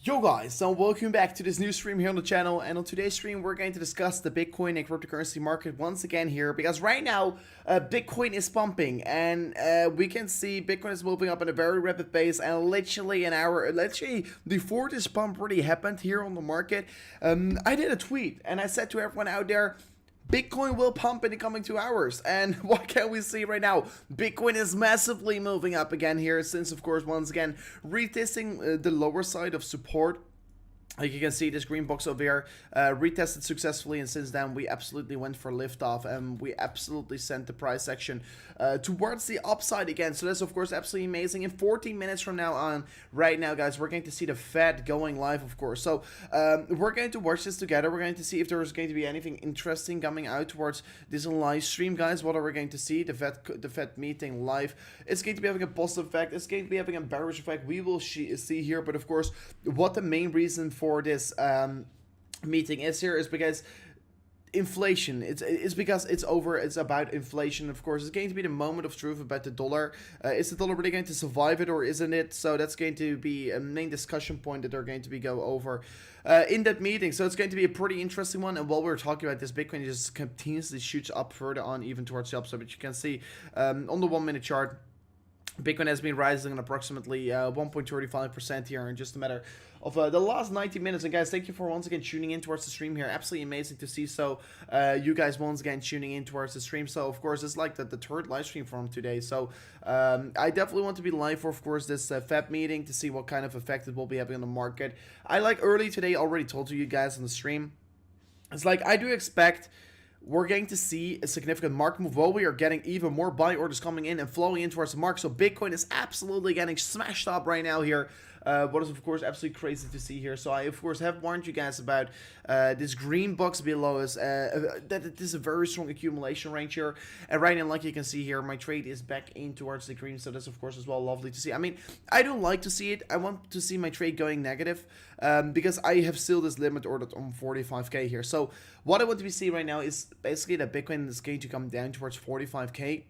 Yo guys, so welcome back to this new stream here on the channel, and on today's stream we're going to discuss the Bitcoin and cryptocurrency market once again here, because right now Bitcoin is pumping, and we can see Bitcoin is moving up at a very rapid pace, and literally before this pump really happened here on the market, I did a tweet and I said to everyone out there, Bitcoin will pump in the coming 2 hours, and what can we see right now? Bitcoin is massively moving up again here, since of course once again retesting the lower side of support. Like you can see, this green box over here retested successfully, and since then we absolutely went for liftoff, and we absolutely sent the price action towards the upside again. So that's of course absolutely amazing. In 14 minutes from now on, right now guys, we're going to see the Fed going live, of course. So we're going to watch this together. We're going to see if there's going to be anything interesting coming out towards this live stream, guys. What are we going to see? The Fed meeting live. It's going to be having a positive effect. It's going to be having a bearish effect. We will see here, but of course, what the main reason for this meeting is here is because inflation. It's because it's about inflation. Of course, it's going to be the moment of truth about the dollar. Is the dollar really going to survive it, or isn't it? So that's going to be a main discussion point that they're going to be go over in that meeting. So it's going to be a pretty interesting one. And while we're talking about this, Bitcoin just continuously shoots up further on, even towards the upside. But you can see on the 1 minute chart, Bitcoin has been rising on approximately 1.35% here in just a matter of the last 90 minutes. And guys, thank you for once again tuning in towards the stream here. Absolutely amazing to see. So you guys once again tuning in towards the stream. So of course, it's like the third live stream from today. So I definitely want to be live for, of course, this Fed meeting to see what kind of effect it will be having on the market. I like early today already told you guys on the stream. It's like I do expect we're going to see a significant market move. While we are getting even more buy orders coming in and flowing in towards the market. So Bitcoin is absolutely getting smashed up right now here. What is of course absolutely crazy to see here. So I of course have warned you guys about this green box below us, that it is a very strong accumulation range here. And right now, like you can see here, my trade is back in towards the green. So that's of course as well lovely to see. I mean, I don't like to see it. I want to see my trade going negative, because I have still this limit ordered on 45k here. So what I want to be seeing right now is basically that Bitcoin is going to come down towards 45k.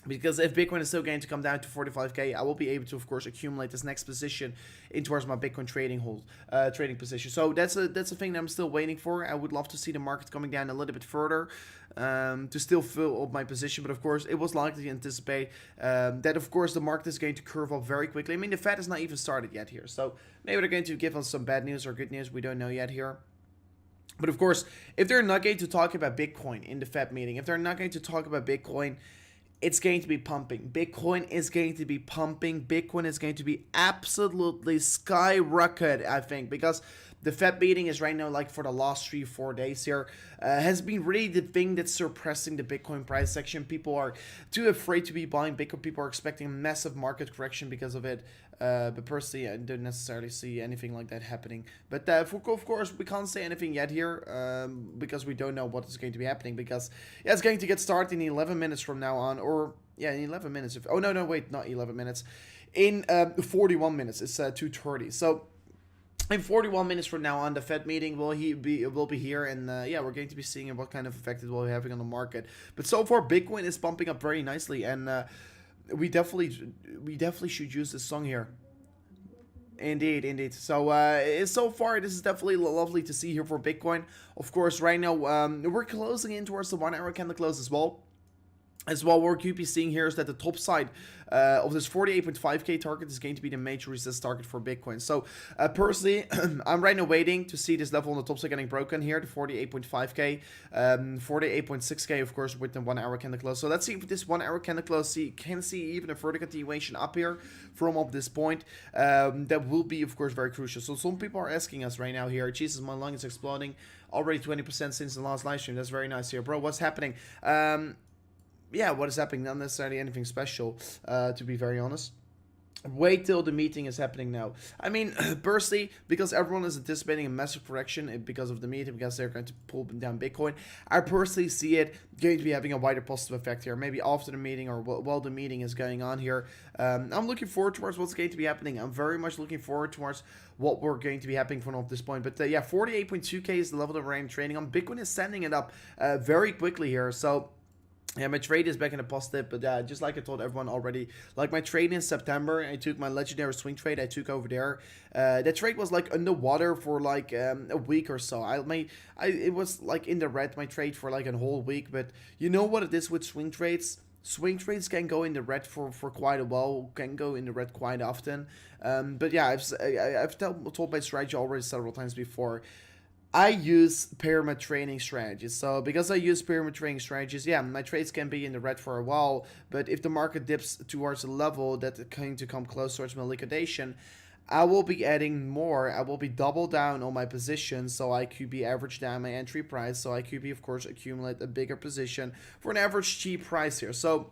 Because if Bitcoin is still going to come down to 45k, I will be able to, of course, accumulate this next position in towards my Bitcoin trading position. So that's a thing that I'm still waiting for. I would love to see the market coming down a little bit further to still fill up my position. But of course, it was likely to anticipate that, of course, the market is going to curve up very quickly. I mean, the Fed has not even started yet here. So maybe they're going to give us some bad news or good news. We don't know yet here. But of course, if they're not going to talk about Bitcoin in the Fed meeting, if they're not going to talk about Bitcoin, it's going to be pumping. Bitcoin is going to be pumping. Bitcoin is going to be absolutely skyrocket, I think, because the Fed meeting is right now, like for the last 3-4 days here, has been really the thing that's suppressing the Bitcoin price section. People are too afraid to be buying Bitcoin. People are expecting a massive market correction because of it. But personally, I don't necessarily see anything like that happening. But of course, we can't say anything yet here because we don't know what is going to be happening. Because yeah, it's going to get started in 11 minutes from now on, or yeah, in 11 minutes. Oh no, wait, not 11 minutes. In 41 minutes, it's 2:30. So in 41 minutes from now on, the Fed meeting will be here, and yeah, we're going to be seeing what kind of effect it will be having on the market. But so far, Bitcoin is pumping up very nicely, and we definitely should use this song here. Indeed. So so far, this is definitely lovely to see here for Bitcoin. Of course, right now we're closing in towards the 1 hour candle close as well. What we're going to be seeing here is that the top side of this 48.5k target is going to be the major resistance target for Bitcoin. So personally, I'm right now waiting to see this level on the top side getting broken here, the 48.5k, 48.6k, of course, with the 1 hour candle close. So let's see if this 1 hour candle close can see even a further continuation up here from up this point. That will be, of course, very crucial. So some people are asking us right now here, Jesus, my lung is exploding, already 20% since the last live stream. That's very nice here, bro. What's happening? Yeah, what is happening? Not necessarily anything special, to be very honest. Wait till the meeting is happening now. I mean, personally, because everyone is anticipating a massive correction because of the meeting, because they're going to pull down Bitcoin, I personally see it going to be having a wider positive effect here. Maybe after the meeting or while the meeting is going on here. I'm looking forward towards what's going to be happening. I'm very much looking forward towards what we're going to be happening from up this point. But yeah, 48.2k is the level that we're trading on. Bitcoin is sending it up very quickly here. So Yeah, my trade is back in a positive, but just like I told everyone already, like my trade in September, I took my legendary swing trade. I took over there. That trade was like underwater for like a week or so. It was like in the red, my trade, for like a whole week. But you know what it is with swing trades. Swing trades can go in the red for quite a while, can go in the red quite often. But yeah, I've told my strategy already several times before. I use pyramid trading strategies. So because I use pyramid trading strategies, yeah, my trades can be in the red for a while. But if the market dips towards a level that's going to come close towards my liquidation, I will be adding more. I will be double down on my position, so I could be average down my entry price. So I could be, of course, accumulate a bigger position for an average cheap price here. So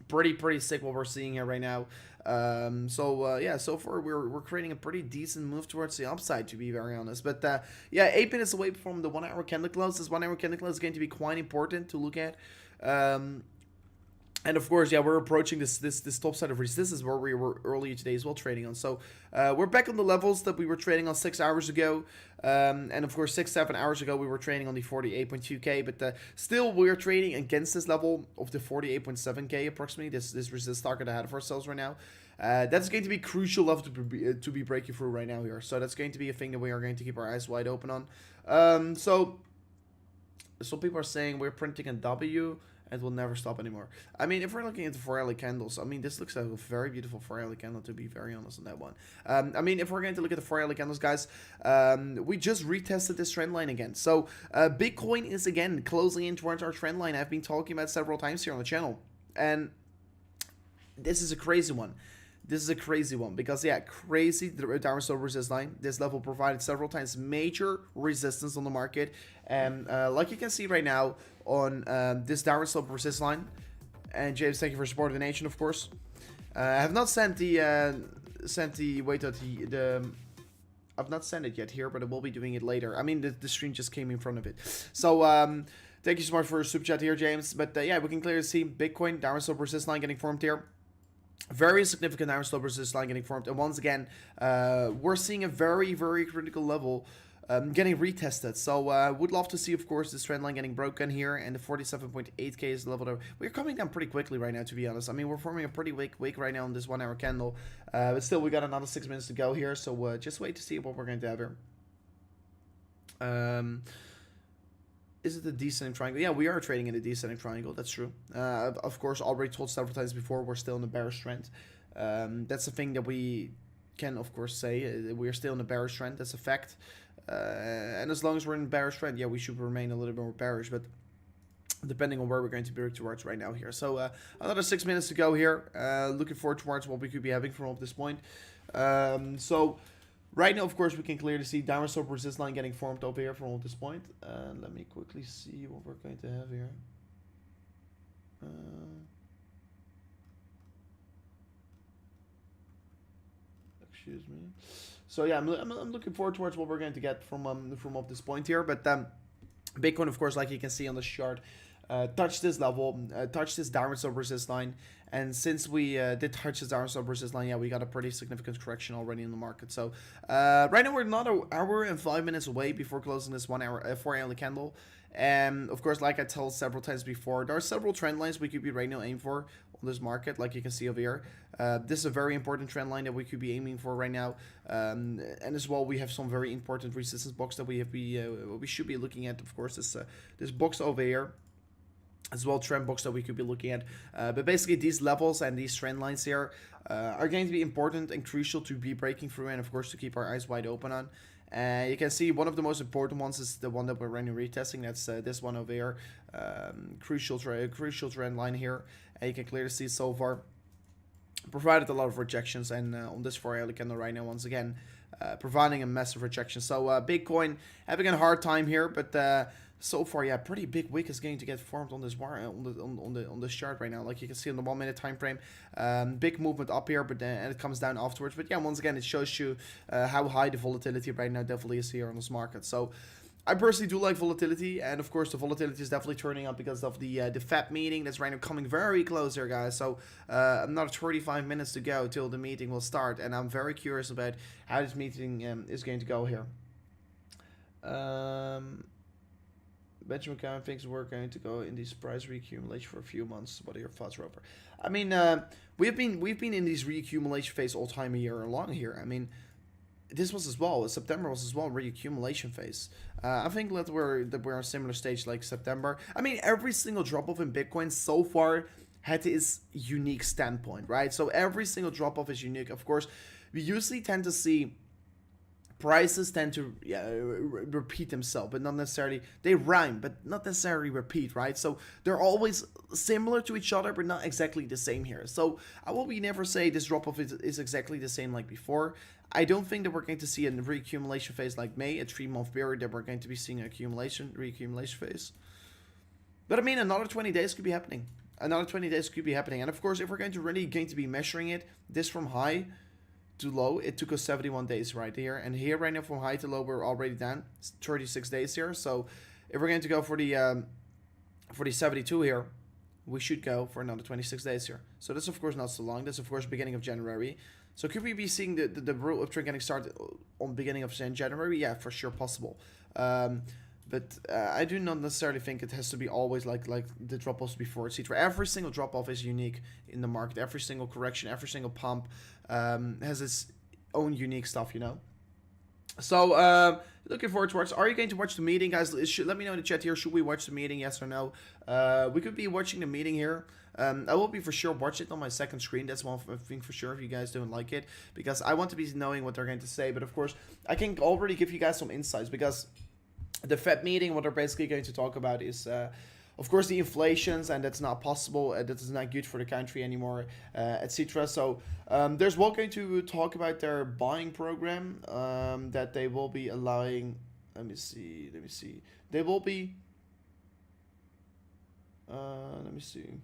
pretty sick what we're seeing here right now. Yeah, so far we're creating a pretty decent move towards the upside, to be very honest. But yeah, 8 minutes away from the 1 hour candle close. This 1 hour candle close is going to be quite important to look at. And of course, yeah, we're approaching this top side of resistance. This is where we were earlier today as well trading on. So we're back on the levels that we were trading on 6 hours ago. And of course, 6-7 hours ago, we were trading on the 48.2K. But still, we're trading against this level of the 48.7K approximately. This resistance target ahead of ourselves right now. That's going to be crucial level to be breaking through right now here. So that's going to be a thing that we are going to keep our eyes wide open on. So some people are saying we're printing a W. It will never stop anymore. I mean, if we're looking at the 4-hourly candles, I mean, this looks like a very beautiful 4-hourly candle, to be very honest on that one. I mean, if we're going to look at the 4-hourly candles, guys, we just retested this trend line again. So, Bitcoin is, again, closing in towards our trend line. I've been talking about several times here on the channel. And this is a crazy one. This is a crazy one because, yeah, crazy downward slope resistance line. This level provided several times major resistance on the market. And like you can see right now on this downward slope resistance line. And James, thank you for supporting the nation, of course. I have not sent the I've not sent it yet here, but I will be doing it later. I mean, the stream just came in front of it. So, thank you so much for your super chat here, James. But yeah, we can clearly see Bitcoin downward slope resistance line getting formed here. Very significant downward slope resistance line getting formed. And once again, we're seeing a very critical level getting retested. So would love to see, of course, this trend line getting broken here. And the 47.8K is the level that we're coming down pretty quickly right now, to be honest. I mean, we're forming a pretty weak wick right now on this 1 hour candle. But still, we got another 6 minutes to go here. So just wait to see what we're going to have here. Is it a descending triangle? Yeah, we are trading in a descending triangle. That's true. Of course, already told several times before, we're still in the bearish trend. That's the thing that we can, of course, say. We're still in the bearish trend. That's a fact. And as long as we're in the bearish trend, yeah, we should remain a little bit more bearish. But depending on where we're going to be towards right now here. So another 6 minutes to go here. Looking forward towards what we could be having from up this point. So right now, of course, we can clearly see downward slope resistance line getting formed over here from this point. Let me quickly see what we're going to have here. Excuse me. So yeah, I'm looking forward towards what we're going to get from up this point here. But Bitcoin, of course, like you can see on this chart, touched this level, touched this downward slope resistance line. And since we did touch this downward slope resistance line, yeah, we got a pretty significant correction already in the market. So right now we're another hour and 5 minutes away before closing this 1 hour, 4 hourly candle. And of course, like I told several times before, there are several trend lines we could be right now aiming for on this market, like you can see over here. This is a very important trend line that we could be aiming for right now. And as well, we have some very important resistance box that we should be looking at. Of course, this box over here, as well, trend box that we could be looking at. But basically, these levels and these trend lines here are going to be important and crucial to be breaking through, and of course to keep our eyes wide open on. You can see one of the most important ones is the one that we're running retesting. That's this one over here. Crucial trend line here. And you can clearly see so far provided a lot of rejections, and on this 4 hourly candle right now, once again, providing a massive rejection. So Bitcoin having a hard time here, but so far, yeah, pretty big wick is going to get formed on this on this chart right now. Like you can see on the 1 minute time frame, big movement up here, but and it comes down afterwards. But yeah, once again, it shows you how high the volatility right now definitely is here on this market. So I personally do like volatility, and of course the volatility is definitely turning up because of the FED meeting that's right now coming very close here, guys. So another 35 minutes to go till the meeting will start, and I'm very curious about how this meeting is going to go here. Benjamin Cowan thinks we're going to go in this price reaccumulation for a few months. What are your thoughts, Roper? I mean, we've been in this reaccumulation phase all time a year long here. I mean, this was as well. September was as well reaccumulation phase. I think that we're on a similar stage like September. I mean, every single drop off in Bitcoin so far had its unique standpoint, right? So every single drop off is unique. Of course, we usually tend to see prices tend to repeat themselves, but not necessarily, they rhyme, but not necessarily repeat, right? So they're always similar to each other, but not exactly the same here. So I will never say this drop-off is exactly the same like before. I don't think that we're going to see a reaccumulation phase like May, a 3-month period that we're going to be seeing an reaccumulation phase. But I mean, another 20 days could be happening. Another 20 days could be happening. And of course, if we're going to be measuring it, this from high to low, it took us 71 days right here, and here right now from high to low we're already down 36 days here. So if we're going to go for the 72 here, we should go for another 26 days here. So that's of course not so long. That's of course beginning of January. So could we be seeing the root of trend getting started on beginning of January? Yeah, for sure possible. But I do not necessarily think it has to be always like the drop-offs before, etc. Every single drop-off is unique in the market. Every single correction, every single pump has its own unique stuff, you know. So looking forward towards. Are you going to watch the meeting, guys? Let me know in the chat here. Should we watch the meeting? Yes or no? We could be watching the meeting here. I will be for sure watch it on my second screen. That's one thing for sure if you guys don't like it, because I want to be knowing what they're going to say. But of course, I can already give you guys some insights, because the Fed meeting, what they're basically going to talk about is, of course, the inflations, and that's not possible. That is not good for the country anymore, etc. So there's one going to talk about their buying program that they will be allowing. Let me see. They will be. Let me see.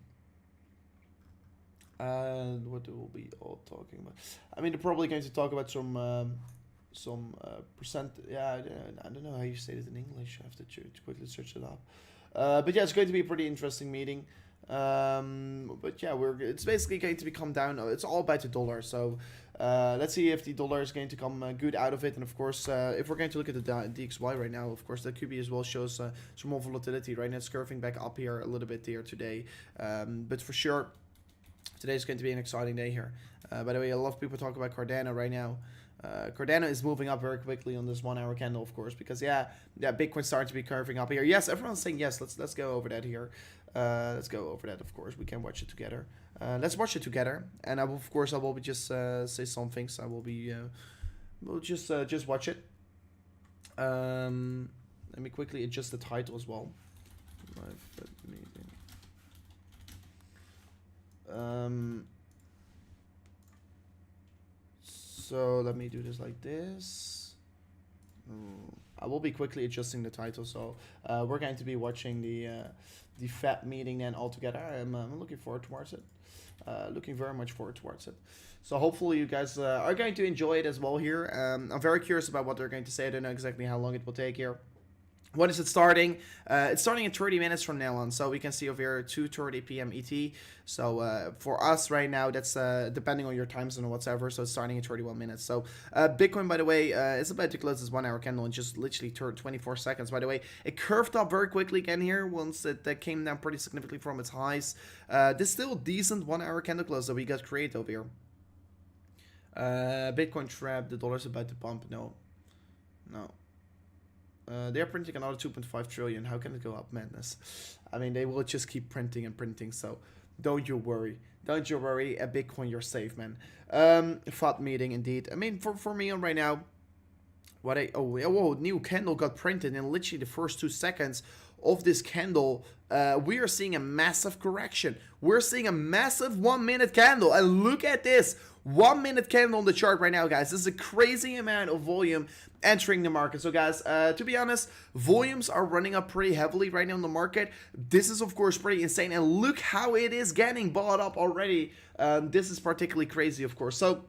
And what they will be all talking about. I mean, they're probably going to talk about some percent. Yeah, I don't know how you say it in English. I have to quickly search it up. But yeah, it's going to be a pretty interesting meeting. But yeah, it's basically going to come down. It's all about the dollar. So let's see if the dollar is going to come good out of it. And of course, if we're going to look at the DXY right now, of course, the QB as well shows some more volatility. Right now, it's curving back up here a little bit here today. But for sure, today is going to be an exciting day here. By the way, a lot of people talk about Cardano right now. Cardano is moving up very quickly on this 1 hour candle, of course, because Bitcoin starting to be curving up here. Yes, everyone's saying yes. Let's go over that here. Let's go over that. Of course, we can watch it together. Let's watch it together, and I will be just say some things. I will be we'll just watch it. Let me quickly adjust the title as well. Live meeting. So let me do this like this. I will be quickly adjusting the title. So we're going to be watching the Fed meeting then all together. I'm looking forward towards it. Looking very much forward towards it. So hopefully you guys are going to enjoy it as well here. I'm very curious about what they're going to say. I don't know exactly how long it will take here. When is it starting? It's starting in 30 minutes from now on. So we can see over here 2:30 p.m. ET. So for us right now, that's depending on your time zone or whatever. So it's starting in 31 minutes. So Bitcoin, by the way, is about to close this 1 hour candle in just literally 24 seconds. By the way, it curved up very quickly again here once it came down pretty significantly from its highs. This still decent 1 hour candle close that we got created over here. Bitcoin trap. The dollar's about to pump. No. They're printing another 2.5 trillion. How can it go up? Madness. I mean, they will just keep printing and printing. So don't you worry. Don't you worry. At Bitcoin, you're safe, man. FOD meeting, indeed. I mean, for me on right now, new candle got printed in literally the first 2 seconds of this candle. We are seeing a massive correction. We're seeing a massive 1 minute candle. And look at this 1 minute candle on the chart right now, guys. This is a crazy amount of volume entering the market. So guys, to be honest, volumes are running up pretty heavily right now in the market. This is of course pretty insane, and look how it is getting bought up already. This is particularly crazy, of course. So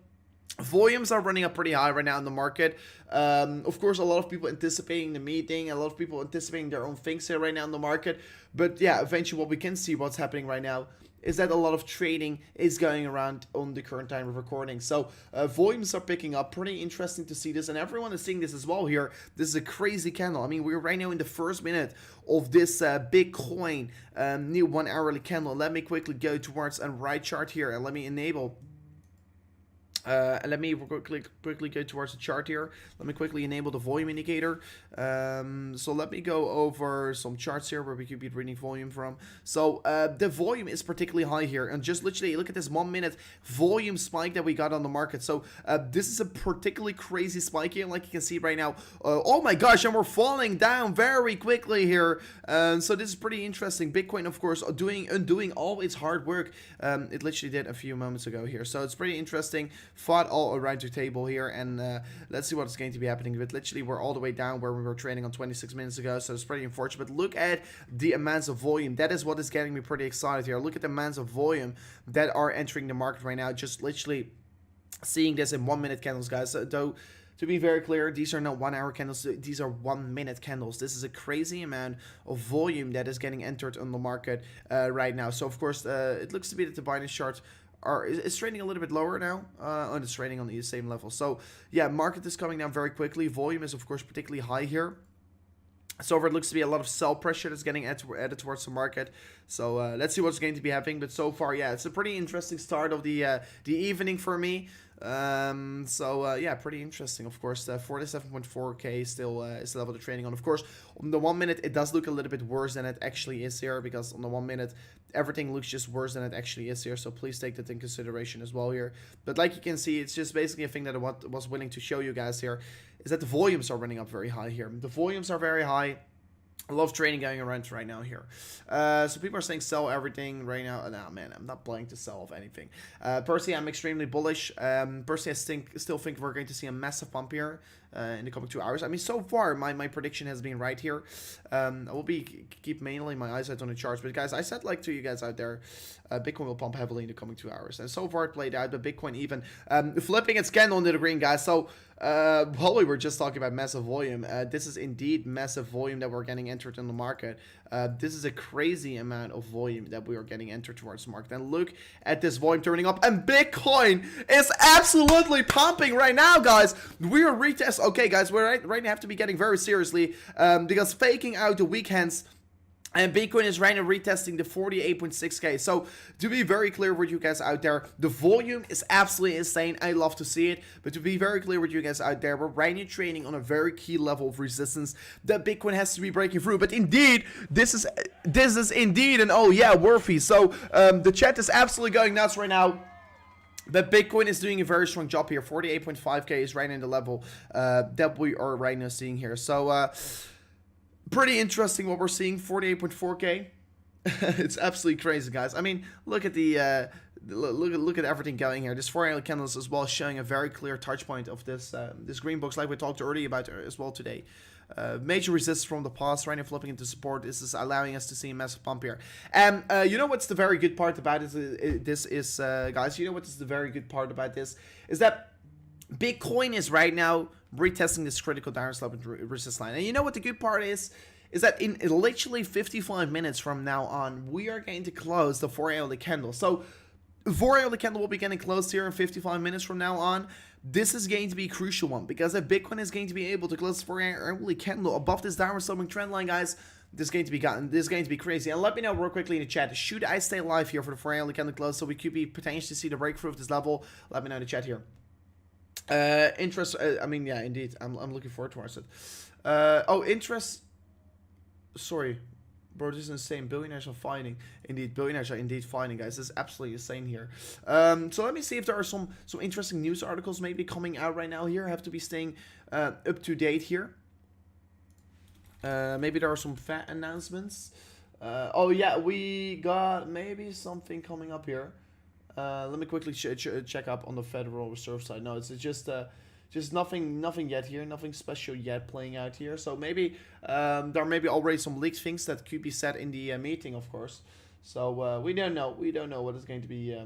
volumes are running up pretty high right now in the market. Of course, a lot of people anticipating the meeting, a lot of people anticipating their own things here right now in the market. But yeah, eventually what we can see what's happening right now is that a lot of trading is going around on the current time of recording. So volumes are picking up. Pretty interesting to see this, and everyone is seeing this as well here. This is a crazy candle. I mean, we're right now in the first minute of this Bitcoin new 1 hourly candle. Let me quickly go towards a right chart here, and let me enable. Let me quickly go towards the chart here. Let me quickly enable the volume indicator. So let me go over some charts here where we could be reading volume from. So the volume is particularly high here, and just literally look at this 1 minute volume spike that we got on the market. So this is a particularly crazy spike here, like you can see right now. Oh my gosh, and we're falling down very quickly here. So this is pretty interesting. Bitcoin, of course, undoing all its hard work. It literally did a few moments ago here. So it's pretty interesting. Fought all around the table here, and let's see what's going to be happening. But literally, we're all the way down where we were trading on 26 minutes ago, so it's pretty unfortunate. But look at the amounts of volume. That is what is getting me pretty excited here. Look at the amounts of volume that are entering the market right now. Just literally seeing this in 1 minute candles, guys. So, though, to be very clear, these are not 1 hour candles, these are 1 minute candles. This is a crazy amount of volume that is getting entered on the market right now. So, of course, it looks to be that the Binance chart it's trading a little bit lower now, and it's trading on the same level. So yeah, market is coming down very quickly. Volume is of course particularly high here. So far, it looks to be a lot of sell pressure that's getting added towards the market. So let's see what's going to be happening. But so far, yeah, it's a pretty interesting start of the evening for me. Yeah, pretty interesting. Of course, 47.4k still is the level they're trading on. Of course, on the 1 minute, it does look a little bit worse than it actually is here, because on the 1 minute, everything looks just worse than it actually is here. So please take that in consideration as well here. But like you can see, it's just basically a thing that I was willing to show you guys here, is that the volumes are running up very high here. The volumes are very high. A lot of trading going around right now here. So people are saying sell everything right now. No, man, I'm not planning to sell off anything. Personally, I'm extremely bullish. Personally, I still think we're going to see a massive pump here in the coming 2 hours. I mean, so far, my prediction has been right here. I will keep mainly my eyes out on the charts. But guys, I said like to you guys out there, Bitcoin will pump heavily in the coming 2 hours. And so far, it played out. But Bitcoin even flipping its candle into the green, guys. So while we were just talking about massive volume, this is indeed massive volume that we're getting entered in the market. This is a crazy amount of volume that we are getting entered towards the market. And look at this volume turning up, and Bitcoin is absolutely pumping right now, guys. We are retest. Okay, guys, we're right now have to be getting very seriously because faking out the weekends. And Bitcoin is right now retesting the 48.6k. So to be very clear with you guys out there, the volume is absolutely insane. I love to see it. But to be very clear with you guys out there, we're right now trading on a very key level of resistance that Bitcoin has to be breaking through. But indeed, this is indeed an oh yeah worthy. So the chat is absolutely going nuts right now. But Bitcoin is doing a very strong job here. 48.5k is right in the level that we are right now seeing here. So pretty interesting what we're seeing. 48.4k. It's absolutely crazy, guys. I mean, look at the look at everything going here. This 4 hour candles as well, showing a very clear touch point of this this green box, like we talked earlier about as well today. Major resistance from the past, right now flipping into support. This is allowing us to see a massive pump here. And you know what's the very good part about this is guys, you know what is the very good part about this is that Bitcoin is right now retesting this critical downslope and resistance line. And you know what the good part is that in literally 55 minutes from now on, we are going to close the 4 hourly candle. So 4 hourly candle will be getting closed here in 55 minutes from now on. This is going to be a crucial one, because if Bitcoin is going to be able to close the 4 hourly candle above this downward sloping trend line, guys, this is going to be crazy. And let me know real quickly in the chat, should I stay live here for the 4 hourly candle close so we could be potentially see the breakthrough of this level? Let me know in the chat here. Interest, I mean, yeah, indeed, I'm looking forward towards it. Interest, sorry, bro, this is insane. Billionaires are fighting. Indeed, billionaires are indeed fighting, guys. This is absolutely insane here. So let me see if there are some interesting news articles maybe coming out right now here. I have to be staying up to date here. Maybe there are some fat announcements. Oh yeah, we got maybe something coming up here. Let me quickly check up on the Federal Reserve side. No, it's just nothing yet here, nothing special yet playing out here. So maybe there may be already some leaked things that could be said in the meeting, of course. So we don't know. We don't know what is going to be,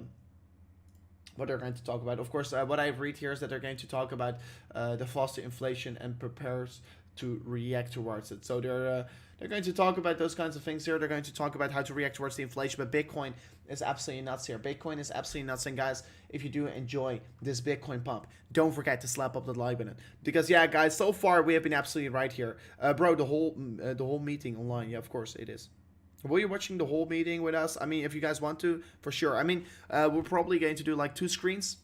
what they're going to talk about. Of course, what I read here is that they're going to talk about the faster inflation and prepares to react towards it. So they're going to talk about those kinds of things here. They're going to talk about how to react towards the inflation. But Bitcoin is absolutely nuts here. Bitcoin is absolutely nuts. And guys, if you do enjoy this Bitcoin pump, don't forget to slap up the like button. Because yeah, guys, so far we have been absolutely right here. Bro, the whole meeting online. Yeah, of course it is. Will you watching the whole meeting with us? I mean, if you guys want to, for sure. I mean, we're probably going to do like 2 screens.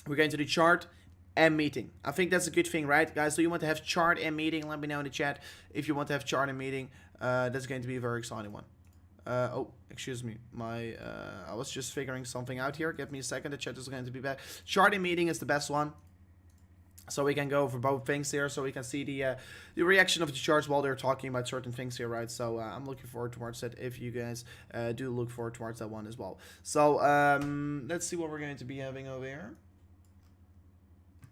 We're going to do chart and meeting. I think that's a good thing, right, guys? So you want to have chart and meeting? Let me know in the chat if you want to have chart and meeting. That's going to be a very exciting one. Oh, excuse me. I was just figuring something out here. Give me a second. The chat is going to be back. Chart and meeting is the best one. So we can go over both things here, so we can see the reaction of the charts while they're talking about certain things here, right? So I'm looking forward towards that. If you guys do look forward towards that one as well. So let's see what we're going to be having over here.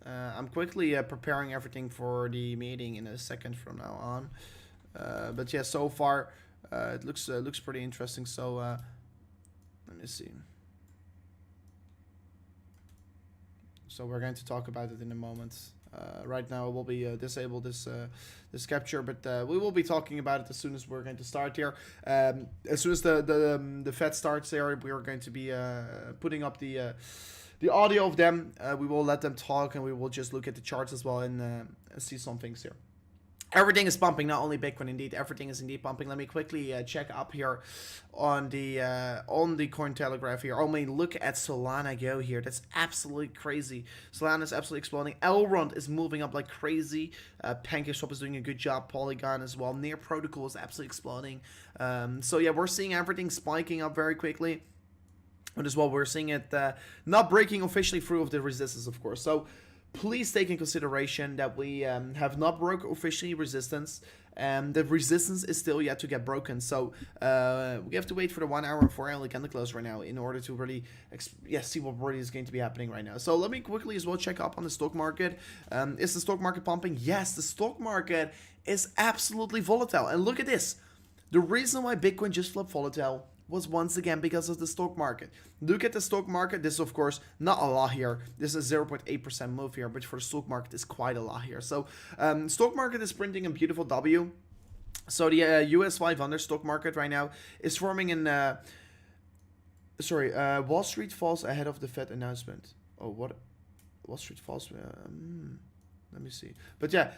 I'm quickly preparing everything for the meeting in a second from now on. But yeah, so far it looks pretty interesting. So let me see. So we're going to talk about it in a moment. Right now we'll be disable this capture, but we will be talking about it as soon as we're going to start here. As soon as the Fed starts there, we are going to be putting up the audio of them. We will let them talk, and we will just look at the charts as well and see some things here. Everything is pumping, not only Bitcoin. Indeed, everything is indeed pumping. Let me quickly check up here on the Cointelegraph here. Oh, I mean, look at Solana go here. That's absolutely crazy. Solana is absolutely exploding. Elrond is moving up like crazy. PancakeSwap is doing a good job. Polygon as well. Near Protocol is absolutely exploding. So yeah, we're seeing everything spiking up very quickly. And as well, we're seeing it not breaking officially through of the resistance, of course. So please take in consideration that we have not broke officially resistance, and the resistance is still yet to get broken. So we have to wait for the 1 hour and 4 hourly candle close right now in order to really see what really is going to be happening right now. So let me quickly as well check up on the stock market. Is the stock market pumping? Yes, the stock market is absolutely volatile. And look at this. The reason why Bitcoin just flipped volatile was once again because of the stock market. Look at the stock market. This is, of course, not a lot here. This is 0.8% move here, but for the stock market, it's quite a lot here. So stock market is printing a beautiful W. So the US 500 stock market right now is forming in... Wall Street falls ahead of the Fed announcement. Oh, what? Wall Street falls... let me see. But yeah,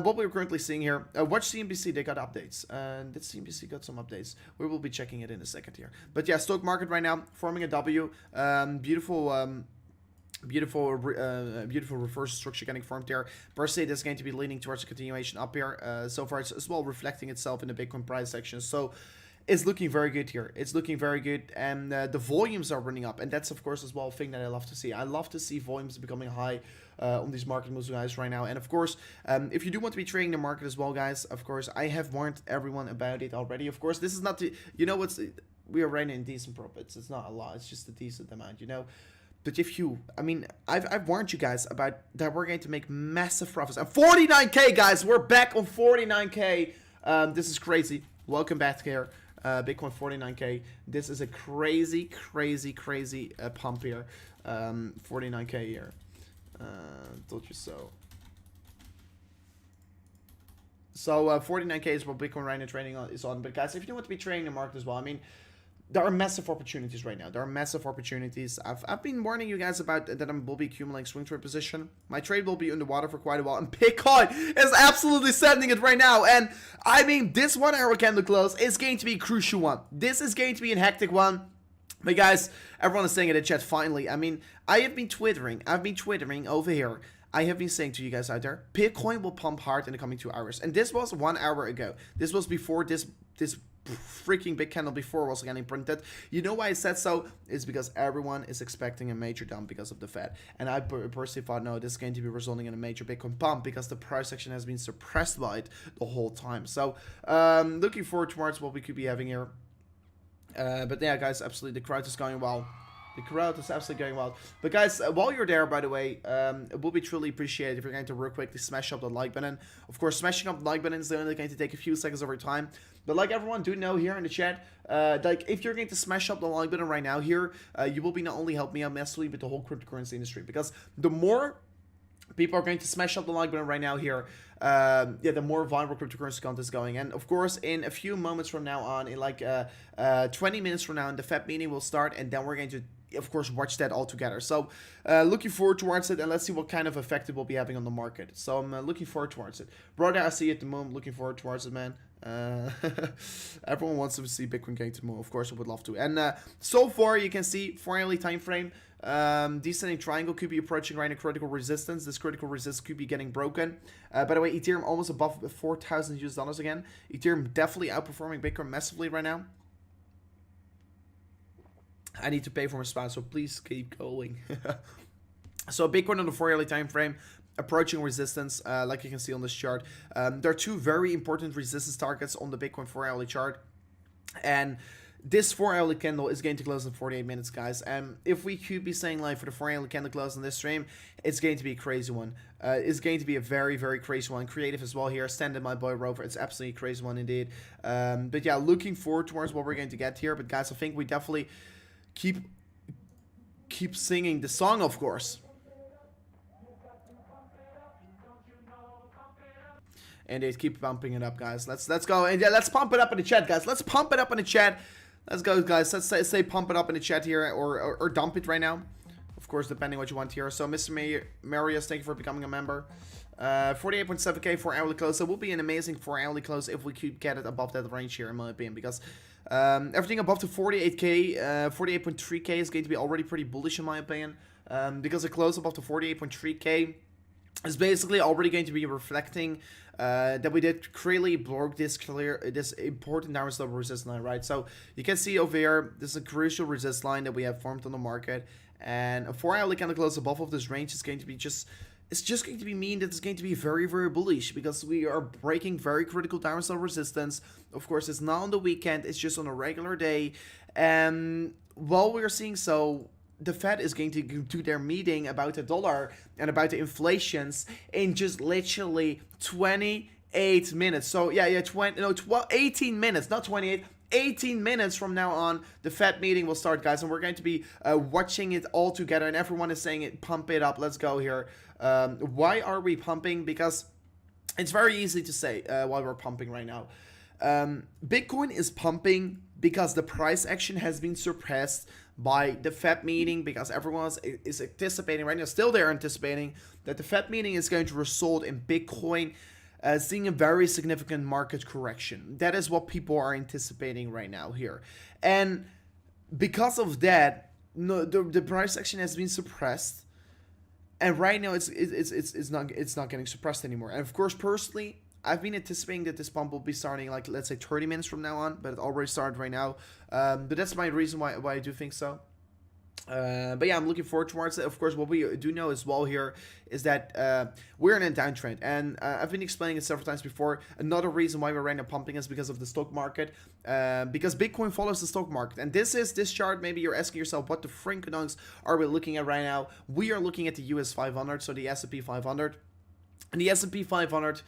what we're currently seeing here, watch CNBC, they got updates. Did CNBC got some updates? We will be checking it in a second here. But yeah, stock market right now, forming a W. Beautiful reverse structure getting formed there. Per se, that's going to be leaning towards a continuation up here. So far, it's as well reflecting itself in the Bitcoin price section. So it's looking very good here. It's looking very good, and the volumes are running up, and that's of course as well a thing that I love to see. I love to see volumes becoming high on these market moves, guys, right now. And of course, if you do want to be trading the market as well, guys, of course, I have warned everyone about it already. Of course, this is not the, you know, we are running in decent profits. It's not a lot. It's just a decent amount, you know. But if you, I mean, I've warned you guys about that we're going to make massive profits. And 49K, guys, we're back on 49K. This is crazy. Welcome back here. Bitcoin 49K. This is a crazy pump here. 49K here. Told you so. So 49K is what Bitcoin right now trading is on. But guys, if you do want to be trading the market as well, I mean, there are massive opportunities right now. There are massive opportunities. I've been warning you guys about that I will be accumulating swing trade position. My trade will be underwater for quite a while. And Bitcoin is absolutely sending it right now. And I mean, this 1 hour candle close is going to be a crucial one. This is going to be a hectic one. But guys, everyone is saying in the chat finally. I mean, I've been twittering over here. I have been saying to you guys out there, Bitcoin will pump hard in the coming 2 hours. And this was 1 hour ago. This was before this freaking big candle before was getting printed. You know why I said so? It's because everyone is expecting a major dump because of the Fed. And I personally thought, no, this is going to be resulting in a major Bitcoin pump because the price action has been suppressed by it the whole time. So looking forward towards what we could be having here. But yeah, guys, absolutely, the crowd is going well. The crowd is absolutely going well. But guys, while you're there, by the way, it will be truly appreciated if you're going to real quickly smash up the like button. Of course, smashing up the like button is only going to take a few seconds over time. But like everyone do know here in the chat, like if you're going to smash up the like button right now here, you will be not only helping me out massively, but the whole cryptocurrency industry. Because the more People are going to smash up the like button right now here. Yeah, the more viral cryptocurrency content is going. And of course, in a few moments from now on, in like 20 minutes from now, the Fed meeting will start, and then we're going to, of course, watch that all together. So looking forward towards it, and let's see what kind of effect it will be having on the market. So I'm looking forward towards it. Brother, I see you at the moon. Looking forward towards it, man. Everyone wants to see Bitcoin going to the moon. Of course, I would love to. And so far, you can see 4-hourly time frame. Descending triangle could be approaching right now critical resistance. This critical resistance could be getting broken. By the way, Ethereum almost above 4,000 US dollars again. Ethereum definitely outperforming Bitcoin massively right now. I need to pay for my spouse, so please keep going. So Bitcoin on the 4-hourly time frame approaching resistance, like you can see on this chart. There are two very important resistance targets on the Bitcoin 4-hourly chart, and this 4-hourly candle is going to close in 48 minutes, guys. And if we could be saying like for the 4-hourly candle close on this stream, it's going to be a crazy one. It's going to be a very, very crazy one. Creative as well here. Standing my boy Rover. It's absolutely a crazy one indeed. But yeah, looking forward towards what we're going to get here. But guys, I think we definitely keep singing the song, of course. And they keep bumping it up, guys. Let's go. And yeah, let's pump it up in the chat, guys. Let's pump it up in the chat. Let's go, guys. Let's say pump it up in the chat here, or dump it right now. Of course, depending what you want here. So, Mr. Marius, thank you for becoming a member. 48.7k for hourly close. So, it will be an amazing 4-hourly close if we could get it above that range here, in my opinion. Because everything above the 48k, 48.3k is going to be already pretty bullish, in my opinion. Because a close above the 48.3k is basically already going to be reflecting that we did clearly broke this important downward slope resistance line, right? So you can see over here, this is a crucial resistance line that we have formed on the market, and a 4-hourly candle close above of this range is going to be it's just going to be mean that it's going to be very, very bullish, because we are breaking very critical downward slope resistance. Of course, it's not on the weekend, it's just on a regular day, and while we're seeing so, the Fed is going to do their meeting about the dollar and about the inflations in just literally 28 minutes. So yeah, 18 minutes, not 28. 18 minutes from now on, the Fed meeting will start, guys, and we're going to be watching it all together. And everyone is saying it, pump it up. Let's go here. Why are we pumping? Because it's very easy to say why we're pumping right now. Bitcoin is pumping because the price action has been suppressed by the Fed meeting, because everyone is anticipating right now, still they're anticipating that the Fed meeting is going to result in Bitcoin seeing a very significant market correction. That is what people are anticipating right now here. And because of that, the price action has been suppressed. And right now it's not getting suppressed anymore. And of course, personally, I've been anticipating that this pump will be starting, like, let's say 30 minutes from now on, but it already started right now. But that's my reason why I do think so. But yeah, I'm looking forward towards it. Of course, what we do know as well here is that we're in a downtrend, and I've been explaining it several times before. Another reason why we're right now pumping is because of the stock market, because Bitcoin follows the stock market. And this chart, maybe you're asking yourself, what the frinkadunks are we looking at right now? We are looking at the US 500, so the S&P 500, and the S&P 500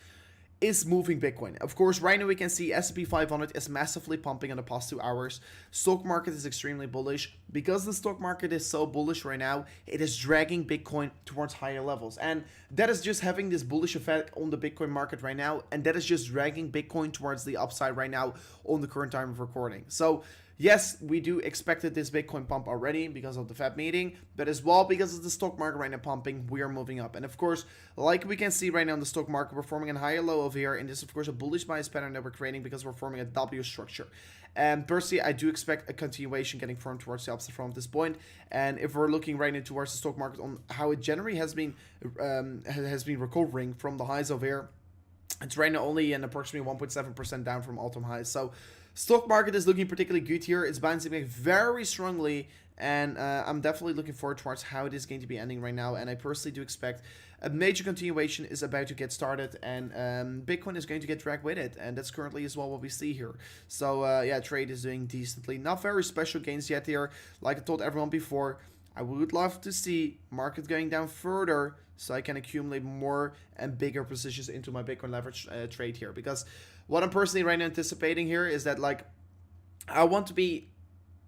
is moving Bitcoin. Of course, right now we can see S&P 500 is massively pumping in the past 2 hours. Stock market is extremely bullish. Because the stock market is so bullish right now, it is dragging Bitcoin towards higher levels. And that is just having this bullish effect on the Bitcoin market right now. And that is just dragging Bitcoin towards the upside right now on the current time of recording. So yes, we do expected this Bitcoin pump already because of the Fed meeting, but as well because of the stock market right now pumping, we are moving up. And of course, like we can see right now in the stock market, we're forming a higher low over here, and this is of course a bullish bias pattern that we're creating because we're forming a W structure. And personally, I do expect a continuation getting formed towards the upside from this point. And if we're looking right now towards the stock market on how it generally has been recovering from the highs over here, it's right now only an approximately 1.7% down from all-time highs. So stock market is looking particularly good here. It's bouncing back very strongly, and I'm definitely looking forward towards how it is going to be ending right now. And I personally do expect a major continuation is about to get started, and Bitcoin is going to get dragged with it, and that's currently as well what we see here. So yeah, trade is doing decently. Not very special gains yet here. Like I told everyone before, I would love to see market going down further so I can accumulate more and bigger positions into my Bitcoin leverage trade here. Because what I'm personally right now anticipating here is that, like, I want to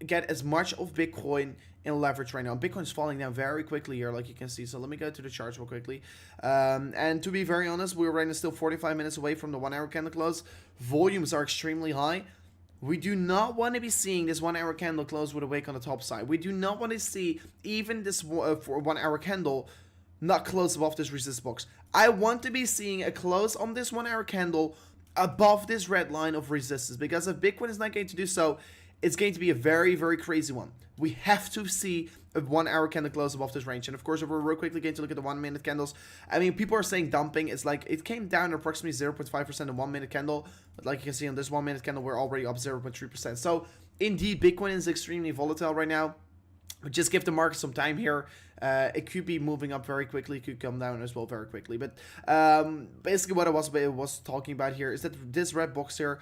get as much of Bitcoin in leverage right now. Bitcoin's falling down very quickly here, like you can see. So let me go to the charts real quickly. And to be very honest, we're right now still 45 minutes away from the 1 hour candle close. Volumes are extremely high. We do not want to be seeing this 1 hour candle close with a wick on the top side. We do not want to see even this for 1 hour candle not close above this resistance box. I want to be seeing a close on this 1 hour candle above this red line of resistance, because if Bitcoin is not going to do so, it's going to be a very, very crazy one. We have to see a 1 hour candle close above this range. And of course, if we're real quickly going to look at the 1 minute candles, I mean, people are saying dumping. It's like it came down approximately 0.5% in 1 minute candle. But like you can see on this 1 minute candle, we're already up 0.3%. So indeed, Bitcoin is extremely volatile right now. Just give the market some time here. It could be moving up very quickly. It could come down as well very quickly. But basically what I was talking about here is that this red box here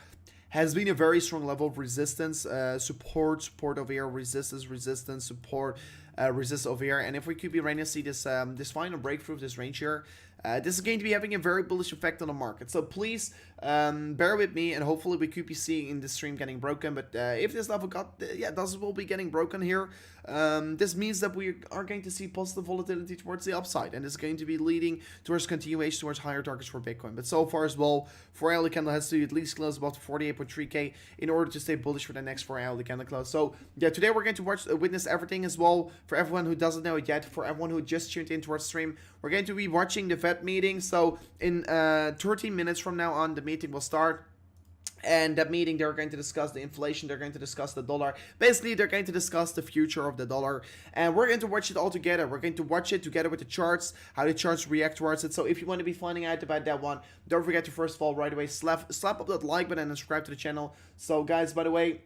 has been a very strong level of resistance, support over here, resistance, support, resist over here. And if we could be ready to see this this final breakthrough of this range here, this is going to be having a very bullish effect on the market. So please bear with me, and hopefully we could be seeing in this stream getting broken. But if this level will be getting broken here, this means that we are going to see positive volatility towards the upside, and it's going to be leading towards continuation towards higher targets for Bitcoin. But so far as well, 4 hourly candle has to at least close above 48.3k in order to stay bullish for the next 4 hourly candle close. So yeah, today we're going to witness everything as well. For everyone who doesn't know it yet, for everyone who just tuned into our stream, we're going to be watching the Fed meeting. So in 13 minutes from now on, the meeting will start. And that meeting, they're going to discuss the inflation, they're going to discuss the dollar. Basically, they're going to discuss the future of the dollar. And we're going to watch it all together. We're going to watch it together with the charts, how the charts react towards it. So if you want to be finding out about that one, don't forget to first of all, right away, slap up that like button and subscribe to the channel. So guys, by the way,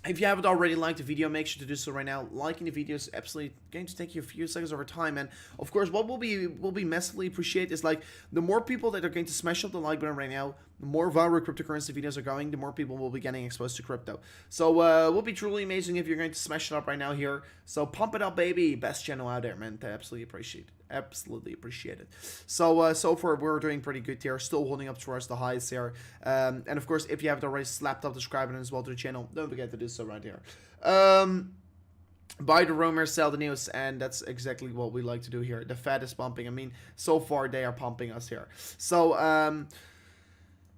if you haven't already liked the video, make sure to do so right now. Liking the video is absolutely going to take you a few seconds over time. And of course, what will be massively appreciated is like the more people that are going to smash up the like button right now, the more viral cryptocurrency videos are going, the more people will be getting exposed to crypto. So it will be truly amazing if you're going to smash it up right now here. So pump it up, baby. Best channel out there, man. I absolutely appreciate it. Absolutely appreciate it. So so far we're doing pretty good here, still holding up towards the highs here. And of course, if you haven't already slapped up the subscribe button as well to the channel, don't forget to do so right here. Buy the rumors, sell the news, and that's exactly what we like to do here. The Fed is pumping. I mean, so far they are pumping us here. So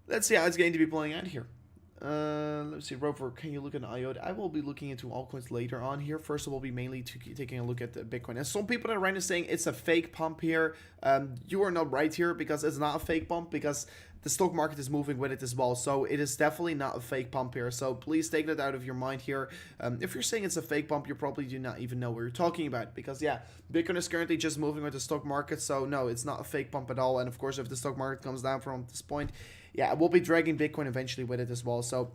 let's see how it's going to be playing out here. Let's see, Rover, can you look at IOTA? I will be looking into altcoins later on here. First of all, be mainly taking a look at the Bitcoin. And some people are right now saying it's a fake pump here. You are not right here, because it's not a fake pump, because the stock market is moving with it as well. So it is definitely not a fake pump here. So please take that out of your mind here. If you're saying it's a fake pump, you probably do not even know what you're talking about, because yeah, Bitcoin is currently just moving with the stock market. So no, it's not a fake pump at all. And of course, if the stock market comes down from this point, yeah, we'll be dragging Bitcoin eventually with it as well. So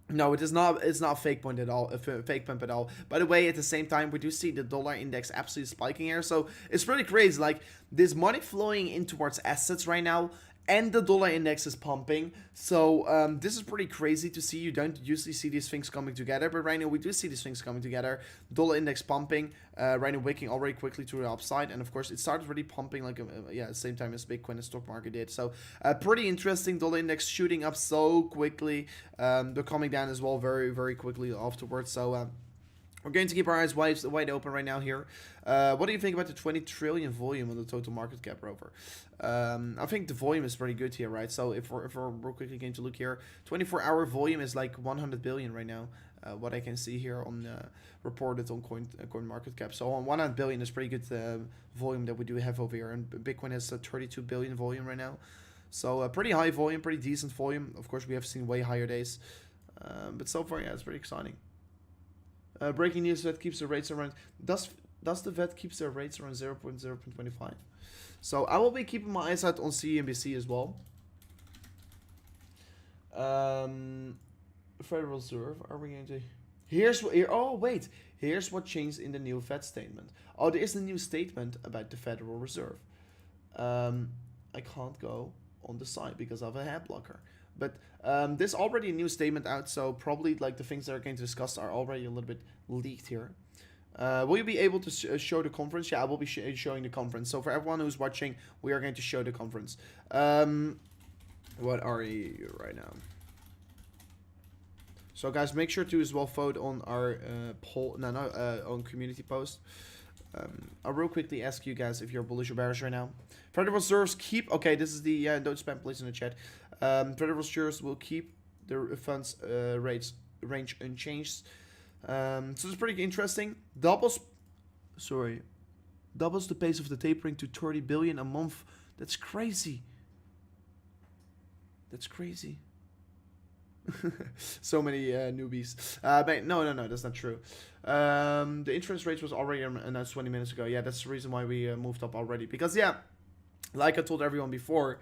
no, it is not. It's not a fake point at all. A fake pump at all. By the way, at the same time, we do see the dollar index absolutely spiking here. So it's pretty crazy. Like, there's money flowing in towards assets right now, and the dollar index is pumping. So this is pretty crazy to see. You don't usually see these things coming together, but right now we do see these things coming together. Dollar index pumping, right now wicking already quickly to the upside, and of course it started really pumping like yeah, at the same time as Bitcoin and stock market did. So pretty interesting. Dollar index shooting up so quickly. They're coming down as well very, very quickly afterwards. So we're going to keep our eyes wide open right now here. What do you think about the 20 trillion volume on the total market cap, Rover? I think the volume is pretty good here, right? So if we're real quickly going to look here, 24-hour volume is like 100 billion right now. What I can see here on reported on coin market cap. So on 100 billion is pretty good volume that we do have over here, and Bitcoin has a 32 billion volume right now. So pretty high volume, pretty decent volume. Of course, we have seen way higher days, but so far, yeah, it's pretty exciting. Breaking news: Fed keeps the rates around. Does the Fed keeps their rates around 0.025? So I will be keeping my eyes out on CNBC as well. Federal Reserve. Are we going to? Here's what. Oh wait. Here's what changed in the new Fed statement. Oh, there is a new statement about the Federal Reserve. I can't go on the site because of a ad blocker. But there's already a new statement out, so probably like the things that are going to discuss are already a little bit leaked here. Will you be able to show the conference? Yeah, I will be showing the conference. So for everyone who's watching, we are going to show the conference. What are you right now? So guys, make sure to as well vote on our poll, on community post. I'll real quickly ask you guys if you're bullish or bearish right now. Federal Reserves keep, okay, this is the, don't spam please in the chat. Federal Reserves will keep the funds rates range unchanged. So it's pretty interesting. Doubles the pace of the tapering to 30 billion a month. That's crazy. That's crazy. So many newbies. But no, that's not true. The interest rates was already announced 20 minutes ago. Yeah, that's the reason why we moved up already. Because, yeah, like I told everyone before,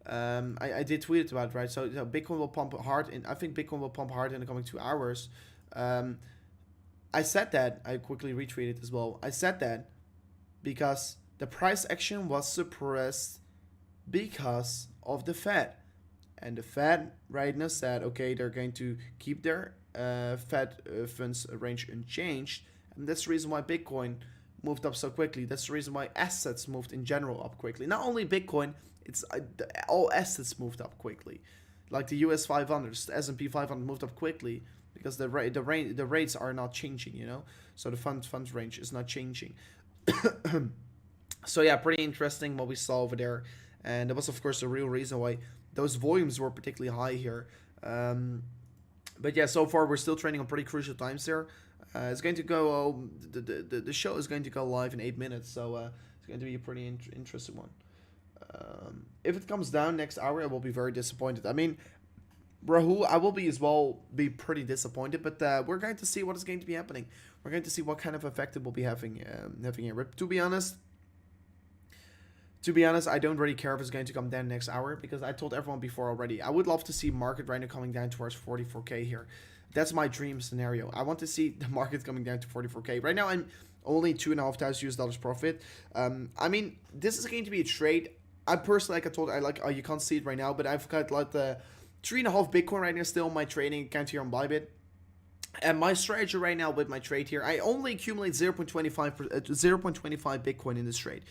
I did tweet it about, right? So Bitcoin will pump hard. And I think Bitcoin will pump hard in the coming 2 hours. I said that. I quickly retweeted as well. I said that because the price action was suppressed because of the Fed. And the Fed right now said, okay, they're going to keep their Fed funds range unchanged. And that's the reason why Bitcoin moved up so quickly. That's the reason why assets moved in general up quickly. Not only Bitcoin, it's all assets moved up quickly. Like the US 500, the S&P 500 moved up quickly because the rates are not changing, you know. So the funds range is not changing. So yeah, pretty interesting what we saw over there. And that was, of course, the real reason why those volumes were particularly high here. But yeah, so far we're still trading on pretty crucial times there. It's going to go, the show is going to go live in 8 minutes, so it's going to be a pretty interesting one. If it comes down next hour, I will be very disappointed. I mean, Rahul, I will be pretty disappointed, but we're going to see what is going to be happening. We're going to see what kind of effect it will be having here. But to be honest, I don't really care if it's going to come down next hour because I told everyone before already. I would love to see market right now coming down towards 44K here. That's my dream scenario. I want to see the market coming down to 44K. Right now, I'm only $2,500 US profit. I mean, this is going to be a trade. I personally, you can't see it right now, but I've got like the 3.5 Bitcoin right now still on my trading account here on BYBIT. And my strategy right now with my trade here, I only accumulate 0.25 Bitcoin in this trade.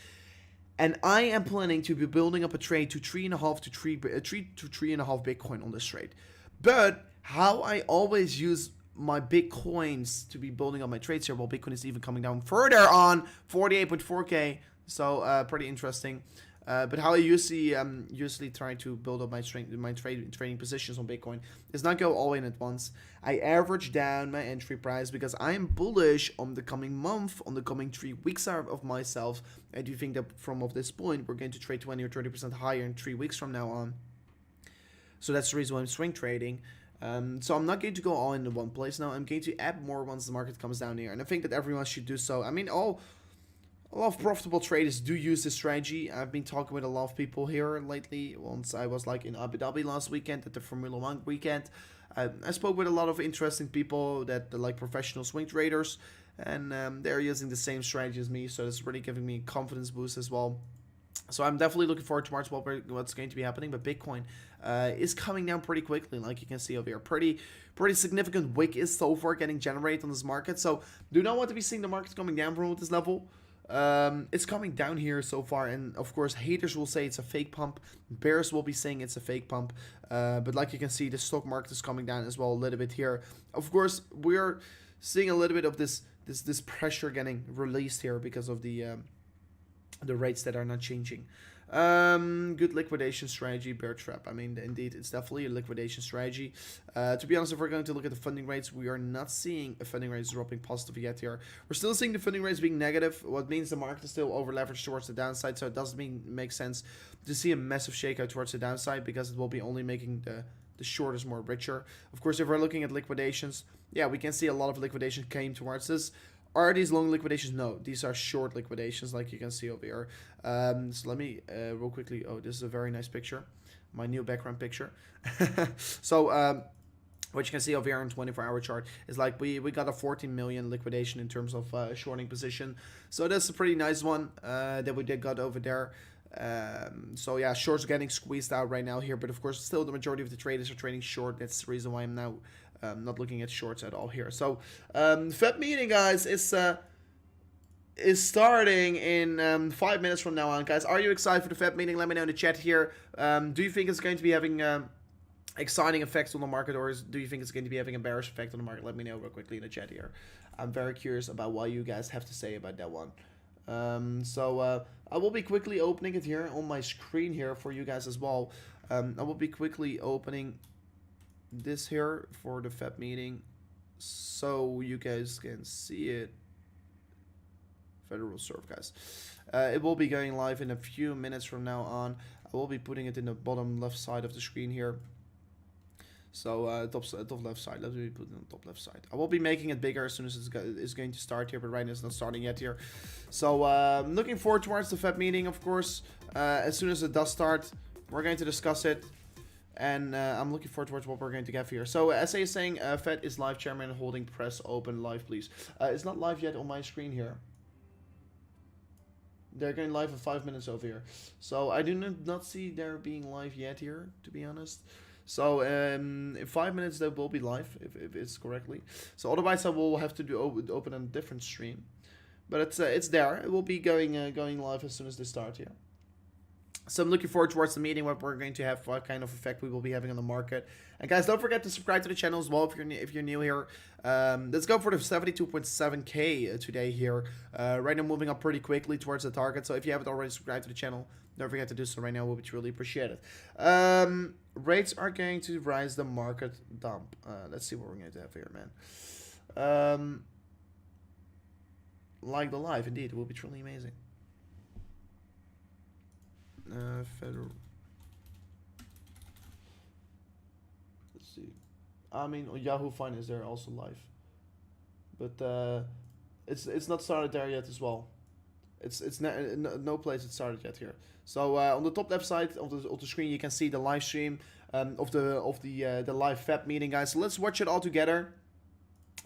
And I am planning to be building up a trade to 3.5 to 3.5 Bitcoin on this trade. But how I always use my Bitcoins to be building up my trades here, while Bitcoin is even coming down further on 48.4K. So pretty interesting. But how I usually try to build up my trading positions on Bitcoin is not go all in at once. I average down my entry price because I am bullish on the coming month, on the coming 3 weeks of myself. I do think that from this point we're going to trade 20 or 30% higher in 3 weeks from now on. So that's the reason why I'm swing trading. So I'm not going to go all in one place now. I'm going to add more once the market comes down here, and I think that everyone should do so. I mean, a lot of profitable traders do use this strategy. I've been talking with a lot of people here lately. Once I was like in Abu Dhabi last weekend at the Formula 1 weekend. I spoke with a lot of interesting people that like professional swing traders, and they're using the same strategy as me. So it's really giving me a confidence boost as well. So I'm definitely looking forward to March, what's going to be happening. But Bitcoin is coming down pretty quickly, like you can see over here. Pretty significant wick is so far getting generated on this market. So do not want to be seeing the market coming down from this level. It's coming down here so far, and of course haters will say it's a fake pump, bears will be saying it's a fake pump, but like you can see, the stock market is coming down as well a little bit here. Of course we're seeing a little bit of this pressure getting released here because of the rates that are not changing. Good liquidation strategy, bear trap. I mean, indeed, it's definitely a liquidation strategy. To be honest, if we're going to look at the funding rates, we are not seeing a funding rates dropping positive yet here. We're still seeing the funding rates being negative, what means the market is still over leveraged towards the downside, so it doesn't make sense to see a massive shakeout towards the downside because it will be only making the shorters more richer. Of course, if we're looking at liquidations, yeah, we can see a lot of liquidation came towards this. Are these long liquidations? No, these are short liquidations like you can see over here. So let me real quickly, oh, this is a very nice picture, my new background picture. So what you can see over here on 24-hour chart is like we got a 14 million liquidation in terms of shorting position. So that's a pretty nice one that we got over there. So yeah, shorts getting squeezed out right now here, but of course still the majority of the traders are trading short. That's the reason why I'm now not looking at shorts at all here. So Fed meeting, guys, is starting in 5 minutes from now on, guys. Are you excited for the Fed meeting? Let me know in the chat here. Do you think it's going to be having exciting effects on the market, or do you think it's going to be having a bearish effect on the market? Let me know real quickly in the chat here. I'm very curious about what you guys have to say about that one. I will be quickly opening it here on my screen here for you guys as well. I will be quickly opening this here for the Fed meeting so you guys can see it. Federal Reserve, guys. It will be going live in a few minutes from now on. I will be putting it in the bottom left side of the screen here. So top left side. Let me put it on the top left side. I will be making it bigger as soon as it's going to start here, but right now it's not starting yet here. So I'm looking forward towards the Fed meeting, of course. As soon as it does start, we're going to discuss it. And I'm looking forward towards what we're going to get here. So SA is saying Fed is live, chairman holding press open live, please. It's not live yet on my screen here. They're going live in 5 minutes over here. So I do not see there being live yet here, to be honest. So in 5 minutes they will be live, if it's correctly. So otherwise I will have to open a different stream. But it's there. It will be going live as soon as they start here. So I'm looking forward towards the meeting, what we're going to have, what kind of effect we will be having on the market. And guys, don't forget to subscribe to the channel as well if you're new here. Let's go for the 72.7k today here. Right now moving up pretty quickly towards the target. So if you haven't already subscribed to the channel, don't forget to do so right now. We'll be truly appreciate it. Rates are going to rise, the market dump. Let's see what we're going to have here, man. Like the live, indeed, it will be truly amazing. Federal. Let's see. I mean, on Yahoo Finance they're also live, but it's not started there yet as well. It's no place it started yet here. So on the top left side of the screen you can see the live stream of the live Fed meeting, guys. So let's watch it all together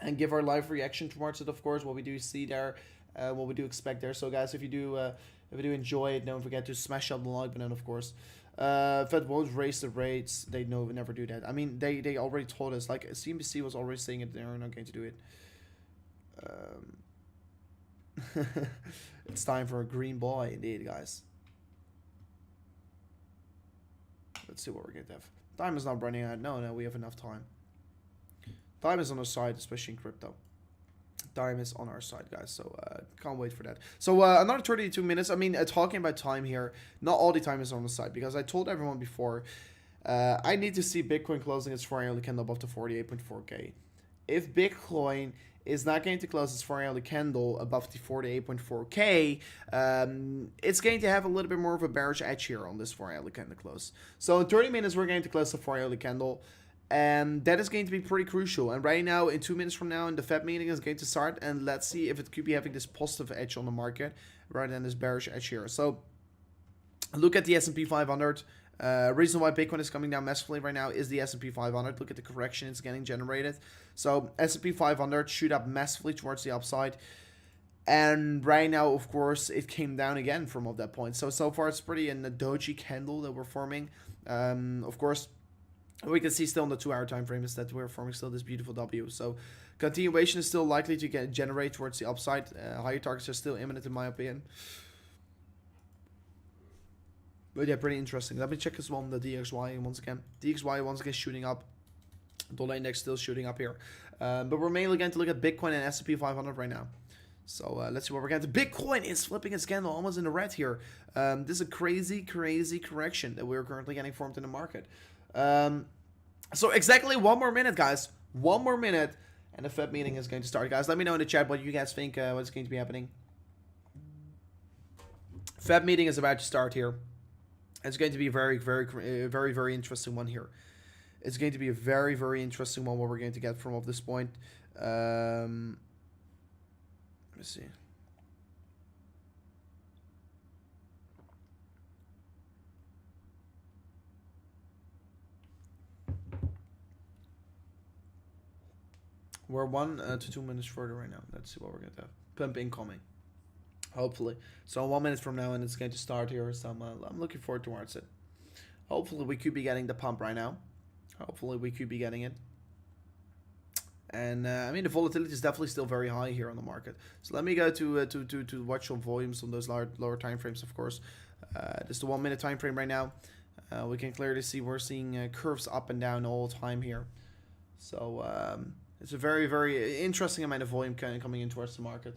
and give our live reaction towards it. Of course, what we do see there, what we do expect there. So guys, if you do enjoy it, don't forget to smash up the like button, of course. Fed won't raise the rates. They never do that. I mean, they already told us. Like, CNBC was already saying it. They're not going to do it. It's time for a green boy, indeed, guys. Let's see what we're going to have. Time is not running out. No, we have enough time. Time is on our side, especially in crypto. Time is on our side, guys, so can't wait for that. So another 32 minutes. I mean, talking about time here, not all the time is on the side, because I told everyone before, I need to see Bitcoin closing its 4-hourly candle above the 48.4k. If Bitcoin is not going to close its 4-hourly candle above the 48.4k, it's going to have a little bit more of a bearish edge here on this 4-hourly candle close. So in 30 minutes, we're going to close the 4-hourly candle. And that is going to be pretty crucial. And right now, in 2 minutes from now, the Fed meeting is going to start. And let's see if it could be having this positive edge on the market rather than this bearish edge here. So look at the S&P 500. Reason why Bitcoin is coming down massively right now is the S&P 500. Look at the correction it's getting generated. So S&P 500 shoot up massively towards the upside. And right now, of course, it came down again from that point. So far, it's pretty in the doji candle that we're forming. Of course, we can see still in the 2-hour time frame is that we're forming still this beautiful W. So continuation is still likely to generate towards the upside. Higher targets are still imminent in my opinion. But yeah, pretty interesting. Let me check as well on the DXY once again. DXY once again shooting up. Dollar index still shooting up here. But we're mainly going to look at Bitcoin and S&P 500 right now. So let's see what we're getting. Bitcoin is flipping its candle almost in the red here. This is a crazy correction that we're currently getting formed in the market. So exactly 1 more minute, guys. 1 more minute, and the Fed meeting is going to start, guys. Let me know in the chat what you guys think, what's going to be happening. Fed meeting is about to start here. It's going to be a very interesting one here. It's going to be a very interesting one what we're going to get from this point. Let me see. We're 1 to 2 minutes further right now. Let's see what we're going to have. Pump incoming. Hopefully. So 1 minute from now, and it's going to start here. So I'm looking forward towards it. Hopefully, we could be getting the pump right now. Hopefully, we could be getting it. And I mean, the volatility is definitely still very high here on the market. So let me go to watch some volumes on those lower time frames, of course. This is the 1 minute time frame right now. We can clearly see we're seeing curves up and down all the time here. So it's a very, very interesting amount of volume kind of coming in towards the market.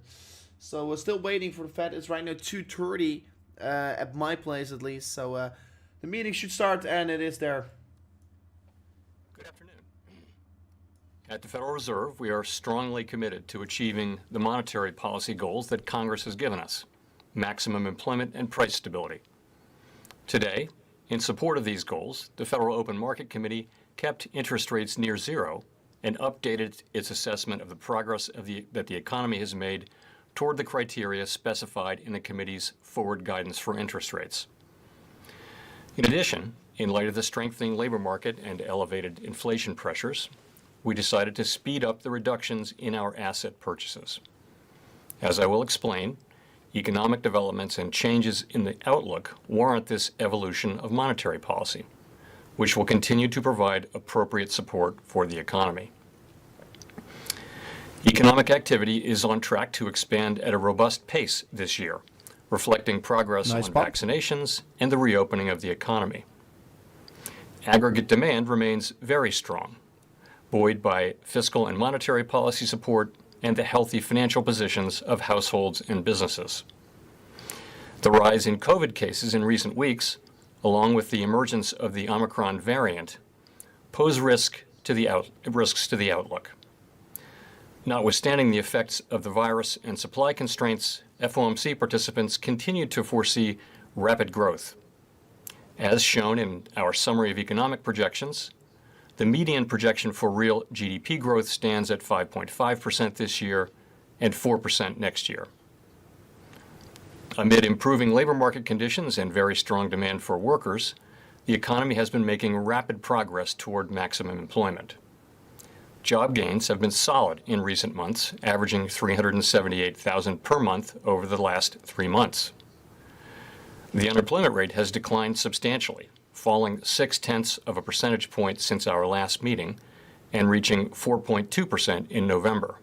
So we're still waiting for the Fed. It's right now 2:30 at my place at least. So the meeting should start, and it is there. Good afternoon. At the Federal Reserve, we are strongly committed to achieving the monetary policy goals that Congress has given us: maximum employment and price stability. Today, in support of these goals, the Federal Open Market Committee kept interest rates near zero and updated its assessment of the progress that the economy has made toward the criteria specified in the committee's forward guidance for interest rates. In addition, in light of the strengthening labor market and elevated inflation pressures, we decided to speed up the reductions in our asset purchases. As I will explain, economic developments and changes in the outlook warrant this evolution of monetary policy, which will continue to provide appropriate support for the economy. Economic activity is on track to expand at a robust pace this year, reflecting progress on vaccinations and the reopening of the economy. Aggregate demand remains very strong, buoyed by fiscal and monetary policy support and the healthy financial positions of households and businesses. The rise in COVID cases in recent weeks, along with the emergence of the Omicron variant, pose risks to the outlook. Notwithstanding the effects of the virus and supply constraints, FOMC participants continue to foresee rapid growth. As shown in our summary of economic projections, the median projection for real GDP growth stands at 5.5% this year and 4% next year. Amid improving labor market conditions and very strong demand for workers, the economy has been making rapid progress toward maximum employment. Job gains have been solid in recent months, averaging 378,000 per month over the last 3 months. The unemployment rate has declined substantially, falling 0.6 of a percentage point since our last meeting and reaching 4.2% in November.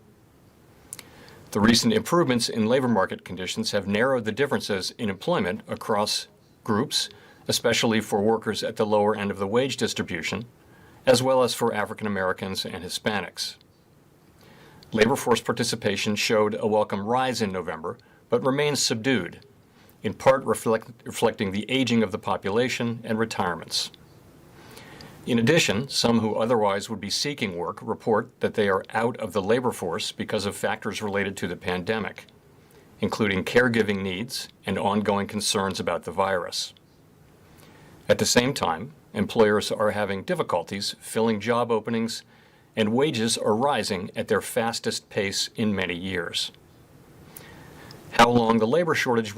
The recent improvements in labor market conditions have narrowed the differences in employment across groups, especially for workers at the lower end of the wage distribution, as well as for African Americans and Hispanics. Labor force participation showed a welcome rise in November, but remains subdued, in part reflecting the aging of the population and retirements. In addition, some who otherwise would be seeking work report that they are out of the labor force because of factors related to the pandemic, including caregiving needs and ongoing concerns about the virus. At the same time, employers are having difficulties filling job openings, and wages are rising at their fastest pace in many years. How long the labor shortages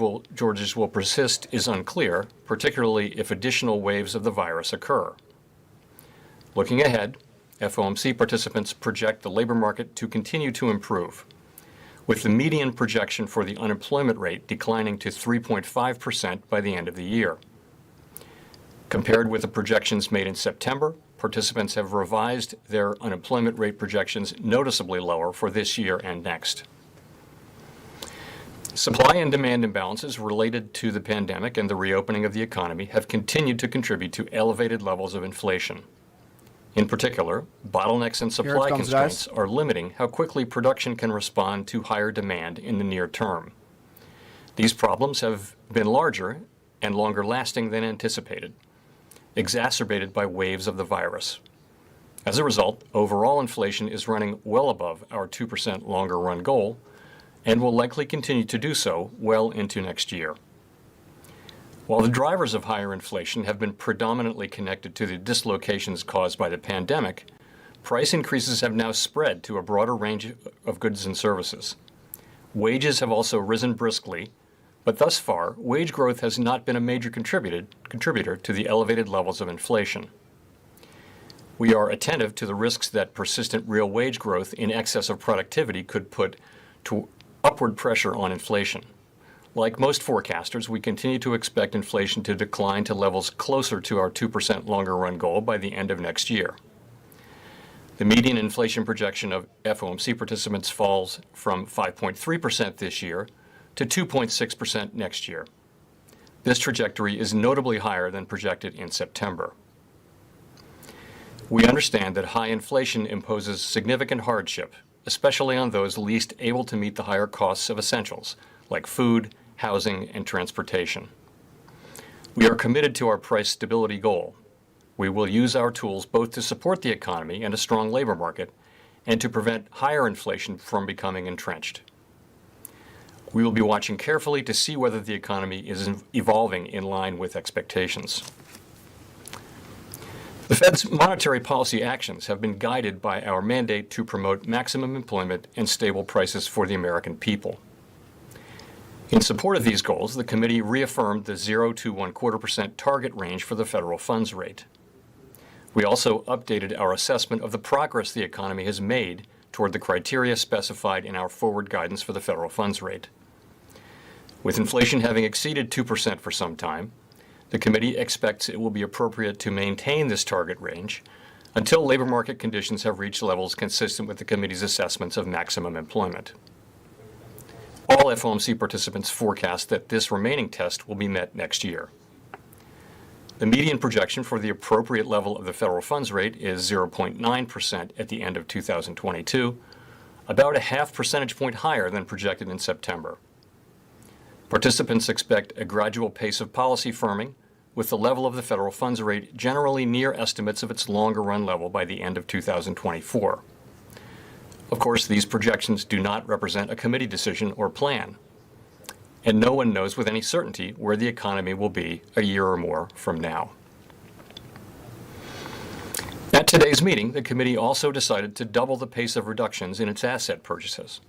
will persist is unclear, particularly if additional waves of the virus occur. Looking ahead, FOMC participants project the labor market to continue to improve, with the median projection for the unemployment rate declining to 3.5% by the end of the year. Compared with the projections made in September, participants have revised their unemployment rate projections noticeably lower for this year and next. Supply and demand imbalances related to the pandemic and the reopening of the economy have continued to contribute to elevated levels of inflation. In particular, bottlenecks and supply constraints are limiting how quickly production can respond to higher demand in the near term. These problems have been larger and longer lasting than anticipated, exacerbated by waves of the virus. As a result, overall inflation is running well above our 2% longer run goal and will likely continue to do so well into next year. While the drivers of higher inflation have been predominantly connected to the dislocations caused by the pandemic, price increases have now spread to a broader range of goods and services. Wages have also risen briskly, but thus far, wage growth has not been a major contributor to the elevated levels of inflation. We are attentive to the risks that persistent real wage growth in excess of productivity could put to upward pressure on inflation. Like most forecasters, we continue to expect inflation to decline to levels closer to our 2% longer run goal by the end of next year. The median inflation projection of FOMC participants falls from 5.3% this year to 2.6% next year. This trajectory is notably higher than projected in September. We understand that high inflation imposes significant hardship, especially on those least able to meet the higher costs of essentials, like food, housing, and transportation. We are committed to our price stability goal. We will use our tools both to support the economy and a strong labor market, and to prevent higher inflation from becoming entrenched. We will be watching carefully to see whether the economy is evolving in line with expectations. The Fed's monetary policy actions have been guided by our mandate to promote maximum employment and stable prices for the American people. In support of these goals, the committee reaffirmed the 0 to 1/4% target range for the federal funds rate. We also updated our assessment of the progress the economy has made toward the criteria specified in our forward guidance for the federal funds rate. With inflation having exceeded 2% for some time, the committee expects it will be appropriate to maintain this target range until labor market conditions have reached levels consistent with the committee's assessments of maximum employment. All FOMC participants forecast that this remaining test will be met next year. The median projection for the appropriate level of the federal funds rate is 0.9% at the end of 2022, about a half percentage point higher than projected in September. Participants expect a gradual pace of policy firming, with the level of the federal funds rate generally near estimates of its longer-run level by the end of 2024. Of course, these projections do not represent a committee decision or plan, and no one knows with any certainty where the economy will be a year or more from now. At today's meeting, the committee also decided to double the pace of reductions in its asset purchases.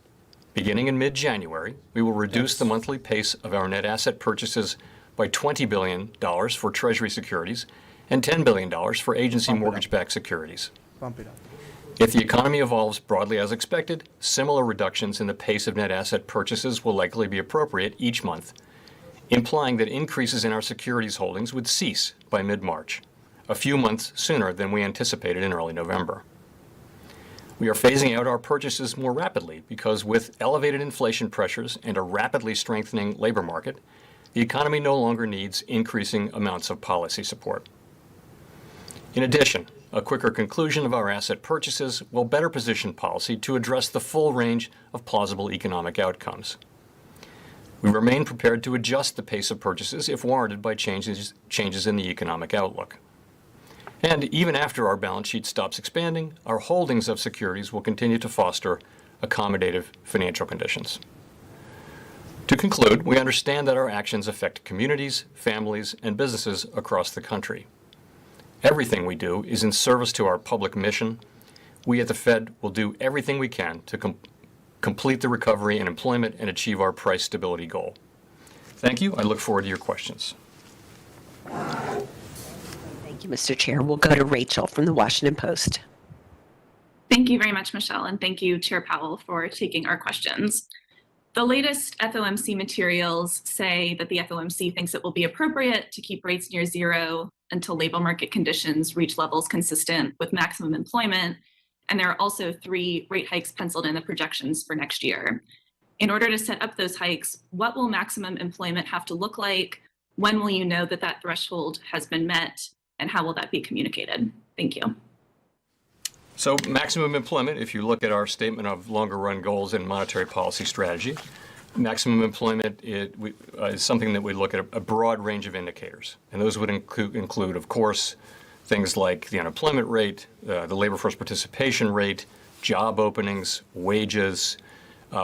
Beginning in mid-January, we will reduce the monthly pace of our net asset purchases by $20 billion for Treasury securities and $10 billion for agency mortgage-backed securities. Bump it up. If the economy evolves broadly as expected, similar reductions in the pace of net asset purchases will likely be appropriate each month, implying that increases in our securities holdings would cease by mid-March, a few months sooner than we anticipated in early November. We are phasing out our purchases more rapidly because with elevated inflation pressures and a rapidly strengthening labor market, the economy no longer needs increasing amounts of policy support. In addition, a quicker conclusion of our asset purchases will better position policy to address the full range of plausible economic outcomes. We remain prepared to adjust the pace of purchases if warranted by changes in the economic outlook. And even after our balance sheet stops expanding, our holdings of securities will continue to foster accommodative financial conditions. To conclude, we understand that our actions affect communities, families, and businesses across the country. Everything we do is in service to our public mission. We at the Fed will do everything we can to complete the recovery in employment and achieve our price stability goal. Thank you. I look forward to your questions. Thank you, Mr. Chair. We'll go to Rachel from the Washington Post. Thank you very much, Michelle, and thank you, Chair Powell, for taking our questions. The latest FOMC materials say that the FOMC thinks it will be appropriate to keep rates near zero until labor market conditions reach levels consistent with maximum employment, and there are also 3 rate hikes penciled in the projections for next year. In order to set up those hikes, what will maximum employment have to look like? When will you know that that threshold has been met? And how will that be communicated? Thank you. So maximum employment, if you look at our statement of longer run goals and monetary policy strategy, maximum employment is something that we look at a broad range of indicators. And those would include, of course, things like the unemployment rate, the labor force participation rate, job openings, wages,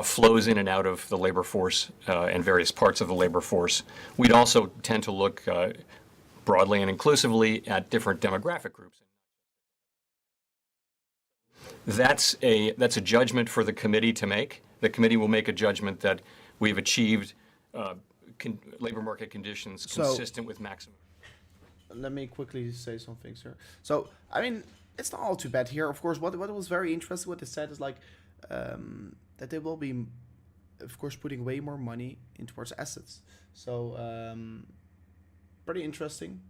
flows in and out of the labor force and various parts of the labor force. We'd also tend to look broadly and inclusively at different demographic groups. That's a judgment for the committee to make. The committee will make a judgment that we've achieved labor market conditions consistent with maximum. Let me quickly say something, sir. So, I mean, it's not all too bad here. Of course, what was very interesting, what they said is like that they will be, of course, putting way more money in towards assets. So, pretty interesting,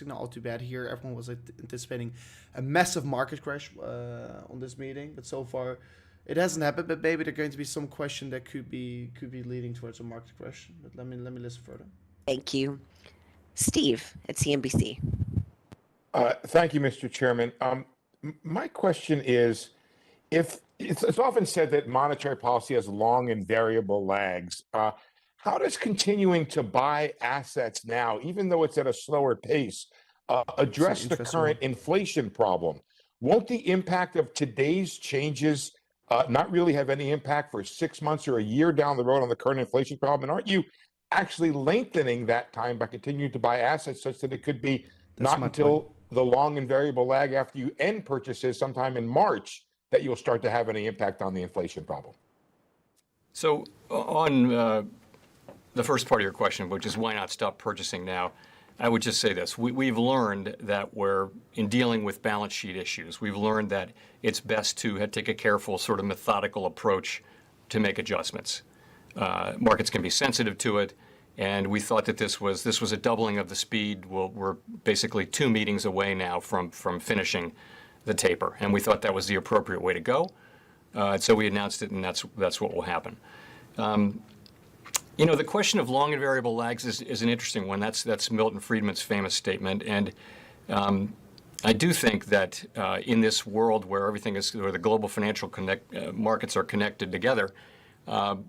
not all too bad here. Everyone was anticipating a massive market crash on this meeting, but so far it hasn't happened. But maybe there's going to be some question that could be leading towards a market crash. But let me listen further. Thank you. Steve at CNBC. Thank you, Mr. Chairman. My question is, if it's often said that monetary policy has long and variable lags, how does continuing to buy assets now, even though it's at a slower pace, address the current inflation problem? Won't the impact of today's changes not really have any impact for 6 months or a year down the road on the current inflation problem? And aren't you actually lengthening that time by continuing to buy assets such that it could be not until the long and variable lag after you end purchases sometime in March that you'll start to have any impact on the inflation problem? So on the first part of your question, which is why not stop purchasing now, I would just say this. We've learned that in dealing with balance sheet issues, we've learned that it's best to take a careful, sort of methodical approach to make adjustments. Markets can be sensitive to it, and we thought that this was a doubling of the speed. We're basically 2 meetings away now from finishing the taper, and we thought that was the appropriate way to go. So we announced it, and that's what will happen. The question of long and variable lags is an interesting one. That's Milton Friedman's famous statement, and I do think that in this world where where the global financial markets are connected together,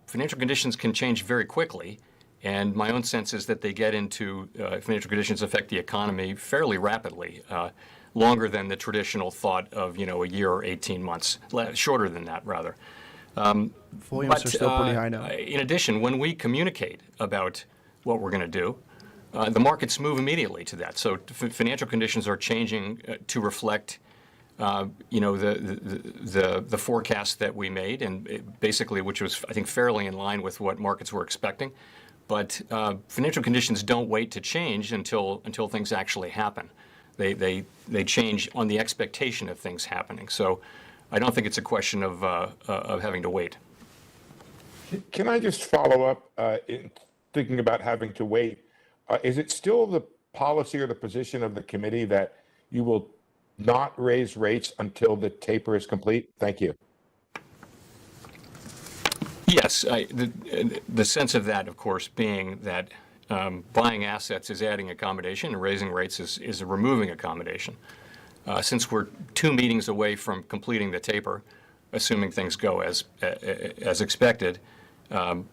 financial conditions can change very quickly. And my own sense is that they get into financial conditions affect the economy fairly rapidly, longer than the traditional thought of a year or 18 months, shorter than that rather. Volumes are still pretty high now. In addition, when we communicate about what we're going to do, the markets move immediately to that. So financial conditions are changing to reflect, the forecast that we made, and basically, which was I think fairly in line with what markets were expecting. But financial conditions don't wait to change until things actually happen. They change on the expectation of things happening. So I don't think it's a question of having to wait. Can I just follow up in thinking about having to wait? Is it still the policy or the position of the committee that you will not raise rates until the taper is complete? Thank you. Yes, the sense of that, of course, being that buying assets is adding accommodation and raising rates is removing accommodation. Since we're 2 meetings away from completing the taper, assuming things go as expected, I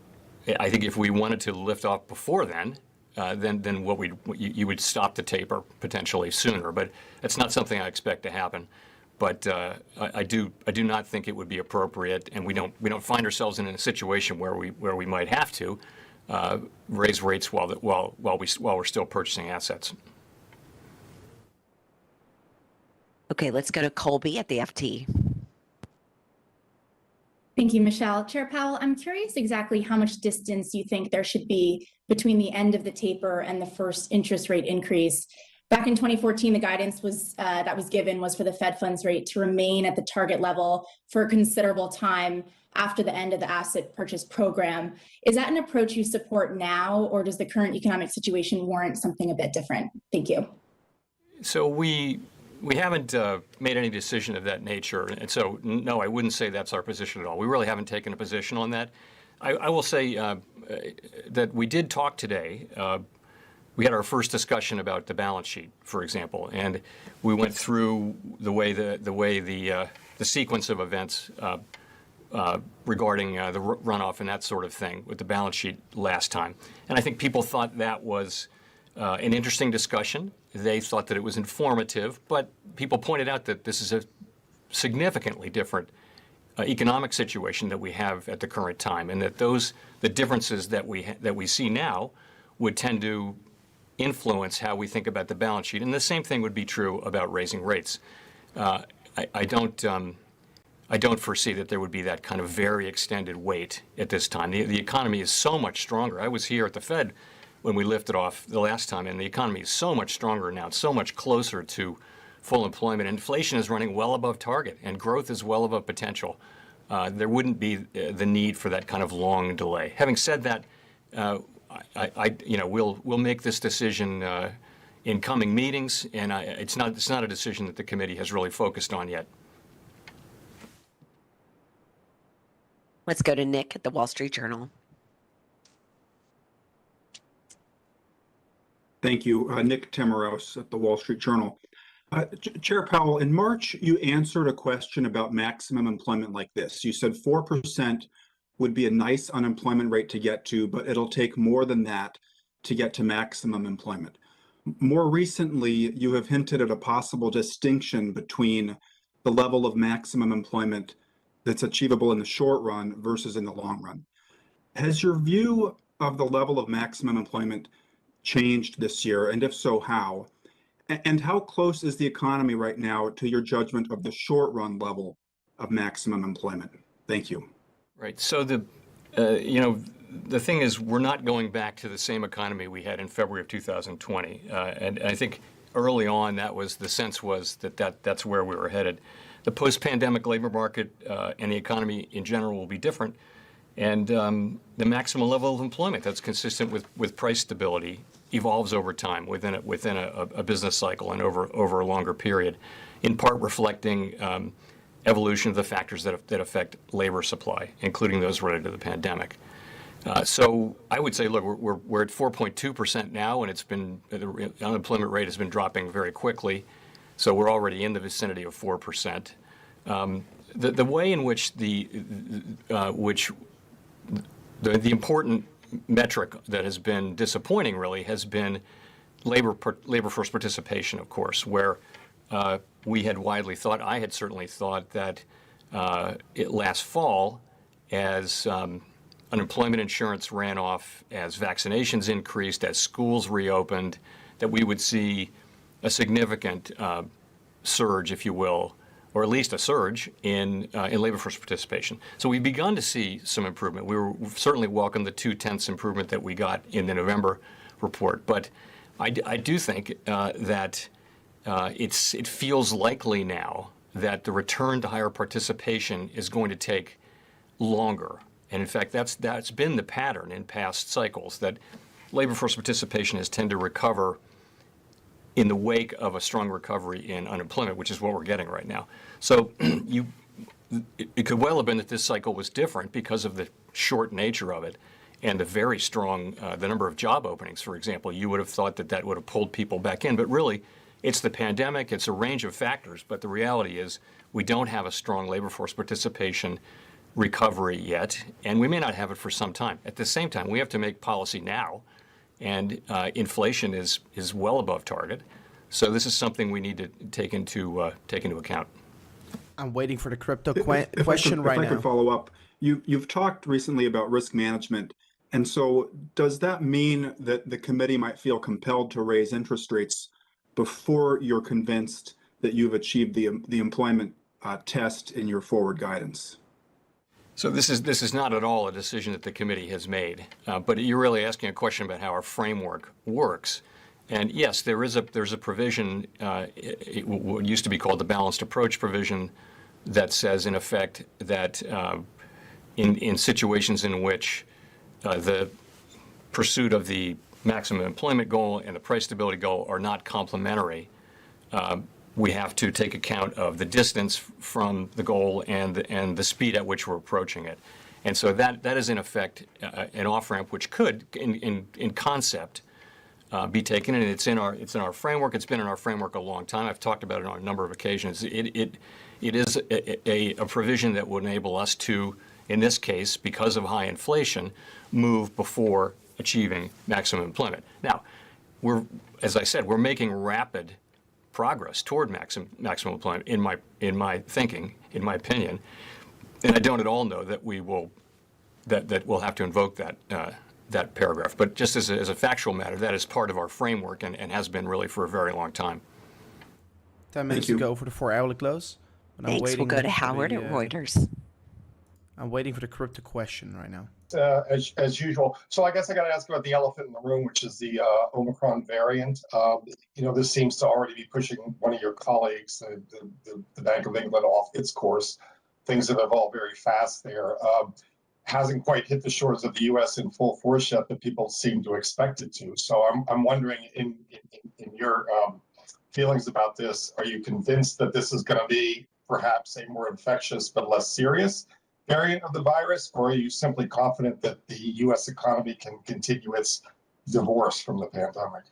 think if we wanted to lift off before then you would stop the taper potentially sooner. But it's not something I expect to happen. But I do not think it would be appropriate, and we don't find ourselves in a situation where we might have to raise rates while we're still purchasing assets. Okay, let's go to Colby at the FT. Thank you, Michelle. Chair Powell, I'm curious exactly how much distance you think there should be between the end of the taper and the first interest rate increase. Back in 2014, the guidance that was given was for the Fed funds rate to remain at the target level for a considerable time after the end of the asset purchase program. Is that an approach you support now, or does the current economic situation warrant something a bit different? Thank you. So we haven't made any decision of that nature, and so no, I wouldn't say that's our position at all. We really haven't taken a position on that. I will say that we did talk today. We had our first discussion about the balance sheet, for example, and we went through the way the sequence of events regarding the runoff and that sort of thing with the balance sheet last time. And I think people thought that was an interesting discussion. They thought that it was informative, but people pointed out that this is a significantly different economic situation that we have at the current time, and that the differences that we see now would tend to influence how we think about the balance sheet. And the same thing would be true about raising rates. I don't foresee that there would be that kind of very extended wait at this time. The economy is so much stronger. I was here at the Fed when we lifted off the last time, and the economy is so much stronger now. It's so much closer to full employment. Inflation is running well above target, and growth is well above potential. There wouldn't be the need for that kind of long delay. Having said that, we'll make this decision in coming meetings, and it's not a decision that the committee has really focused on yet. Let's go to Nick at the Wall Street Journal. Thank you. Nick Tamaros at the Wall Street Journal. Chair Powell, in March, you answered a question about maximum employment like this. You said 4% would be a nice unemployment rate to get to, but it'll take more than that to get to maximum employment. More recently, you have hinted at a possible distinction between the level of maximum employment that's achievable in the short run versus in the long run. Has your view of the level of maximum employment changed this year? And if so, how? And how close is the economy right now to your judgment of the short run level of maximum employment? Thank you. Right. So the thing is, we're not going back to the same economy we had in February of 2020. And I think early on, the sense was that's where we were headed. The post-pandemic labor market and the economy in general will be different. And the maximum level of employment that's consistent with price stability evolves over time within a business cycle and over a longer period, in part reflecting evolution of the factors that affect labor supply, including those related to the pandemic. So I would say, look, we're at 4.2% now, and the unemployment rate has been dropping very quickly. So we're already in the vicinity of 4%. The way in which the important metric that has been disappointing really has been labor force participation, of course, where we had widely thought, I had certainly thought that last fall, as unemployment insurance ran off, as vaccinations increased, as schools reopened, that we would see a significant surge, if you will, or at least a surge in labor force participation. So we've begun to see some improvement. We've certainly welcomed the 0.2 improvement that we got in the November report. But I do think that it feels likely now that the return to higher participation is going to take longer. And in fact, that's been the pattern in past cycles, that labor force participation has tended to recover in the wake of a strong recovery in unemployment, which is what we're getting right now. So it could well have been that this cycle was different because of the short nature of it and the very strong, the number of job openings, for example. You would have thought that would have pulled people back in. But really, it's the pandemic, it's a range of factors. But the reality is we don't have a strong labor force participation recovery yet, and we may not have it for some time. At the same time, we have to make policy now. And inflation is well above target, so this is something we need to take into account. I'm waiting for the crypto question right now. If I could follow up, you've talked recently about risk management, and so does that mean that the committee might feel compelled to raise interest rates before you're convinced that you've achieved the employment test in your forward guidance? So this is not at all a decision that the committee has made, but you're really asking a question about how our framework works. And yes, there's a provision, what used to be called the balanced approach provision, that says in effect that in situations in which the pursuit of the maximum employment goal and the price stability goal are not complementary, we have to take account of the distance from the goal and the speed at which we're approaching it. And so that is in effect an off-ramp which could, in concept, be taken, and it's in our framework. It's been in our framework a long time. I've talked about it on a number of occasions. It is a provision that would enable us to, in this case, because of high inflation, move before achieving maximum employment. Now, as I said, we're making rapid progress toward maximum employment in my thinking, in my opinion, and I don't at all know that we'll have to invoke that paragraph. But just as a factual matter, that is part of our framework and has been really for a very long time. 10 minutes to go for the 4-hourly close. And Thanks. We'll go to Howard at Reuters. I'm waiting for the crypto question right now. As usual. So I guess I got to ask about the elephant in the room, which is the Omicron variant. This seems to already be pushing one of your colleagues, the Bank of England, off its course. Things have evolved very fast there. Hasn't quite hit the shores of the U.S. in full force yet, but people seem to expect it to. So I'm wondering, in your feelings about this, are you convinced that this is going to be perhaps a more infectious but less serious variant of the virus, or are you simply confident that the U.S. economy can continue its divorce from the pandemic?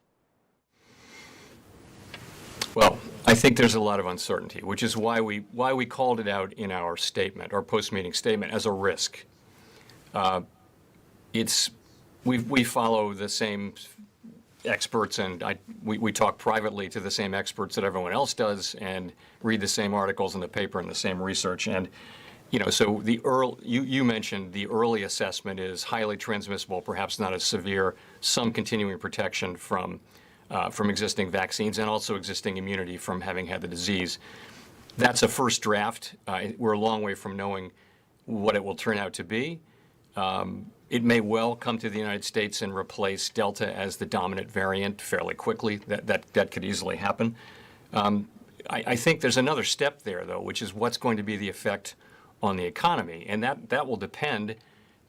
Well, I think there's a lot of uncertainty, which is why we called it out in our statement, our post-meeting statement, as a risk. We follow the same experts, and we talk privately to the same experts that everyone else does, and read the same articles in the paper and the same research. And so you mentioned the early assessment is highly transmissible, perhaps not as severe, some continuing protection from existing vaccines and also existing immunity from having had the disease. That's a first draft. We're a long way from knowing what it will turn out to be. It may well come to the United States and replace Delta as the dominant variant fairly quickly. That could easily happen. I think there's another step there, though, which is what's going to be the effect on the economy, and that will depend,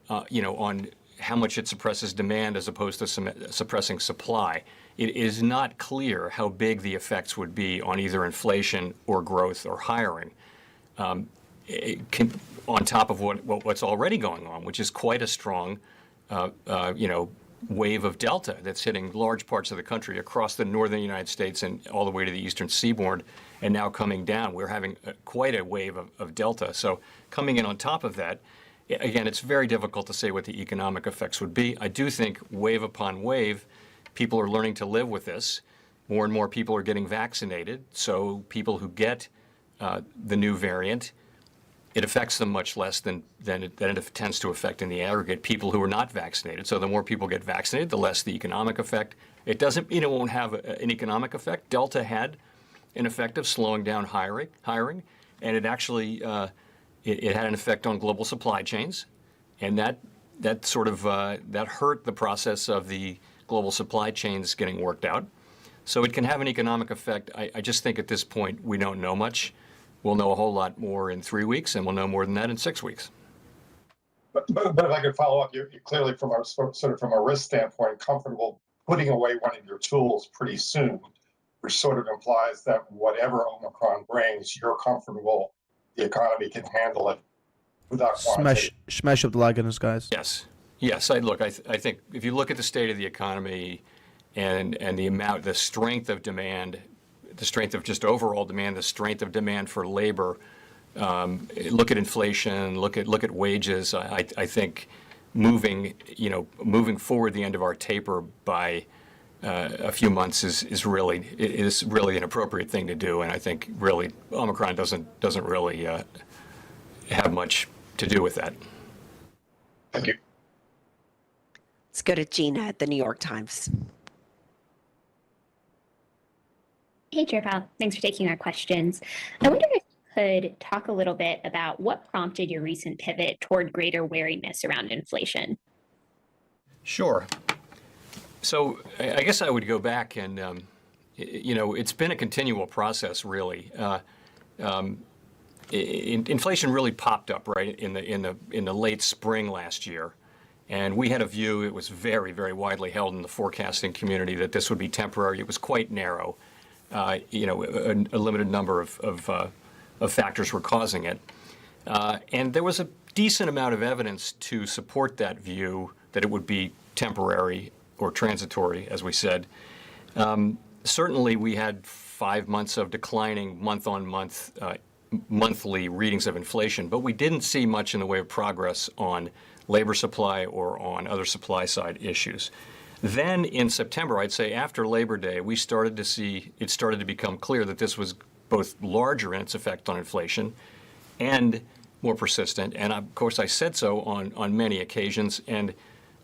on how much it suppresses demand as opposed to suppressing supply. It is not clear how big the effects would be on either inflation or growth or hiring. On top of what's already going on, which is quite a strong, wave of Delta that's hitting large parts of the country across the northern United States and all the way to the eastern seaboard, and now coming down. We're having quite a wave of Delta. So coming in on top of that, again, it's very difficult to say what the economic effects would be. I do think wave upon wave, people are learning to live with this. More and more people are getting vaccinated. So people who get the new variant, it affects them much less than it tends to affect in the aggregate people who are not vaccinated. So the more people get vaccinated, the less the economic effect. It won't have an economic effect. Delta had an effect of slowing down hiring, and it actually it had an effect on global supply chains, and that hurt the process of the global supply chains getting worked out. So it can have an economic effect. I just think at this point we don't know much. We'll know a whole lot more in 3 weeks, and we'll know more than that in 6 weeks. But if I could follow up, you're clearly from a risk standpoint comfortable putting away one of your tools pretty soon, which sort of implies that whatever Omicron brings, you're comfortable the economy can handle it without smash up the laggards, guys. Yes. I think if you look at the state of the economy and the strength of demand, the strength of just overall demand, the strength of demand for labor, look at inflation, look at wages. I think moving forward the end of our taper by a few months is really an appropriate thing to do, and I think really Omicron doesn't really have much to do with that. Thank you. Let's go to Gina at the New York Times. Hey, Chair Powell. Thanks for taking our questions. I wonder if you could talk a little bit about what prompted your recent pivot toward greater wariness around inflation. Sure. So I guess I would go back and, it's been a continual process, really. Inflation really popped up right in the late spring last year, and we had a view. It was very, very widely held in the forecasting community that this would be temporary. It was quite narrow. A limited number of factors were causing it, and there was a decent amount of evidence to support that view that it would be temporary or transitory, as we said. Certainly, we had 5 months of declining month-on-month, monthly readings of inflation, but we didn't see much in the way of progress on labor supply or on other supply side issues. Then in September, I'd say after Labor Day, we started to see, it started to become clear that this was both larger in its effect on inflation and more persistent. And of course, I said so on many occasions. And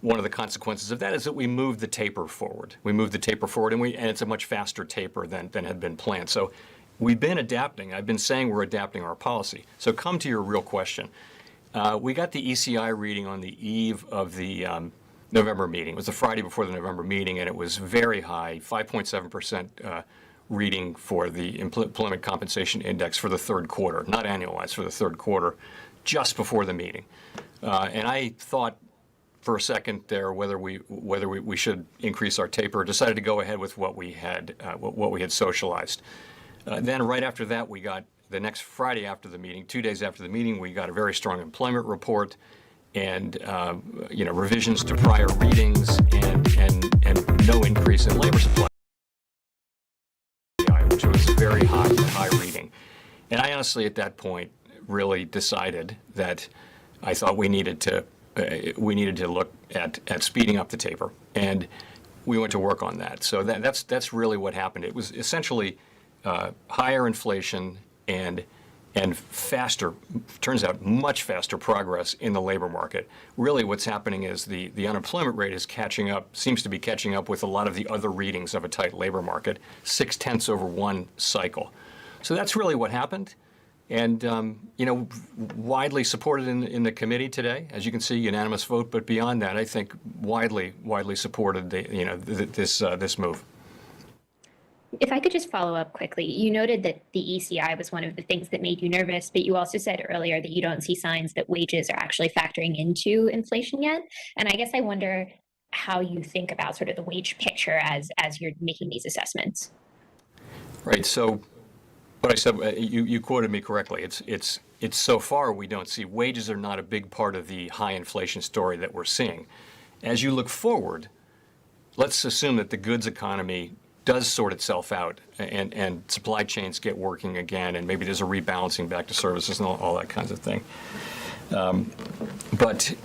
one of the consequences of that is that we moved the taper forward. And it's a much faster taper than had been planned. So we've been adapting. I've been saying we're adapting our policy. So come to your real question. We got the ECI reading on the eve of the November meeting. It was the Friday before the November meeting, and it was very high, 5.7% reading for the Employment Compensation Index for the third quarter, not annualized, for the third quarter, just before the meeting. And I thought for a second there whether we should increase our taper. Decided to go ahead with what we had socialized. Then right after that, we got the next Friday after the meeting, 2 days after the meeting, we got a very strong employment report and revisions to prior readings and no increase in labor supply, which was And I honestly, at that point, really decided that I thought we needed to look at speeding up the taper, and we went to work on that. So that's really what happened. It was essentially higher inflation and faster, turns out much faster progress in the labor market. Really what's happening is the unemployment rate is catching up, seems to be catching up with a lot of the other readings of a tight labor market, 0.6 over one cycle. So that's really what happened. And, widely supported in the committee today, as you can see, unanimous vote. But beyond that, I think widely supported this move. If I could just follow up quickly, you noted that the ECI was one of the things that made you nervous, but you also said earlier that you don't see signs that wages are actually factoring into inflation yet. And I guess I wonder how you think about sort of the wage picture as you're making these assessments. Right. So what I said, you quoted me correctly. It's so far we don't see wages are not a big part of the high inflation story that we're seeing. As you look forward, let's assume that the goods economy does sort itself out and supply chains get working again, and maybe there's a rebalancing back to services and all that kinds of thing. But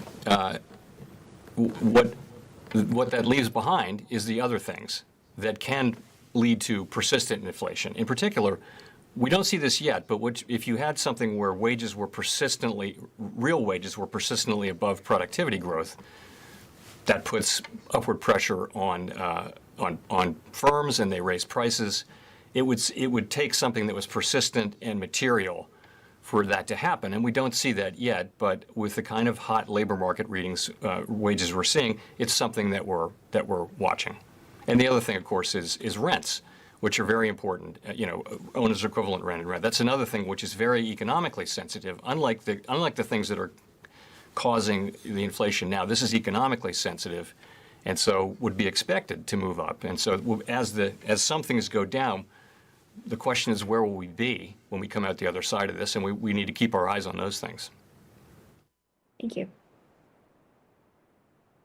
what that leaves behind is the other things that can lead to persistent inflation. In particular, we don't see this yet, but if you had something where real wages were persistently above productivity growth, that puts upward pressure on firms, and they raise prices. It would take something that was persistent and material for that to happen, and we don't see that yet. But with the kind of hot labor market readings, wages we're seeing, it's something that we're watching. And the other thing, of course, is rents, which are very important. Owner's equivalent rent and rent. That's another thing which is very economically sensitive. Unlike the things that are causing the inflation now, this is economically sensitive, and so would be expected to move up. And so as some things go down, the question is, where will we be when we come out the other side of this? And we need to keep our eyes on those things. Thank you.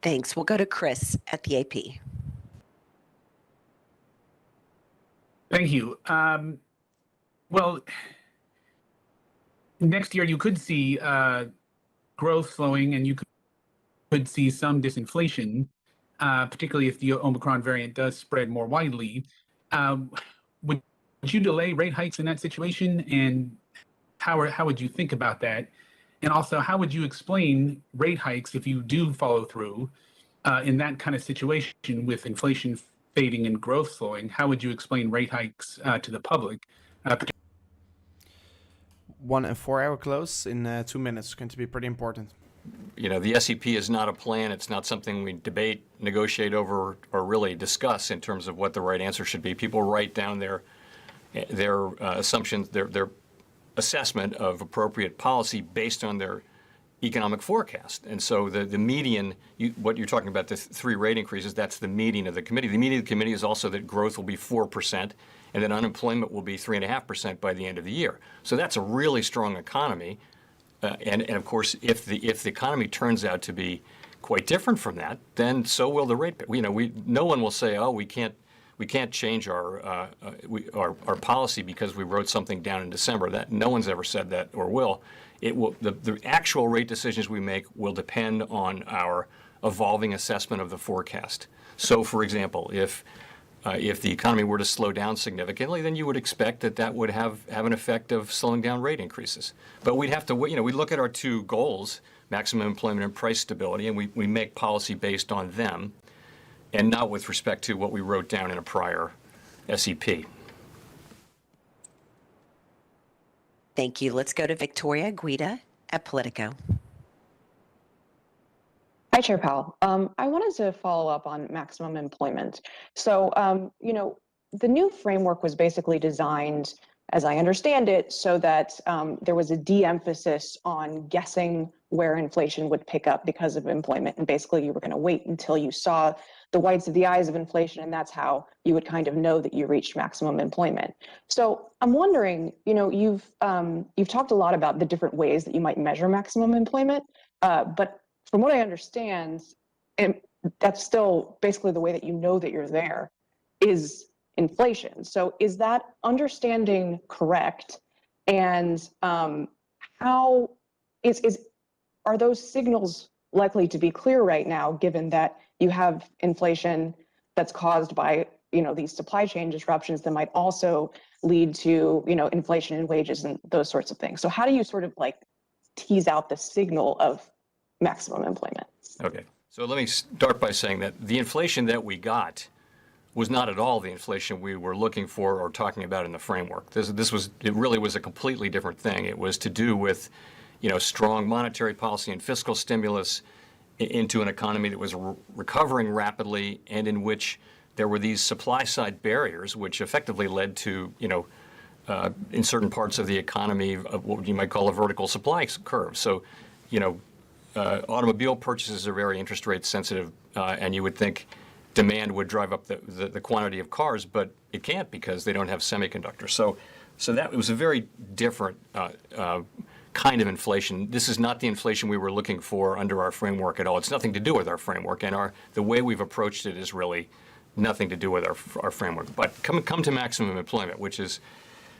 Thanks. We'll go to Chris at the AP. Thank you. Well, next year you could see growth slowing, and you could see some disinflation, particularly if the Omicron variant does spread more widely. Would you delay rate hikes in that situation, and how would you think about that? And also, how would you explain rate hikes if you do follow through in that kind of situation with inflation fading and growth slowing? How would you explain rate hikes to the public? 1 and 4 hour close in 2 minutes. It's going to be pretty important. The SEP is not a plan. It's not something we debate, negotiate over, or really discuss in terms of what the right answer should be. People write down their assumptions, their assessment of appropriate policy based on their economic forecast. And so the median, what you're talking about, the 3 rate increases, that's the median of the committee. The median of the committee is also that growth will be 4%, and that unemployment will be 3.5% by the end of the year. So that's a really strong economy. And of course, if the economy turns out to be quite different from that, then so will the rate. No one will say, oh, we can't change our policy because we wrote something down in December. That no one's ever said that or will. It will. The actual rate decisions we make will depend on our evolving assessment of the forecast. So, for example, if the economy were to slow down significantly, then you would expect that would have an effect of slowing down rate increases. But we'd have to, we look at our 2 goals, maximum employment and price stability, and we make policy based on them, and not with respect to what we wrote down in a prior SEP. Thank you. Let's go to Victoria Guida at Politico. Hi, Chair Powell. I wanted to follow up on maximum employment. So, the new framework was basically designed, as I understand it, so that there was a de-emphasis on guessing where inflation would pick up because of employment. And basically, you were going to wait until you saw the whites of the eyes of inflation, and that's how you would kind of know that you reached maximum employment. So I'm wondering, you've talked a lot about the different ways that you might measure maximum employment, but from what I understand, and that's still basically the way that you know that you're there, is inflation. So is that understanding correct? And how are those signals likely to be clear right now, given that you have inflation that's caused by these supply chain disruptions that might also lead to inflation in wages and those sorts of things? So how do you sort of like tease out the signal of maximum employment? Okay, so let me start by saying that the inflation that we got was not at all the inflation we were looking for or talking about in the framework. It really was a completely different thing. It was to do with, strong monetary policy and fiscal stimulus into an economy that was recovering rapidly and in which there were these supply side barriers, which effectively led to, in certain parts of the economy, of what you might call a vertical supply curve. So, automobile purchases are very interest rate sensitive, and you would think demand would drive up the quantity of cars, but it can't because they don't have semiconductors. So that was a very different kind of inflation. This is not the inflation we were looking for under our framework at all. It's nothing to do with our framework, and the way we've approached it is really nothing to do with our framework. But come to maximum employment, which is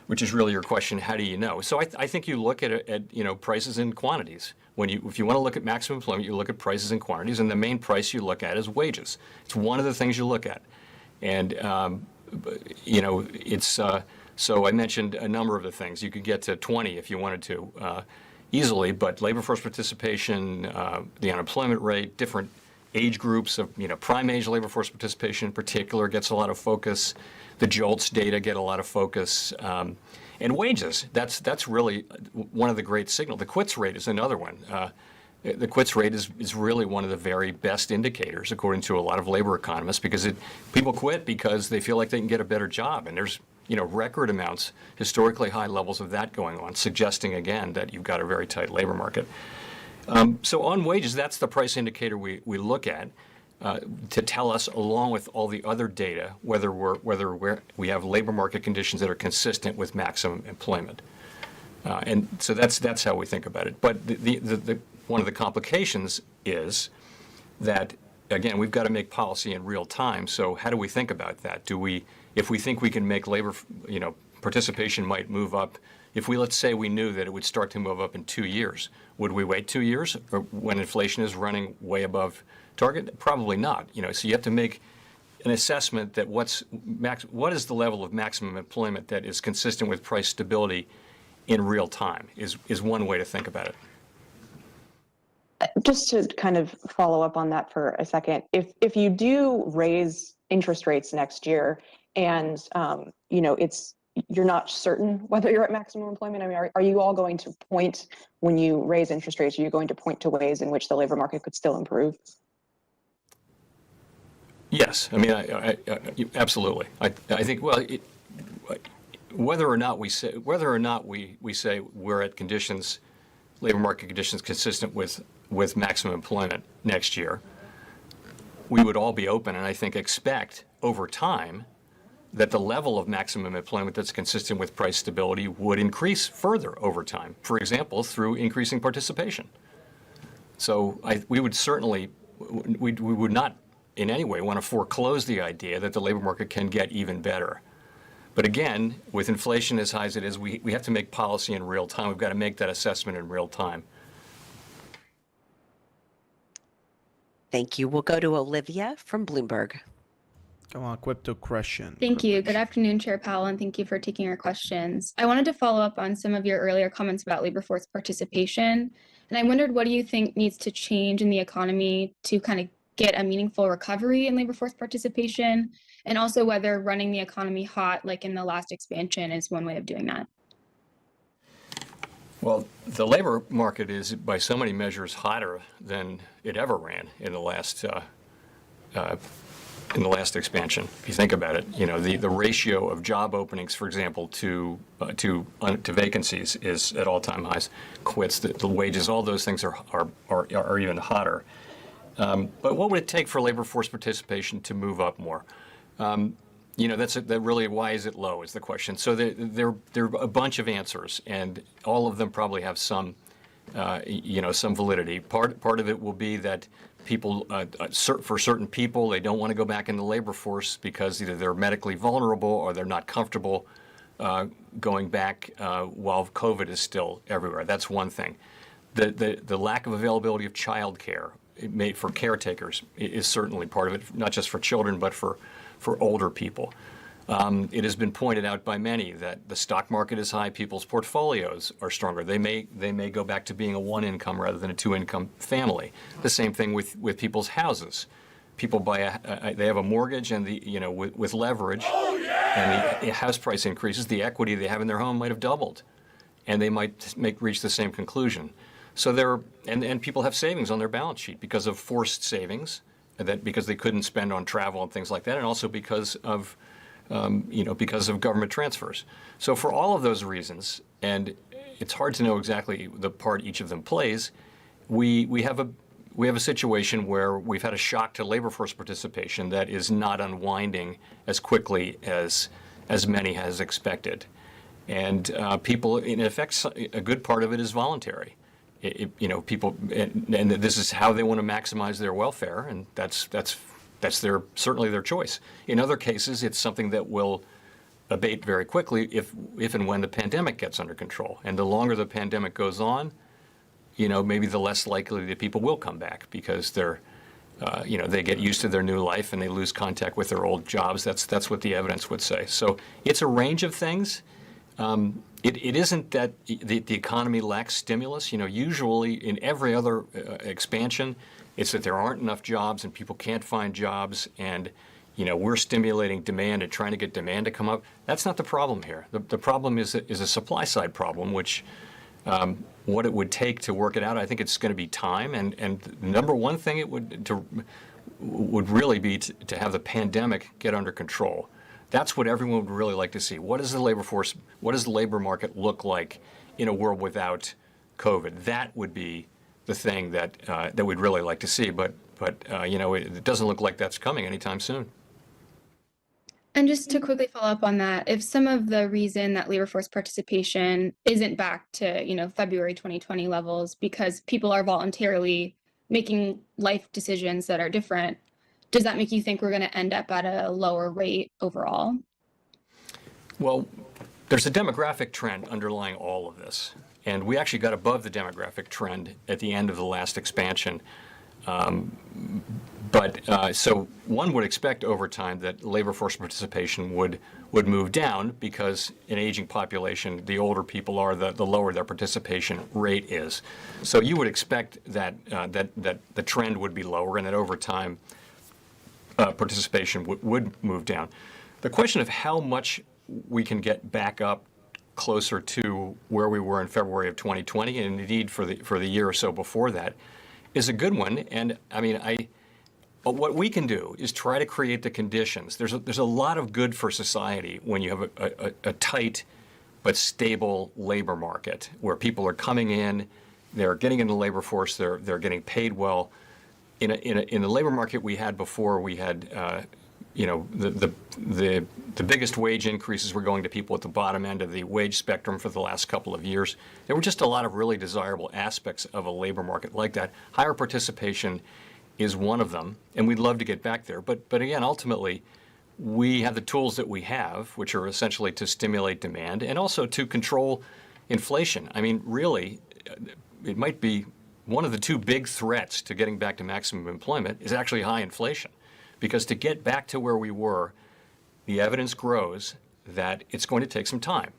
really your question. How do you know? So I think you look at prices and quantities. If you want to look at maximum employment, you look at prices and quantities, and the main price you look at is wages. It's one of the things you look at, and it's so I mentioned a number of the things. You could get to 20 if you wanted to easily, but labor force participation, the unemployment rate, different age groups of prime age labor force participation in particular gets a lot of focus. The JOLTS data get a lot of focus. And wages, that's really one of the great signals. The quits rate is another one. The quits rate is really one of the very best indicators, according to a lot of labor economists, because people quit because they feel like they can get a better job. And there's record amounts, historically high levels of that going on, suggesting again that you've got a very tight labor market. So on wages, that's the price indicator we look at. To tell us, along with all the other data, whether we have labor market conditions that are consistent with maximum employment, and so that's how we think about it. But the one of the complications is that again we've got to make policy in real time. So how do we think about that? If we think we can make labor, participation might move up. If let's say we knew that it would start to move up in 2 years, would we wait 2 years, or when inflation is running way above target? Probably not. So you have to make an assessment that what is the level of maximum employment that is consistent with price stability in real time is one way to think about it. Just to kind of follow up on that for a second, if you do raise interest rates next year and you're not certain whether you're at maximum employment, I mean, are you all going to point, when you raise interest rates, are you going to point to ways in which the labor market could still improve? Yes, I mean, I absolutely. I think whether or not we say we're at conditions, labor market conditions consistent with maximum employment next year, we would all be open and I think expect over time that the level of maximum employment that's consistent with price stability would increase further over time. For example, through increasing participation. So we would certainly we would not in any way want to foreclose the idea that the labor market can get even better. But again, with inflation as high as it is, we have to make policy in real time. We've got to make that assessment in real time. Thank you. We'll go to Olivia from Bloomberg. Come on, crypto question. Thank you. Good afternoon, Chair Powell, and thank you for taking our questions. I wanted to follow up on some of your earlier comments about labor force participation. And I wondered, what do you think needs to change in the economy to kind of get a meaningful recovery in labor force participation? And also whether running the economy hot, like in the last expansion, is one way of doing that. Well, the labor market is, by so many measures, hotter than it ever ran in the last expansion. If you think about it, the ratio of job openings, for example, to vacancies is at all-time highs. Quits, the wages, all those things are even hotter. But what would it take for labor force participation to move up more? That really, why is it low is the question. So there are a bunch of answers, and all of them probably have some validity. Part of it will be that people, for certain people, they don't want to go back in the labor force because either they're medically vulnerable or they're not comfortable going back while COVID is still everywhere. That's one thing. The lack of availability of childcare for caretakers is certainly part of it, not just for children, but for older people. It has been pointed out by many that the stock market is high, people's portfolios are stronger. They may go back to being a one-income rather than a two-income family. The same thing with people's houses. People they have a mortgage and with leverage, and the house price increases, the equity they have in their home might have doubled, and they might reach the same conclusion. So and people have savings on their balance sheet because of forced savings, because they couldn't spend on travel and things like that, and also because of government transfers. So for all of those reasons, and it's hard to know exactly the part each of them plays, we have a situation where we've had a shock to labor force participation that is not unwinding as quickly as many has expected. And people, in effect, a good part of it is voluntary. People, and this is how they want to maximize their welfare, and that's certainly their choice. In other cases, it's something that will abate very quickly if and when the pandemic gets under control. And the longer the pandemic goes on, maybe the less likely that people will come back because they get used to their new life and they lose contact with their old jobs. That's what the evidence would say. So it's a range of things. It isn't that the economy lacks stimulus. Usually in every other expansion, it's that there aren't enough jobs and people can't find jobs, and we're stimulating demand and trying to get demand to come up. That's not the problem here. The problem is a supply side problem, which what it would take to work it out, I think it's going to be time. And the number one thing it would really be to have the pandemic get under control. That's what everyone would really like to see. What does the labor market look like in a world without COVID? That would be the thing that we'd really like to see. But it doesn't look like that's coming anytime soon. And just to quickly follow up on that, if some of the reason that labor force participation isn't back to, February 2020 levels because people are voluntarily making life decisions that are different, does that make you think we're going to end up at a lower rate overall? Well, there's a demographic trend underlying all of this. And we actually got above the demographic trend at the end of the last expansion. So one would expect over time that labor force participation would move down because an aging population, the older people are, the lower their participation rate is. So you would expect that the trend would be lower and that over time participation would move down. The question of how much we can get back up closer to where we were in February of 2020, and indeed for the year or so before that, is a good one. And I mean, what we can do is try to create the conditions. There's a lot of good for society when you have a tight but stable labor market where people are coming in, they're getting into the labor force, they're getting paid well. In the labor market we had before, we had the biggest wage increases were going to people at the bottom end of the wage spectrum for the last couple of years. There were just a lot of really desirable aspects of a labor market like that. Higher participation is one of them, and we'd love to get back there. But again, ultimately, we have the tools that we have, which are essentially to stimulate demand and also to control inflation. I mean, really, it might be one of the two big threats to getting back to maximum employment is actually high inflation. Because to get back to where we were, the evidence grows that it's going to take some time.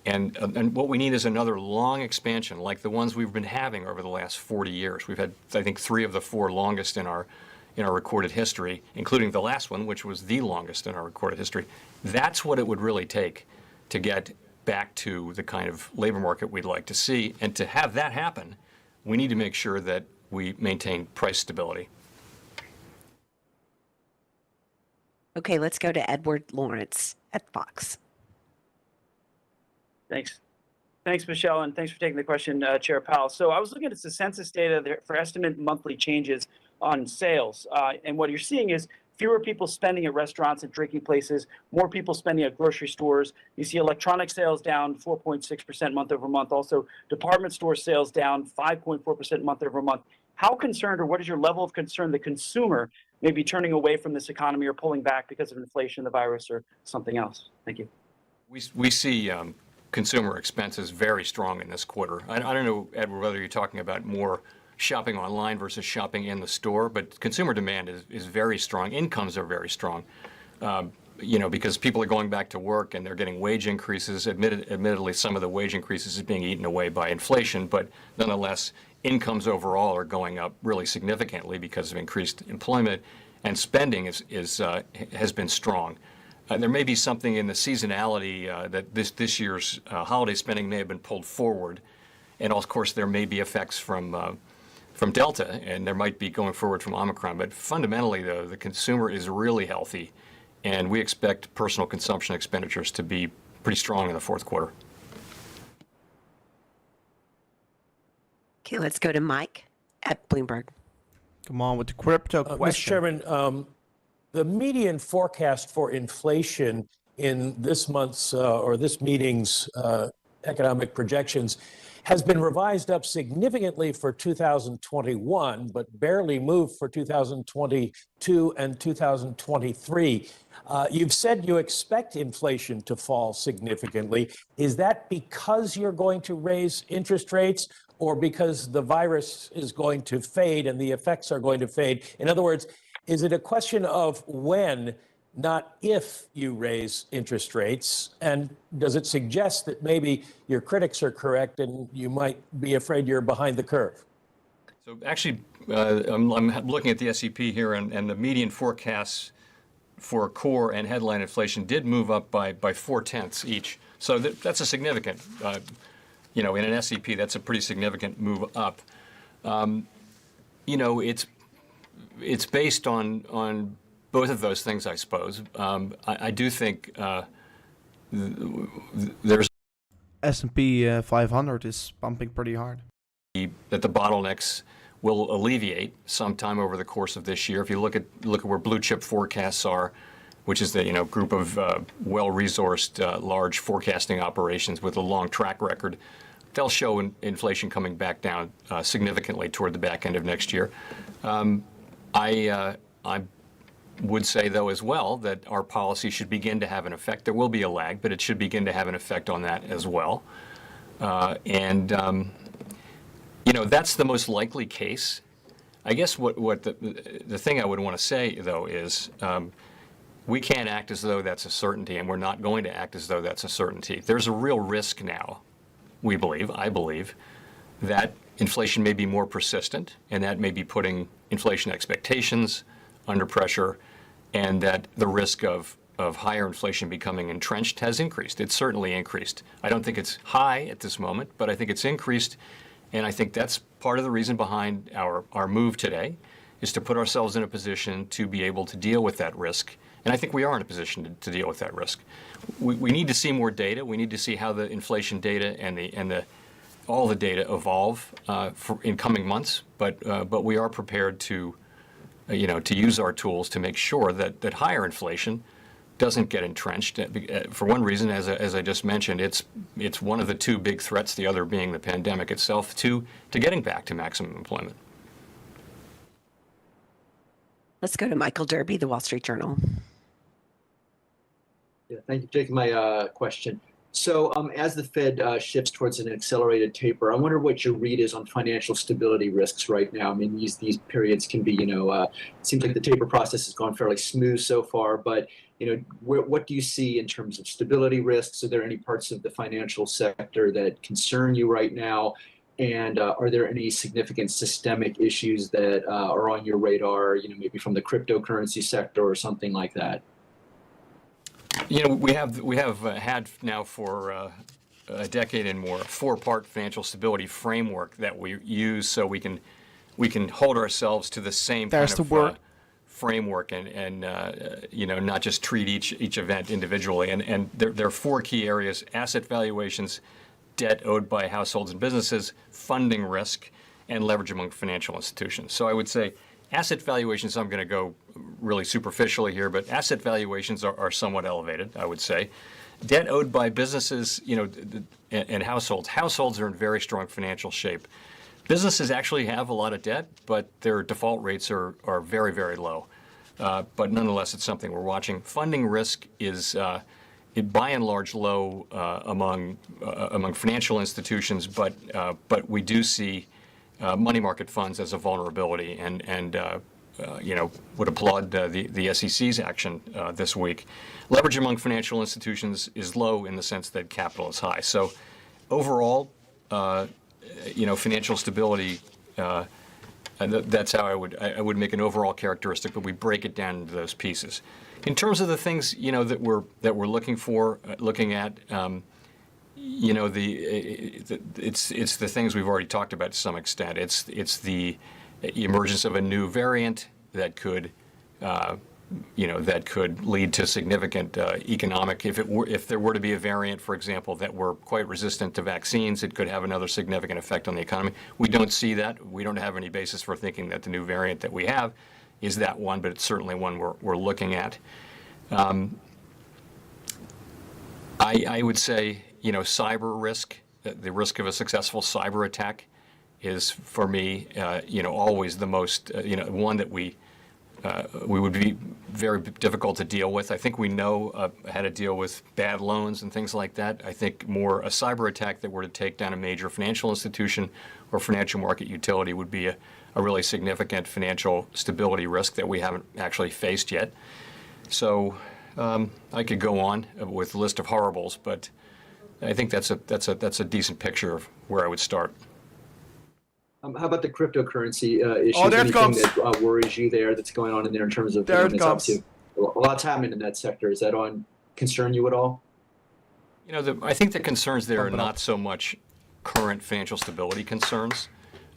And what we need is another long expansion like the ones we've been having over the last 40 years. We've had, I think, 3 of the 4 longest in our recorded history, including the last one, which was the longest in our recorded history. That's what it would really take to get back to the kind of labor market we'd like to see. And to have that happen, we need to make sure that we maintain price stability. Okay, let's go to Edward Lawrence at Fox. Thanks, Michelle, and thanks for taking the question, Chair Powell. So I was looking at the census data there for estimate monthly changes on sales, and what you're seeing is fewer people spending at restaurants and drinking places, more people spending at grocery stores. You see electronic sales down 4.6% month over month. Also, department store sales down 5.4% month over month. How concerned, or what is your level of concern the consumer may be turning away from this economy or pulling back because of inflation, the virus, or something else? Thank you. We see consumer expenses very strong in this quarter. I don't know, Edward, whether you're talking about more shopping online versus shopping in the store, but consumer demand is very strong. Incomes are very strong, because people are going back to work and they're getting wage increases. Admittedly, some of the wage increases is being eaten away by inflation, but nonetheless, incomes overall are going up really significantly because of increased employment, and spending has been strong. There may be something in the seasonality that this year's holiday spending may have been pulled forward, and of course there may be effects from Delta, and there might be going forward from Omicron. But fundamentally, though, the consumer is really healthy, and we expect personal consumption expenditures to be pretty strong in the fourth quarter. Okay, let's go to Mike at Bloomberg. Come on with the crypto question. Mr. Chairman, the median forecast for inflation in this month's or this meeting's economic projections has been revised up significantly for 2021, but barely moved for 2022 and 2023. You've said you expect inflation to fall significantly. Is that because you're going to raise interest rates, or because the virus is going to fade and the effects are going to fade? In other words, is it a question of when, not if, you raise interest rates? And does it suggest that maybe your critics are correct and you might be afraid you're behind the curve? So actually, I'm looking at the SEP here, and the median forecasts for core and headline inflation did move up by 0.4 each. So that's a significant, in an SEP, that's a pretty significant move up. It's based on both of those things, I suppose. I do think there's S&P 500 is pumping pretty hard. That the bottlenecks will alleviate sometime over the course of this year. If you look at where blue chip forecasts are, which is the group of well-resourced large forecasting operations with a long track record, they'll show inflation coming back down significantly toward the back end of next year. I would say, though, as well, that our policy should begin to have an effect. There will be a lag, but it should begin to have an effect on that as well. That's the most likely case. I guess what the thing I would want to say, though, is we can't act as though that's a certainty, and we're not going to act as though that's a certainty. There's a real risk now, I believe, that inflation may be more persistent, and that may be putting inflation expectations under pressure, and that the risk of higher inflation becoming entrenched has increased. It's certainly increased. I don't think it's high at this moment, but I think it's increased, and I think that's part of the reason behind our move today, is to put ourselves in a position to be able to deal with that risk. And I think we are in a position to deal with that risk. We need to see more data. We need to see how the inflation data and all the data evolve in coming months. But we are prepared to use our tools to make sure that higher inflation doesn't get entrenched. For one reason, as I just mentioned, it's one of the two big threats, the other being the pandemic itself, to getting back to maximum employment. Let's go to Michael Derby, The Wall Street Journal. Yeah, thank you for taking my question. So as the Fed shifts towards an accelerated taper, I wonder what your read is on financial stability risks right now. I mean, these periods can be, it seems like the taper process has gone fairly smooth so far, but, what do you see in terms of stability risks? Are there any parts of the financial sector that concern you right now? And are there any significant systemic issues that are on your radar, maybe from the cryptocurrency sector or something like that? We have had now for a decade and more a four-part financial stability framework that we use so we can hold ourselves to the same kind of framework and not just treat each event individually. And there are four key areas: asset valuations, debt owed by households and businesses, funding risk, and leverage among financial institutions. So I would say asset valuations, I'm going to go really superficially here, but asset valuations are somewhat elevated, I would say. Debt owed by businesses, and households. Households are in very strong financial shape. Businesses actually have a lot of debt, but their default rates are very, very low. But nonetheless, it's something we're watching. Funding risk is by and large low among financial institutions, but we do see money market funds as a vulnerability, and would applaud the SEC's action this week. Leverage among financial institutions is low in the sense that capital is high. So overall, financial stability. That's how I would make an overall characteristic, but we break it down into those pieces. In terms of the things that we're looking at, it's the things we've already talked about to some extent. It's the emergence of a new variant that could lead to significant economic. If there were to be a variant, for example, that were quite resistant to vaccines, it could have another significant effect on the economy. We don't see that. We don't have any basis for thinking that the new variant that we have is that one, but it's certainly one we're looking at. I would say, cyber risk, the risk of a successful cyber attack is, for me, always the most, one that we would be very difficult to deal with. I think we know how to deal with bad loans and things like that. I think more a cyber attack that were to take down a major financial institution or financial market utility would be a really significant financial stability risk that we haven't actually faced yet. So I could go on with a list of horribles, but I think that's a decent picture of where I would start. How about the cryptocurrency issue? Oh, there it Anything comes. that worries you there that's going on in there in terms of There it comes. obviously a lot's happening in that sector. Is that concern you at all? I think the concerns there are not so much current financial stability concerns.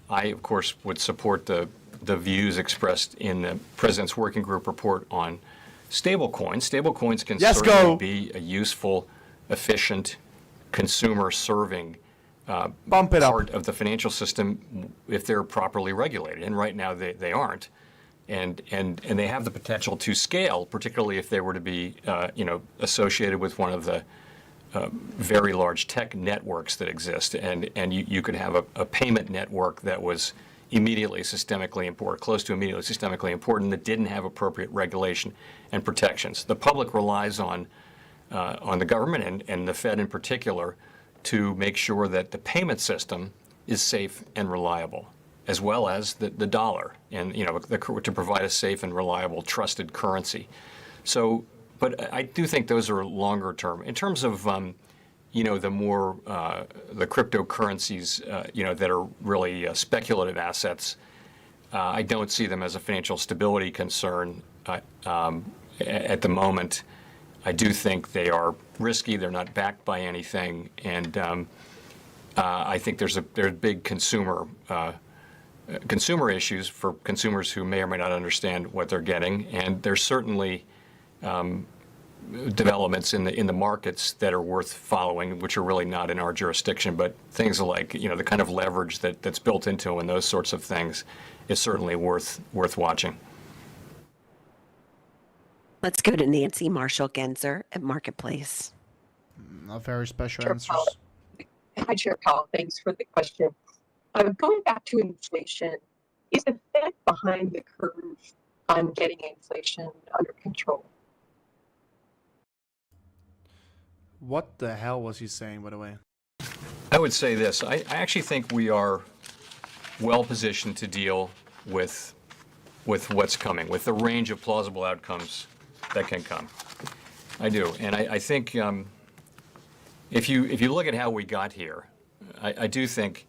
I, of course, would support the views expressed in the President's Working Group report on stablecoins. Stablecoins can certainly be a useful, efficient, consumer-serving part of the financial system if they're properly regulated, and right now they aren't, and they have the potential to scale, particularly if they were to be associated with one of the very large tech networks that exist, and you could have a payment network that was immediately systemically important, close to immediately systemically important, that didn't have appropriate regulation and protections. The public relies on the government and the Fed in particular to make sure that the payment system is safe and reliable, as well as the dollar, and to provide a safe and reliable, trusted currency. So, but I do think those are longer term. In terms of the cryptocurrencies, that are really speculative assets, I don't see them as a financial stability concern at the moment. I do think they are risky. They're not backed by anything, and I think there's big consumer issues for consumers who may or may not understand what they're getting, and there's certainly developments in the markets that are worth following, which are really not in our jurisdiction, but things like the kind of leverage that's built into them and those sorts of things is certainly worth watching. Let's go to Nancy Marshall-Genzer at Marketplace. Not very special Chair answers. Powell. Hi, Chair Powell. Thanks for the question. Going back to inflation, is the Fed behind the curve on getting inflation under control? What the hell was he saying, by the way? I would say this. I actually think we are well positioned to deal with what's coming, with the range of plausible outcomes that can come. I do, and I think if you look at how we got here, I do think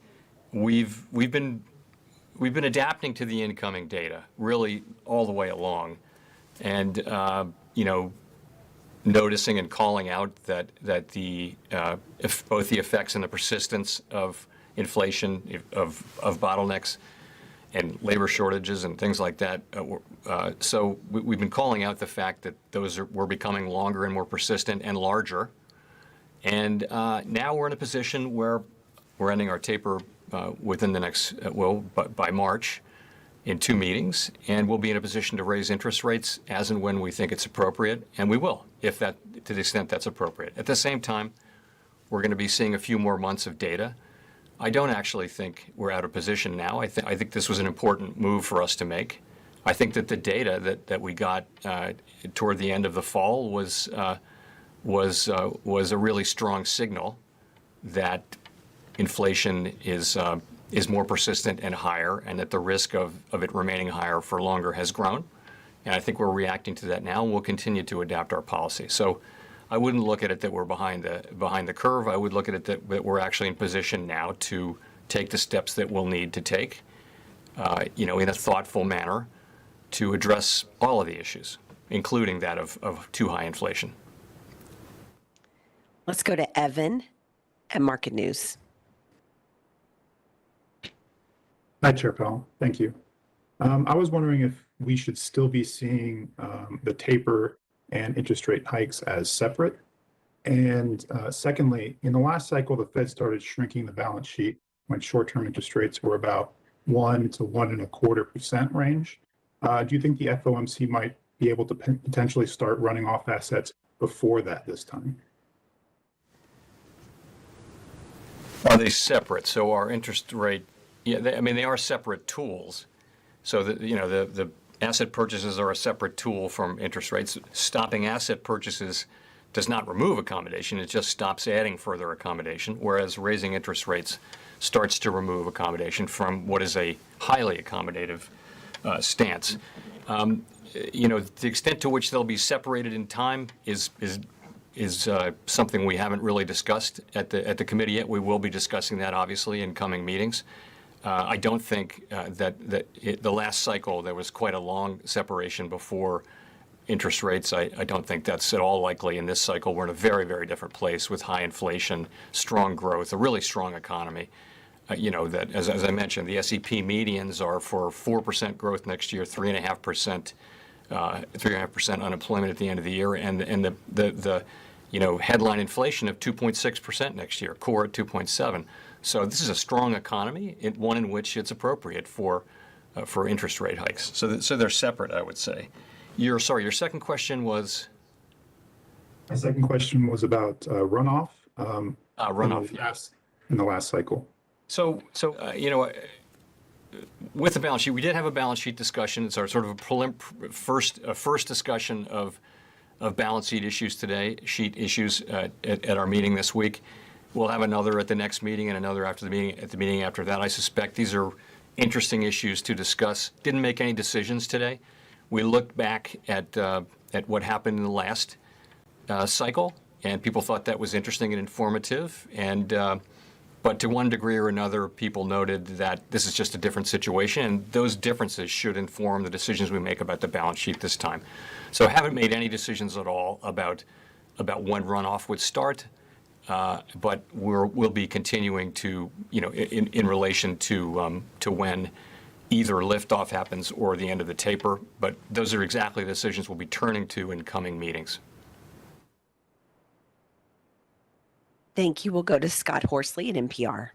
we've been adapting to the incoming data really all the way along, and noticing and calling out that if both the effects and the persistence of inflation, of bottlenecks and labor shortages and things like that. So we've been calling out the fact that those were becoming longer and more persistent and larger. And now we're in a position where we're ending our taper within the next, by March, in 2 meetings, and we'll be in a position to raise interest rates as and when we think it's appropriate, and we will, to the extent that's appropriate. At the same time, we're going to be seeing a few more months of data. I don't actually think we're out of position now. I think this was an important move for us to make. I think that the data that we got toward the end of the fall was was a really strong signal that inflation is more persistent and higher, and that the risk of it remaining higher for longer has grown. And I think we're reacting to that now, and we'll continue to adapt our policy. So I wouldn't look at it that we're behind the curve. I would look at it that we're actually in position now to take the steps that we'll need to take, in a thoughtful manner to address all of the issues, including that of too high inflation. Let's go to Evan at Market News. Hi, Chair Powell. Thank you. I was wondering if we should still be seeing the taper and interest rate hikes as separate. And secondly, in the last cycle, the Fed started shrinking the balance sheet when short-term interest rates were about 1 to 1.25% range. Do you think the FOMC might be able to potentially start running off assets before that this time? Are they separate? So our interest rate, they are separate tools. So the asset purchases are a separate tool from interest rates. Stopping asset purchases does not remove accommodation. It just stops adding further accommodation, whereas raising interest rates starts to remove accommodation from what is a highly accommodative stance. The extent to which they'll be separated in time is something we haven't really discussed at the committee yet. We will be discussing that, obviously, in coming meetings. I don't think that the last cycle there was quite a long separation before interest rates. I don't think that's at all likely in this cycle. We're in a very, very different place with high inflation, strong growth, a really strong economy. That as I mentioned, the SEP medians are for 4% growth next year, 3.5% unemployment at the end of the year, and the headline inflation of 2.6% next year, core at 2.7. So this is a strong economy, one in which it's appropriate for interest rate hikes. So they're separate, I would say. Your second question was? My second question was about runoff. Runoff. In the last cycle. So with the balance sheet, we did have a balance sheet discussion. It's our sort of a first discussion of balance sheet issues at our meeting this week. We'll have another at the next meeting and another at the meeting after that. I suspect these are interesting issues to discuss. Didn't make any decisions today. We looked back at what happened in the last cycle, and people thought that was interesting and informative. But to one degree or another, people noted that this is just a different situation, and those differences should inform the decisions we make about the balance sheet this time. So I haven't made any decisions at all about when runoff would start, but we'll be continuing to, in relation to when either liftoff happens or the end of the taper. But those are exactly the decisions we'll be turning to in coming meetings. Thank you. We'll go to Scott Horsley at NPR.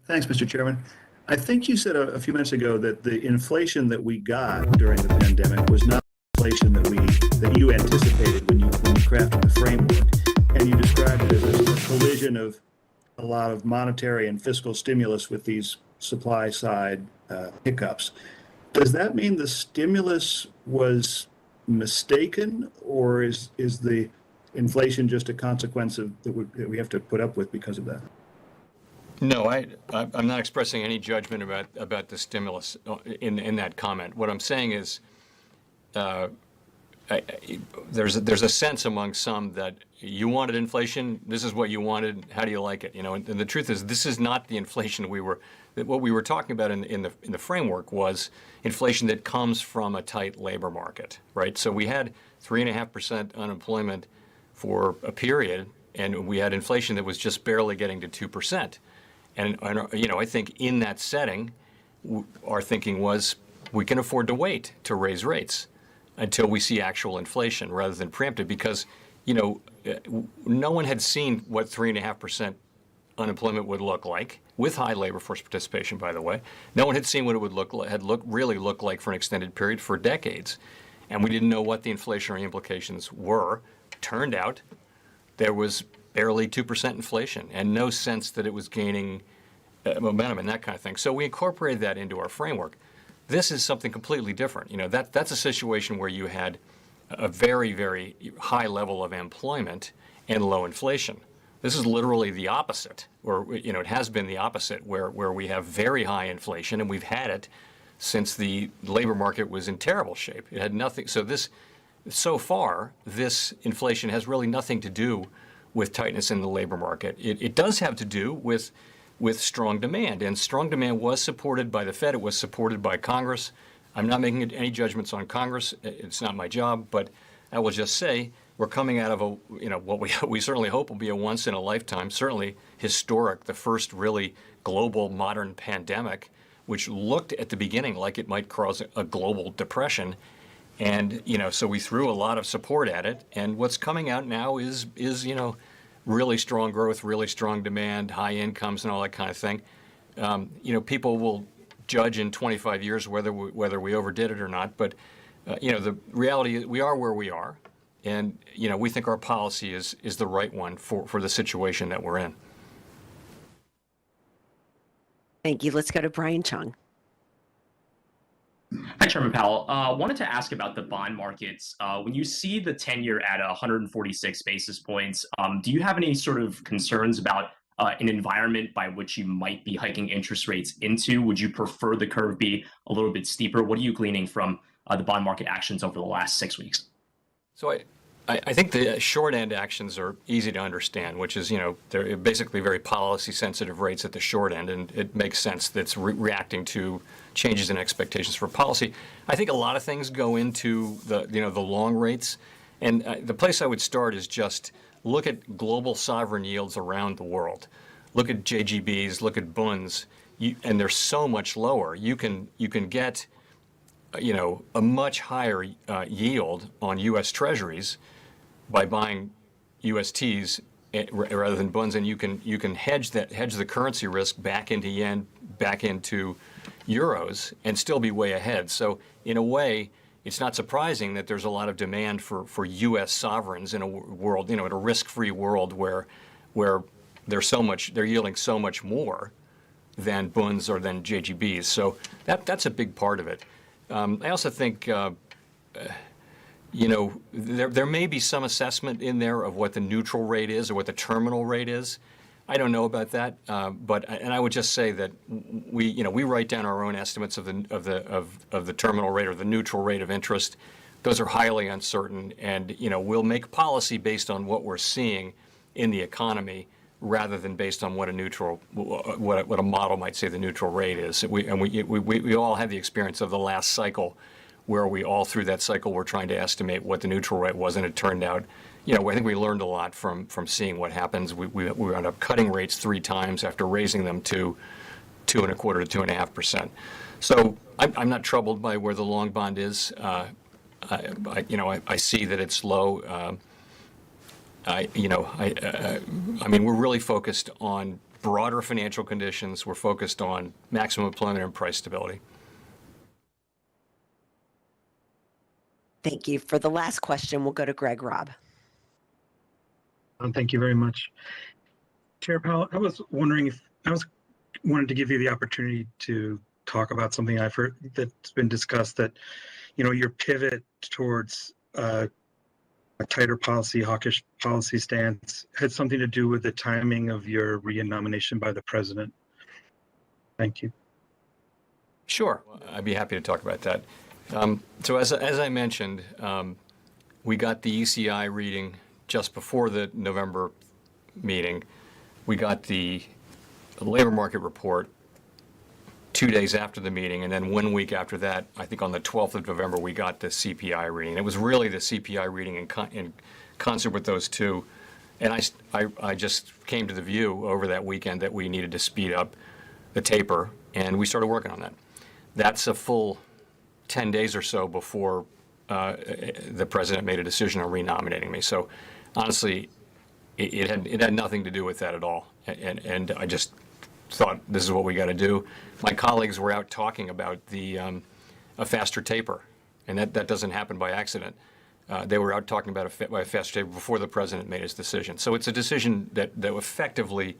Thanks, Mr. Chairman. I think you said a few minutes ago that the inflation that we got during the pandemic was not inflation that you anticipated when you crafted the framework, and you described it as a collision of a lot of monetary and fiscal stimulus with these supply side hiccups. Does that mean the stimulus was mistaken, or is the inflation just a consequence of that we have to put up with because of that? No, I'm not expressing any judgment about the stimulus in that comment. What I'm saying is there's a sense among some that you wanted inflation. This is what you wanted. How do you like it? And the truth is, this is not the inflation what we were talking about in the framework was inflation that comes from a tight labor market, right? So we had 3.5% unemployment for a period, and we had inflation that was just barely getting to 2%. And I think in that setting, our thinking was we can afford to wait to raise rates until we see actual inflation rather than preemptive, because no one had seen what 3.5% unemployment would look like with high labor force participation. By the way, no one had seen what it would really look like for an extended period for decades, and we didn't know what the inflationary implications were. Turned out there was barely 2% inflation and no sense that it was gaining momentum and that kind of thing. So we incorporated that into our framework. This is something completely different. That's a situation where you had a very, very high level of employment and low inflation. This is literally the opposite, or it has been the opposite, where we have very high inflation, and we've had it since the labor market was in terrible shape. It had nothing. So far, this inflation has really nothing to do with tightness in the labor market. It does have to do with strong demand, and strong demand was supported by the Fed. It was supported by Congress. I'm not making any judgments on Congress. It's not my job, but I will just say we're coming out of what we certainly hope will be a once in a lifetime, certainly historic, the first really global modern pandemic, which looked at the beginning like it might cause a global depression. And, so we threw a lot of support at it. And what's coming out now is really strong growth, really strong demand, high incomes and all that kind of thing. People will judge in 25 years whether we overdid it or not. But, the reality is we are where we are. And, we think our policy is the right one for the situation that we're in. Thank you. Let's go to Brian Chung. Hi, Chairman Powell. Wanted to ask about the bond markets. When you see the 10-year at 146 basis points, do you have any sort of concerns about an environment by which you might be hiking interest rates into? Would you prefer the curve be a little bit steeper? What are you gleaning from the bond market actions over the last 6 weeks? So I think the short end actions are easy to understand, which is, they're basically very policy sensitive rates at the short end, and it makes sense that's reacting to changes in expectations for policy. I think a lot of things go into the long rates, and the place I would start is just look at global sovereign yields around the world. Look at JGBs, look at bunds, and they're so much lower. You can get a much higher yield on U.S. Treasuries by buying USTs rather than bunds, and you can hedge the currency risk back into yen, back into euros, and still be way ahead. So in a way, it's not surprising that there's a lot of demand for U.S. sovereigns in a world, in a risk-free world where they're yielding so much more than bunds or than JGBs. So that's a big part of it. I also think, there may be some assessment in there of what the neutral rate is or what the terminal rate is. I don't know about that, but I would just say that we write down our own estimates of the terminal rate or the neutral rate of interest. Those are highly uncertain, and we'll make policy based on what we're seeing in the economy rather than based on what a model might say the neutral rate is. We all have the experience of the last cycle, where we all through that cycle were trying to estimate what the neutral rate was, and it turned out, I think we learned a lot from seeing what happens. We wound up cutting rates 3 times after raising them to 2.25% to 2.5%. So I'm not troubled by where the long bond is. I see that it's low. We're really focused on broader financial conditions. We're focused on maximum employment and price stability. Thank you. For the last question, we'll go to Greg Robb. Thank you very much. Chair Powell, I was wondering if wanted to give you the opportunity to talk about something I've heard that's been discussed, that your pivot towards a tighter policy, hawkish policy stance had something to do with the timing of your re-nomination by the president. Thank you. Sure, I'd be happy to talk about that. So as I mentioned, we got the ECI reading just before the November meeting. We got the labor market report 2 days after the meeting, and then 1 week after that, I think on the 12th of November, we got the CPI reading. It was really the CPI reading in concert with those two, and I just came to the view over that weekend that we needed to speed up the taper, and we started working on that. That's a full 10 days or so before the president made a decision on renominating me. So honestly, it had nothing to do with that at all. And I just thought this is what we got to do. My colleagues were out talking about a faster taper, and that doesn't happen by accident. They were out talking about a faster taper before the president made his decision. So it's a decision that effectively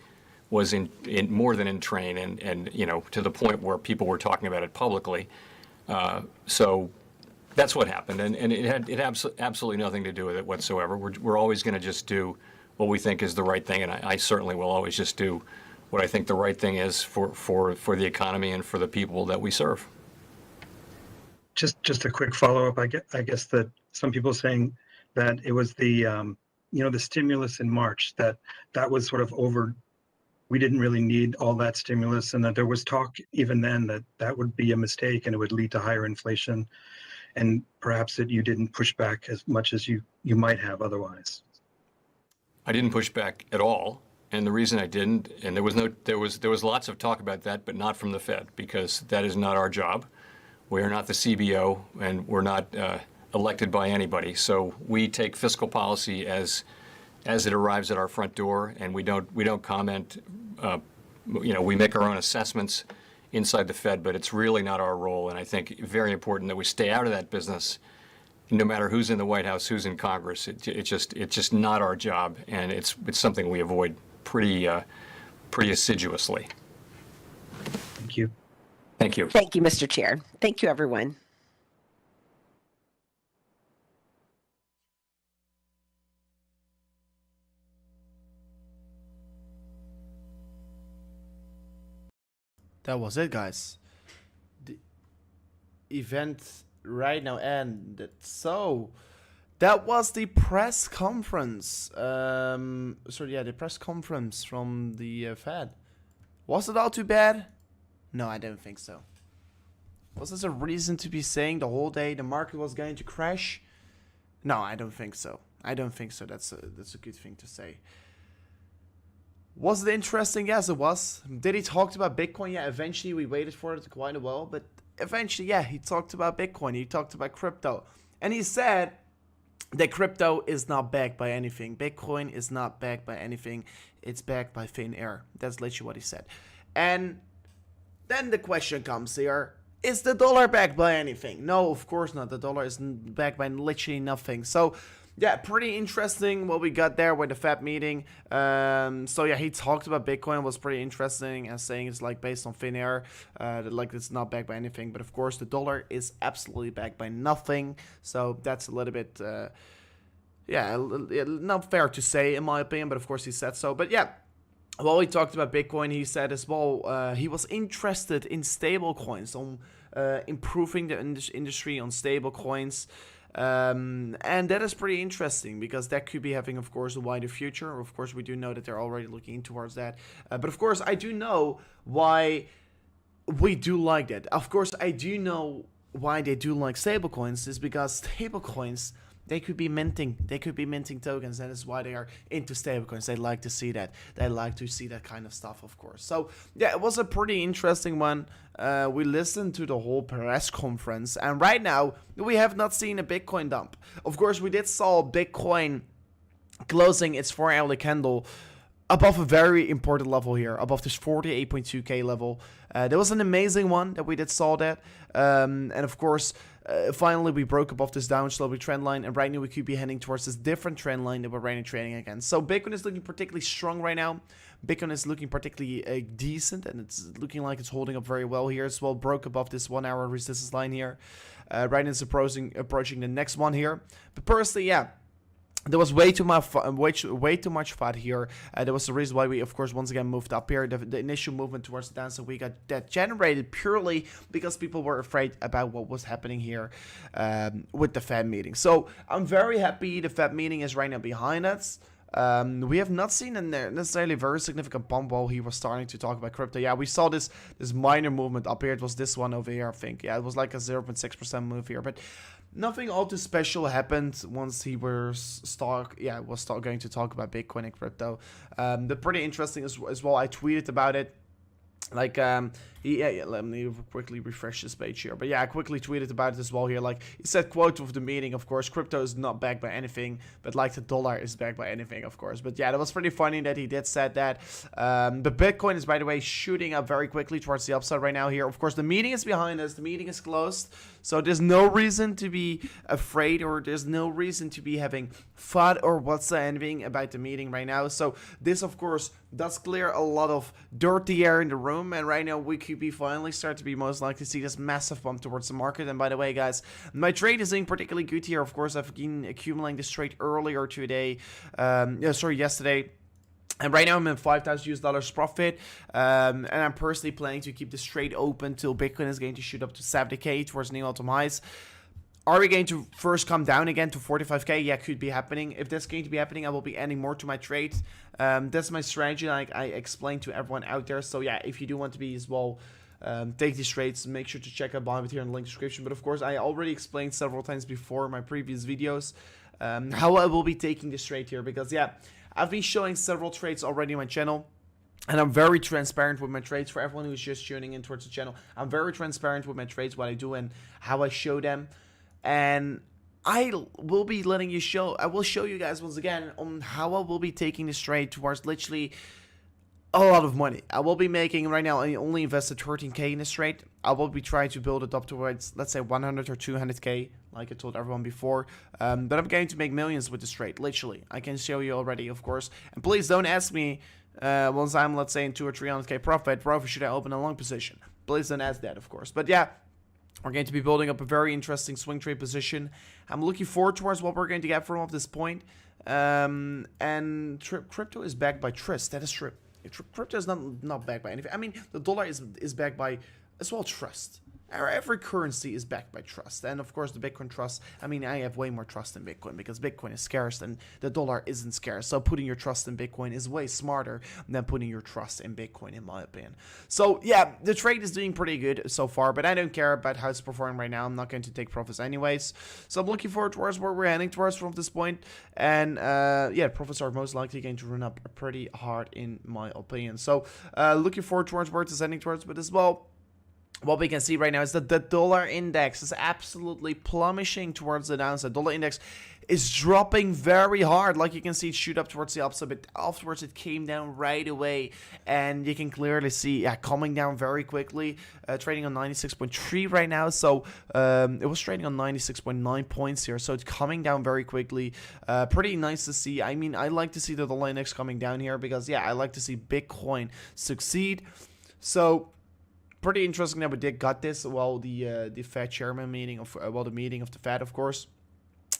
was in more than in train, and to the point where people were talking about it publicly. So That's what happened, and it had absolutely nothing to do with it whatsoever. We're always going to just do what we think is the right thing, and I certainly will always just do what I think the right thing is for the economy and for the people that we serve. Just a quick follow-up. I guess that some people are saying that it was the the stimulus in March that was sort of over. We didn't really need all that stimulus, and that there was talk even then that would be a mistake and it would lead to higher inflation, and perhaps that you didn't push back as much as you might have otherwise. I didn't push back at all, and the reason I didn't, and there was lots of talk about that, but not from the Fed, because that is not our job. We are not the CBO, and we're not elected by anybody. So we take fiscal policy as it arrives at our front door, and we don't comment. We make our own assessments inside the Fed, but it's really not our role. And I think very important that we stay out of that business, no matter who's in the White House, who's in Congress. It's just not our job, and it's something we avoid pretty assiduously. Thank you. Thank you. Thank you, Mr. Chair. Thank you, everyone. That was it, guys. The event right now ended. So that was the press conference. The press conference from the Fed. Was it all too bad? No, I don't think so. Was this a reason to be saying the whole day the market was going to crash? No, I don't think so. I don't think so. That's a good thing to say. Was it interesting? Yes, it was. Did he talk about Bitcoin? Yeah, eventually we waited for it quite a while, but eventually, yeah, he talked about Bitcoin. He talked about crypto. And he said that crypto is not backed by anything. Bitcoin is not backed by anything. It's backed by thin air. That's literally what he said. And then the question comes here. Is the dollar backed by anything? No, of course not. The dollar is backed by literally nothing. So, yeah, pretty interesting what we got there with the Fed meeting. So yeah, he talked about Bitcoin, was pretty interesting, and saying it's like based on thin air, like it's not backed by anything. But of course, the dollar is absolutely backed by nothing. So that's a little bit, not fair to say in my opinion. But of course, he said so. But yeah. While he talked about Bitcoin, he said as well he was interested in stable coins, on improving the industry on stable coins. And that is pretty interesting because that could be having, of course, a wider future. Of course, we do know that they're already looking towards that. But of course, I do know why we do like that. Of course, I do know why they do like stablecoins is because stablecoins, they could be minting. They could be minting tokens. That is why they are into stablecoins. They like to see that. They like to see that kind of stuff, of course. So, yeah, it was a pretty interesting one. We listened to the whole press conference. And right now, we have not seen a Bitcoin dump. Of course, we did saw Bitcoin closing its 4-hourly candle above a very important level here, above this 48.2k level. There was an amazing one that we did saw that. And of course, finally we broke above this downsloping trend line, and right now we could be heading towards this different trend line that we're right now trading against. So Bitcoin is looking particularly strong right now. Bitcoin is looking particularly decent, and it's looking like it's holding up very well here as well. Broke above this 1 hour resistance line here. Right now it's approaching the next one here. But personally, yeah, there was way too much FUD here. There was the reason why we, of course, once again moved up here. The initial movement towards the downside, we got that generated purely because people were afraid about what was happening here with the Fed meeting. So I'm very happy the Fed meeting is right now behind us. We have not seen a necessarily very significant bump while he was starting to talk about crypto. Yeah, we saw this minor movement up here. It was this one over here, I think. Yeah, it was like a 0.6% move here, but nothing all too special happened once he was going to talk about Bitcoin and crypto. But pretty interesting as well. I tweeted about it. Like, let me quickly refresh this page here. But yeah, I quickly tweeted about it as well here. Like, he said, quote of the meeting, of course, crypto is not backed by anything, but like the dollar is backed by anything, of course. But yeah, that was pretty funny that he did said that. The Bitcoin is, by the way, shooting up very quickly towards the upside right now here. Of course, the meeting is behind us. The meeting is closed. So there's no reason to be afraid, or there's no reason to be having FUD or what's anything about the meeting right now. So this, of course, does clear a lot of dirty air in the room, and right now we could be finally start to be most likely to see this massive bump towards the market. And by the way, guys, my trade is doing particularly good here. Of course, I've been accumulating this trade earlier today, yesterday. And right now I'm in $5,000 profit, and I'm personally planning to keep this trade open till Bitcoin is going to shoot up to 70k towards new all-time highs. Are we going to first come down again to 45k? Yeah, could be happening. If that's going to be happening, I will be adding more to my trade. That's my strategy, like I explained to everyone out there. So yeah, if you do want to be as well, take these trades, make sure to check out BYBIT here in the link description. But of course, I already explained several times before in my previous videos how I will be taking this trade here. Because yeah, I've been showing several trades already on my channel. And I'm very transparent with my trades for everyone who's just tuning in towards the channel. I'm very transparent with my trades, what I do and how I show them. And I will be letting you I will show you guys once again on how I will be taking this trade towards literally a lot of money. I will be making, right now, I only invested 13k in this trade. I will be trying to build it up towards, let's say, 100 or 200k, like I told everyone before. But I'm going to make millions with this trade, literally. I can show you already, of course. And please don't ask me, once I'm, let's say, in 200 or 300k profit, bro, should I open a long position? Please don't ask that, of course. But yeah, we're going to be building up a very interesting swing trade position. I'm looking forward towards what we're going to get from off this point. And crypto is backed by trust. That is true. Crypto is not backed by anything. I mean, the dollar is backed by as well trust. Every currency is backed by trust. And of course, the Bitcoin trust, I mean, I have way more trust in Bitcoin because Bitcoin is scarce and the dollar isn't scarce. So putting your trust in Bitcoin is way smarter than putting your trust in Bitcoin, in my opinion. So yeah, the trade is doing pretty good so far, but I don't care about how it's performing right now. I'm not going to take profits anyways. So I'm looking forward towards where we're heading towards from this point. And yeah, profits are most likely going to run up pretty hard in my opinion. So looking forward towards where it's heading towards, but as well, what we can see right now is that the dollar index is absolutely plummeting towards the downside. Dollar index is dropping very hard. Like you can see it shoot up towards the upside, but afterwards it came down right away. And you can clearly see, yeah, coming down very quickly. Trading on 96.3 right now. So it was trading on 96.9 points here. So it's coming down very quickly. Pretty nice to see. I mean, I like to see the dollar index coming down here because, yeah, I like to see Bitcoin succeed. So pretty interesting that we got this. Well, the Fed chairman meeting of the meeting of the Fed, of course.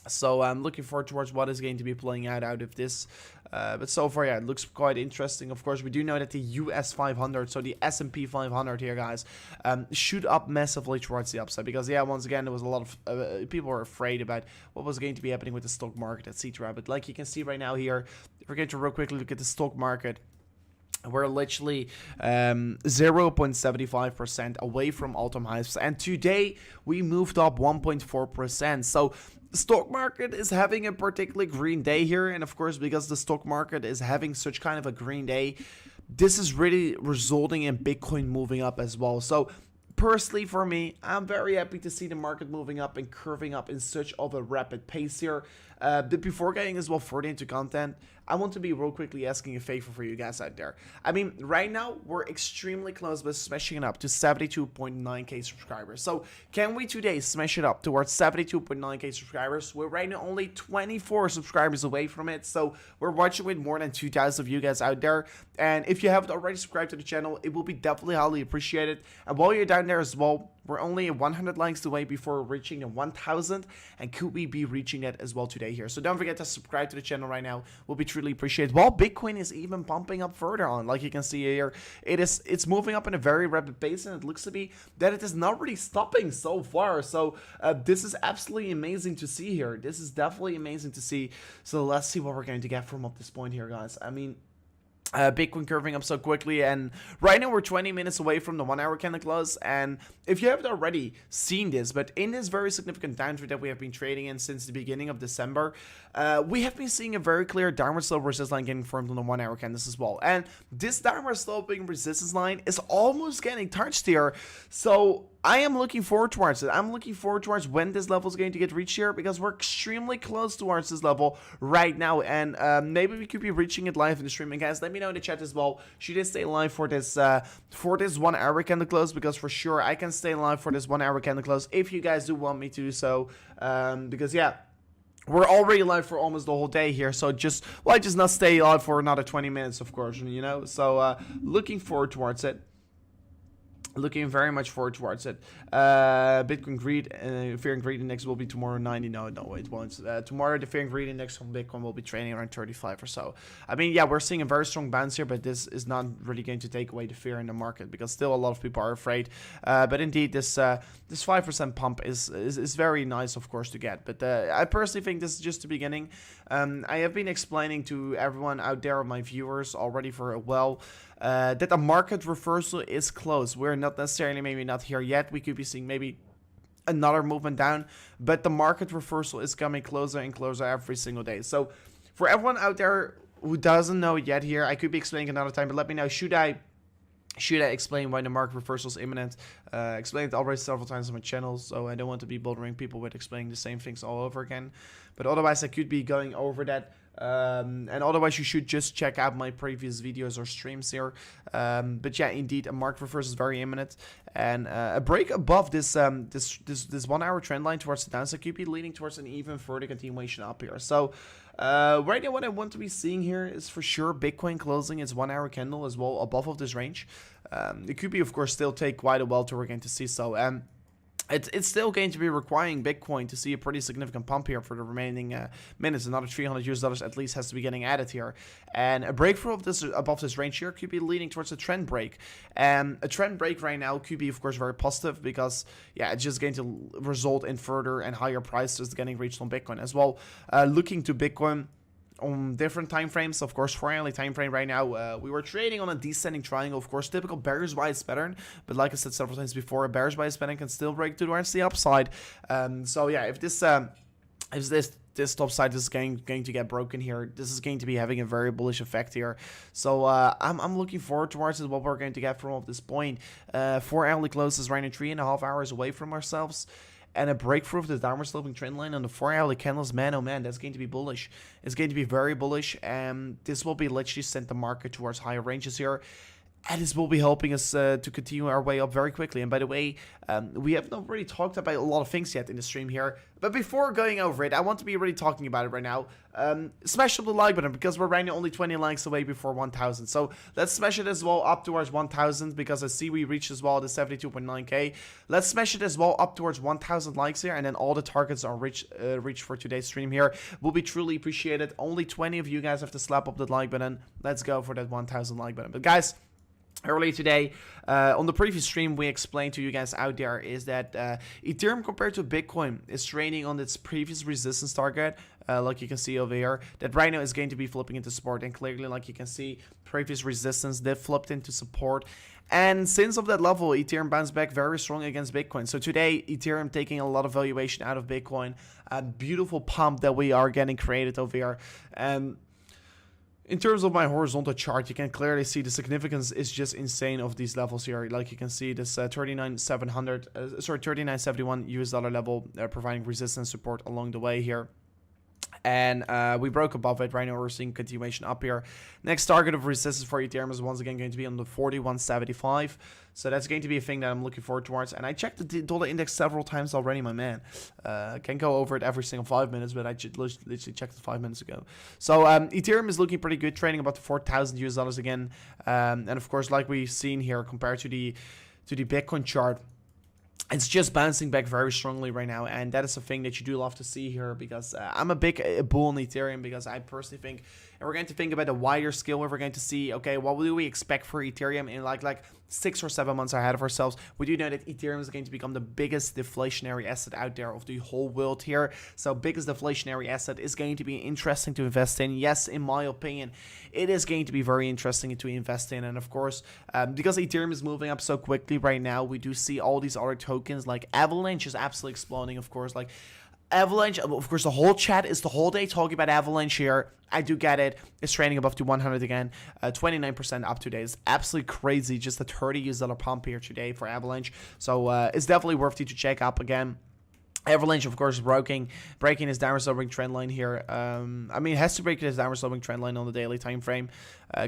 So I'm looking forward towards what is going to be playing out of this. But so far, yeah, it looks quite interesting. Of course, we do know that the US 500, so the S&P 500 here, guys, shoot up massively towards the upside. Because, yeah, once again, there was a lot of people were afraid about what was going to be happening with the stock market, etc. But like you can see right now here, if we're going to real quickly look at the stock market, we're literally 0.75% away from all-time highs. And today, we moved up 1.4%. So the stock market is having a particularly green day here. And of course, because the stock market is having such kind of a green day, this is really resulting in Bitcoin moving up as well. So personally, for me, I'm very happy to see the market moving up and curving up in such of a rapid pace here. But before getting as well further into content, I want to be real quickly asking a favor for you guys out there. I mean, right now, we're extremely close with smashing it up to 72.9k subscribers. So, can we today smash it up towards 72.9k subscribers? We're right now only 24 subscribers away from it. So, we're watching with more than 2,000 of you guys out there. And if you haven't already subscribed to the channel, it will be definitely highly appreciated. And while you're down there as well, we're only 100 likes away before reaching the 1,000, and could we be reaching that as well today here? So don't forget to subscribe to the channel right now. We'll be truly appreciated. While Bitcoin is even pumping up further on, like you can see here, it's moving up in a very rapid pace, and it looks to be that it is not really stopping so far. So this is absolutely amazing to see here. This is definitely amazing to see. So let's see what we're going to get from up this point here, guys. I mean, Bitcoin curving up so quickly, and right now we're 20 minutes away from the 1 hour candle close. And if you haven't already seen this, but in this very significant downtrend that we have been trading in since the beginning of December, we have been seeing a very clear downward slope resistance line getting formed on the 1 hour candles as well. And this downward sloping resistance line is almost getting touched here. So I am looking forward towards it. I'm looking forward towards when this level is going to get reached here, because we're extremely close towards this level right now. And maybe we could be reaching it live in the stream. And guys, let me know in the chat as well. Should I stay live for this 1 hour candle close? Because for sure I can stay live for this 1 hour candle close if you guys do want me to. So because yeah, we're already live for almost the whole day here, so just why just not stay live for another 20 minutes, of course, you know. So looking forward towards it. Looking very much forward towards it. Bitcoin greed, fear and greed index will be tomorrow 90. No, it won't. Tomorrow the fear and greed index from Bitcoin will be trading around 35 or so. I mean, yeah, we're seeing a very strong bounce here, but this is not really going to take away the fear in the market because still a lot of people are afraid. But indeed, this 5% pump is very nice, of course, to get. But I personally think this is just the beginning. I have been explaining to everyone out there, my viewers, already for a while, that the market reversal is close. We're not necessarily maybe not here yet. We could be seeing maybe another movement down, but the market reversal is coming closer and closer every single day. So for everyone out there who doesn't know it yet here, I could be explaining another time, but let me know, should I explain why the market reversal is imminent? Explained it already several times on my channel, so I don't want to be bothering people with explaining the same things all over again. But otherwise, I could be going over that. And otherwise, you should just check out my previous videos or streams here. But yeah, indeed, a market reversal is very imminent, and a break above this 1 hour trend line towards the downside could be leading towards an even further continuation up here. So right now, what I want to be seeing here is for sure Bitcoin closing its 1 hour candle as well above of this range. It could be, of course, still take quite a while to we're going to see so. It's still going to be requiring Bitcoin to see a pretty significant pump here for the remaining minutes. Another $300 at least has to be getting added here. And a breakthrough of this above this range here could be leading towards a trend break. And a trend break right now could be, of course, very positive because, yeah, it's just going to result in further and higher prices getting reached on Bitcoin as well. Looking to Bitcoin on different time frames, of course, 4-hourly time frame right now, we were trading on a descending triangle, of course, typical bearish bias pattern, but like I said several times before, a bearish bias pattern can still break towards the upside. So yeah, if this top side is going to get broken here, this is going to be having a very bullish effect here. So I'm looking forward towards what we're going to get from this point. 4-hourly close is right now 3.5 hours away from ourselves. And a breakthrough of the downward sloping trend line on the 4-hourly candles, man, oh man, that's going to be bullish. It's going to be very bullish, and this will be literally sent the market towards higher ranges here. And this will be helping us to continue our way up very quickly. And by the way, we have not really talked about a lot of things yet in the stream here. But before going over it, I want to be really talking about it right now. Smash up the like button because we're right now only 20 likes away before 1,000. So let's smash it as well up towards 1,000 because I see we reached as well the 72.9k. Let's smash it as well up towards 1,000 likes here, and then all the targets are reached for today's stream here. Will be truly appreciated. Only 20 of you guys have to slap up the like button. Let's go for that 1,000 like button. But guys, earlier today, on the previous stream, we explained to you guys out there is that Ethereum compared to Bitcoin is trading on its previous resistance target, like you can see over here, that right now is going to be flipping into support. And clearly, like you can see, previous resistance, they flipped into support. And since of that level, Ethereum bounced back very strong against Bitcoin. So today, Ethereum taking a lot of valuation out of Bitcoin. A beautiful pump that we are getting created over here. In terms of my horizontal chart, you can clearly see the significance is just insane of these levels here. Like you can see this 39.71 US dollar level providing resistance support along the way here. And we broke above it. Right now we're seeing continuation up here. Next target of resistance for Ethereum is once again going to be on the 41.75. So that's going to be a thing that I'm looking forward towards. And I checked the dollar index several times already, my man. Can't go over it every single 5 minutes, but I literally checked it 5 minutes ago. So Ethereum is looking pretty good, trading about 4,000 US dollars again. And of course, like we've seen here, compared to the Bitcoin chart, it's just bouncing back very strongly right now, and that is a thing that you do love to see here because I'm a big bull on Ethereum because I personally think, and we're going to think about a wider scale where we're going to see, okay, what do we expect for Ethereum in like 6 or 7 months ahead of ourselves. We do know that Ethereum is going to become the biggest deflationary asset out there of the whole world here. So biggest deflationary asset is going to be interesting to invest in. Yes, in my opinion, it is going to be very interesting to invest in. And of course, because Ethereum is moving up so quickly right now, we do see all these other tokens like Avalanche is absolutely exploding, of course. Like Avalanche, of course, the whole chat is the whole day talking about Avalanche here. I do get it. It's trading above to 100 again. 29% up today. It's absolutely crazy. Just a $30 US pump here today for Avalanche. So it's definitely worth it to check up again. Avalanche, of course, breaking his downward sloping trend line here. I mean, it has to break his downward sloping trend line on the daily time frame.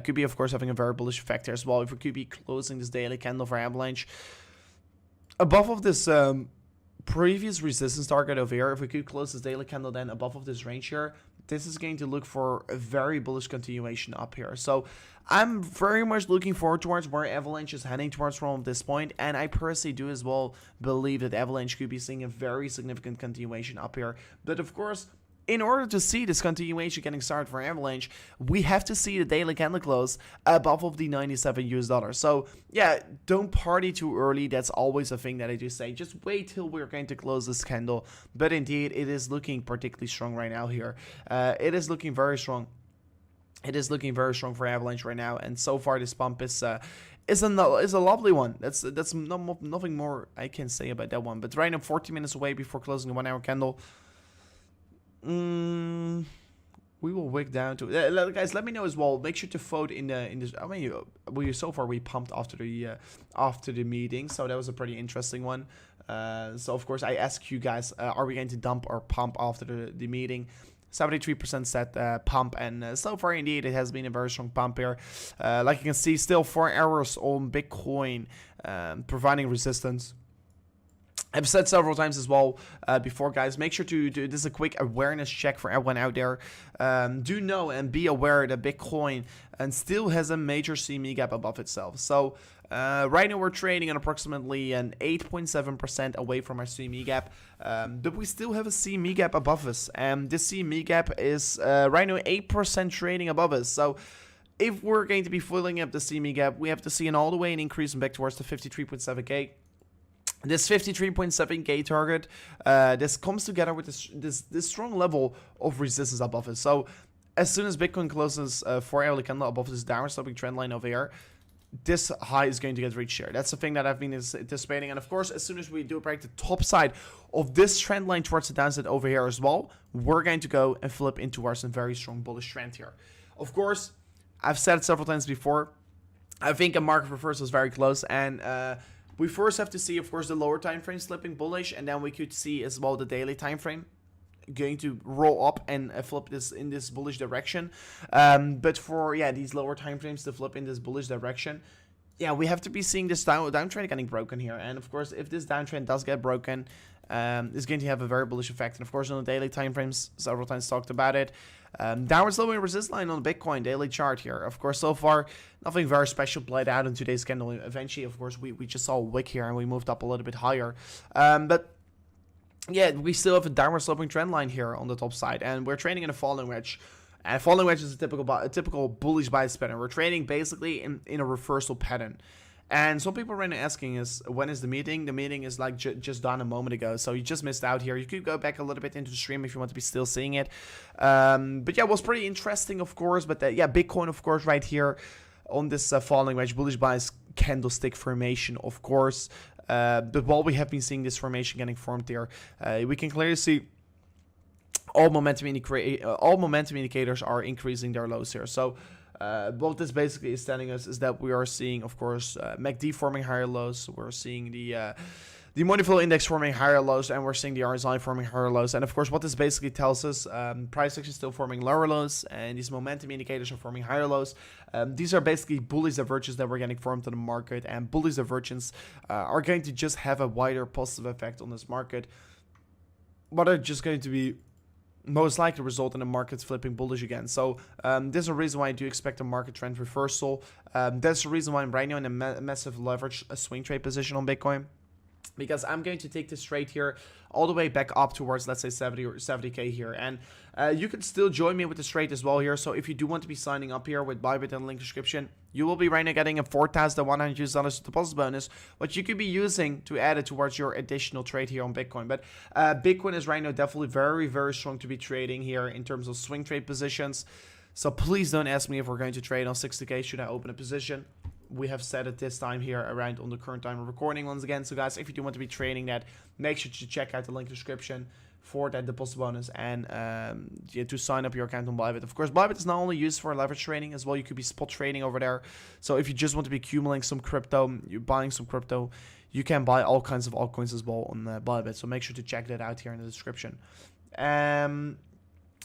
Could be, of course, having a very bullish effect here as well. If we could be closing this daily candle for Avalanche above of this previous resistance target over here, if we could close this daily candle then above of this range here, this is going to look for a very bullish continuation up here. So I'm very much looking forward towards where Avalanche is heading towards from this point, and I personally do as well believe that Avalanche could be seeing a very significant continuation up here. But of course, in order to see this continuation getting started for Avalanche, we have to see the daily candle close above of the 97 US dollars. So yeah, don't party too early. That's always a thing that I do say. Just wait till we're going to close this candle. But indeed, it is looking particularly strong right now here. It is looking very strong. It is looking very strong for Avalanche right now. And so far, this pump is a lovely one. That's nothing more I can say about that one. But right now, 40 minutes away before closing the 1 hour candle. We will wick down to guys. Let me know as well. Make sure to vote in this. I mean, so far we pumped after the meeting, so that was a pretty interesting one. So of course I ask you guys, are we going to dump or pump after the meeting? 73% said pump, and so far indeed it has been a very strong pump here. Like you can see, still 4 hours on Bitcoin, providing resistance. I've said several times as well before, guys, make sure to do this is a quick awareness check for everyone out there. Do know and be aware that Bitcoin still has a major CME gap above itself. So right now we're trading on approximately an 8.7% away from our CME gap, but we still have a CME gap above us, and this CME gap is right now 8% trading above us. So if we're going to be filling up the CME gap, we have to see an all the way an increase back towards the 53.7k. This 53.7k target, this comes together with this strong level of resistance above it. So as soon as Bitcoin closes 4 hourly candle above this downward sloping trend line over here, this high is going to get reached here. That's the thing that I've been anticipating. And of course, as soon as we do break the top side of this trend line towards the downside over here as well, we're going to go and flip into our some very strong bullish trend here. Of course, I've said it several times before, I think a market reversal is very close, and we first have to see, of course, the lower time frame slipping bullish, and then we could see as well the daily time frame going to roll up and flip this in this bullish direction. But for these lower time frames to flip in this bullish direction, we have to be seeing this downtrend getting broken here. And of course, if this downtrend does get broken, it's going to have a very bullish effect. And of course, on the daily time frames, several times talked about it. Downward sloping resistance line on the Bitcoin daily chart here. Of course, so far, nothing very special played out in today's candle. Eventually, of course, we just saw a wick here and we moved up a little bit higher. But yeah, we still have a downward sloping trend line here on the top side, and we're trading in a falling wedge. And falling wedge is a typical bullish bias pattern. We're trading basically in a reversal pattern. And some people are right now asking us, when is the meeting? The meeting is like just done a moment ago, so you just missed out here. You could go back a little bit into the stream if you want to be still seeing it. But yeah, it was pretty interesting, of course. But Bitcoin, of course, right here on this falling wedge bullish bias candlestick formation, of course. But while we have been seeing this formation getting formed there, we can clearly see all momentum indicators are increasing their lows here. So what this basically is telling us is that we are seeing, of course, MACD forming higher lows. We're seeing the money flow index forming higher lows, and we're seeing the RSI forming higher lows. And of course, what this basically tells us, price action is still forming lower lows, and these momentum indicators are forming higher lows. These are basically bullish divergences that we're getting formed in the market, and bullish divergences are going to just have a wider positive effect on this market, but are just going to be most likely result in the markets flipping bullish again. So there's a reason why I do expect a market trend reversal. That's the reason why I'm right now in a massive leverage swing trade position on Bitcoin, because I'm going to take this trade here all the way back up towards, let's say, 70 or 70k here. And you can still join me with this trade as well here. So if you do want to be signing up here with BYBIT in the link description, you will be right now getting a $4,100 deposit bonus, which you could be using to add it towards your additional trade here on Bitcoin. But Bitcoin is right now definitely very, very strong to be trading here in terms of swing trade positions. So please don't ask me if we're going to trade on 60k should I open a position. We have set it this time here around on the current time of recording once again. So guys, if you do want to be trading that, make sure to check out the link description for that deposit bonus and to sign up your account on BYBIT. Of course, BYBIT is not only used for leverage trading as well. You could be spot trading over there. So if you just want to be accumulating some crypto, you're buying some crypto, you can buy all kinds of altcoins as well on BYBIT. So make sure to check that out here in the description.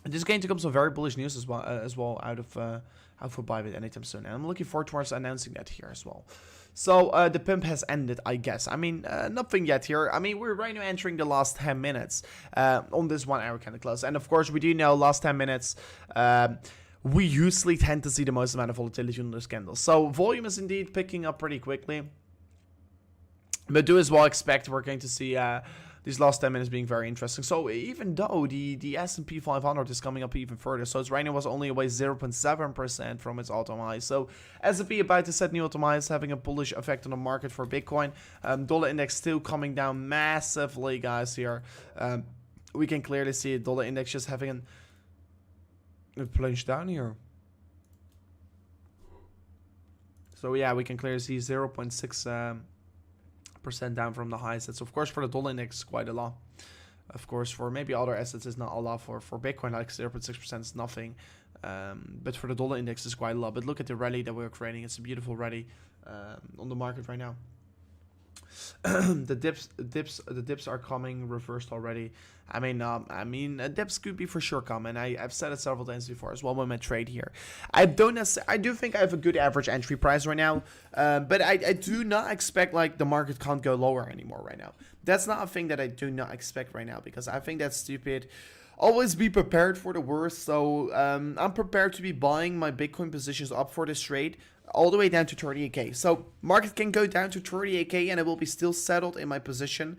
There's going to come some very bullish news as well out of BYBIT anytime soon, and I'm looking forward towards announcing that here as well. So the pimp has ended, I guess. I mean, nothing yet here. I mean, we're right now entering the last 10 minutes on this 1 hour candle close, and of course we do know last 10 minutes. We usually tend to see the most amount of volatility on those candles. So volume is indeed picking up pretty quickly, but do as well expect we're going to see these last 10 minutes being very interesting. So even though the S&P 500 is coming up even further, so it's right now was only away 0.7% from its all-time high. So S&P about to set new all-time highs, having a bullish effect on the market for Bitcoin. Dollar index still coming down massively, guys. Here, we can clearly see dollar index just having a plunge down here. So yeah, we can clearly see 0.6%. Down from the highs. That's of course for the dollar index quite a lot. Of course for maybe other assets is not a lot. For Bitcoin, like 0.6% is nothing, but for the dollar index is quite a lot. But look at the rally that we're creating. It's a beautiful rally on the market right now. the dips are coming reversed already. I mean, dips could be for sure coming. I've said it several times before as well when I trade here. I do think I have a good average entry price right now, but I do not expect like the market can't go lower anymore right now. That's not a thing that I do not expect right now, because I think that's stupid. Always be prepared for the worst. So I'm prepared to be buying my Bitcoin positions up for this trade all the way down to 38k. So market can go down to 38k and it will be still settled in my position.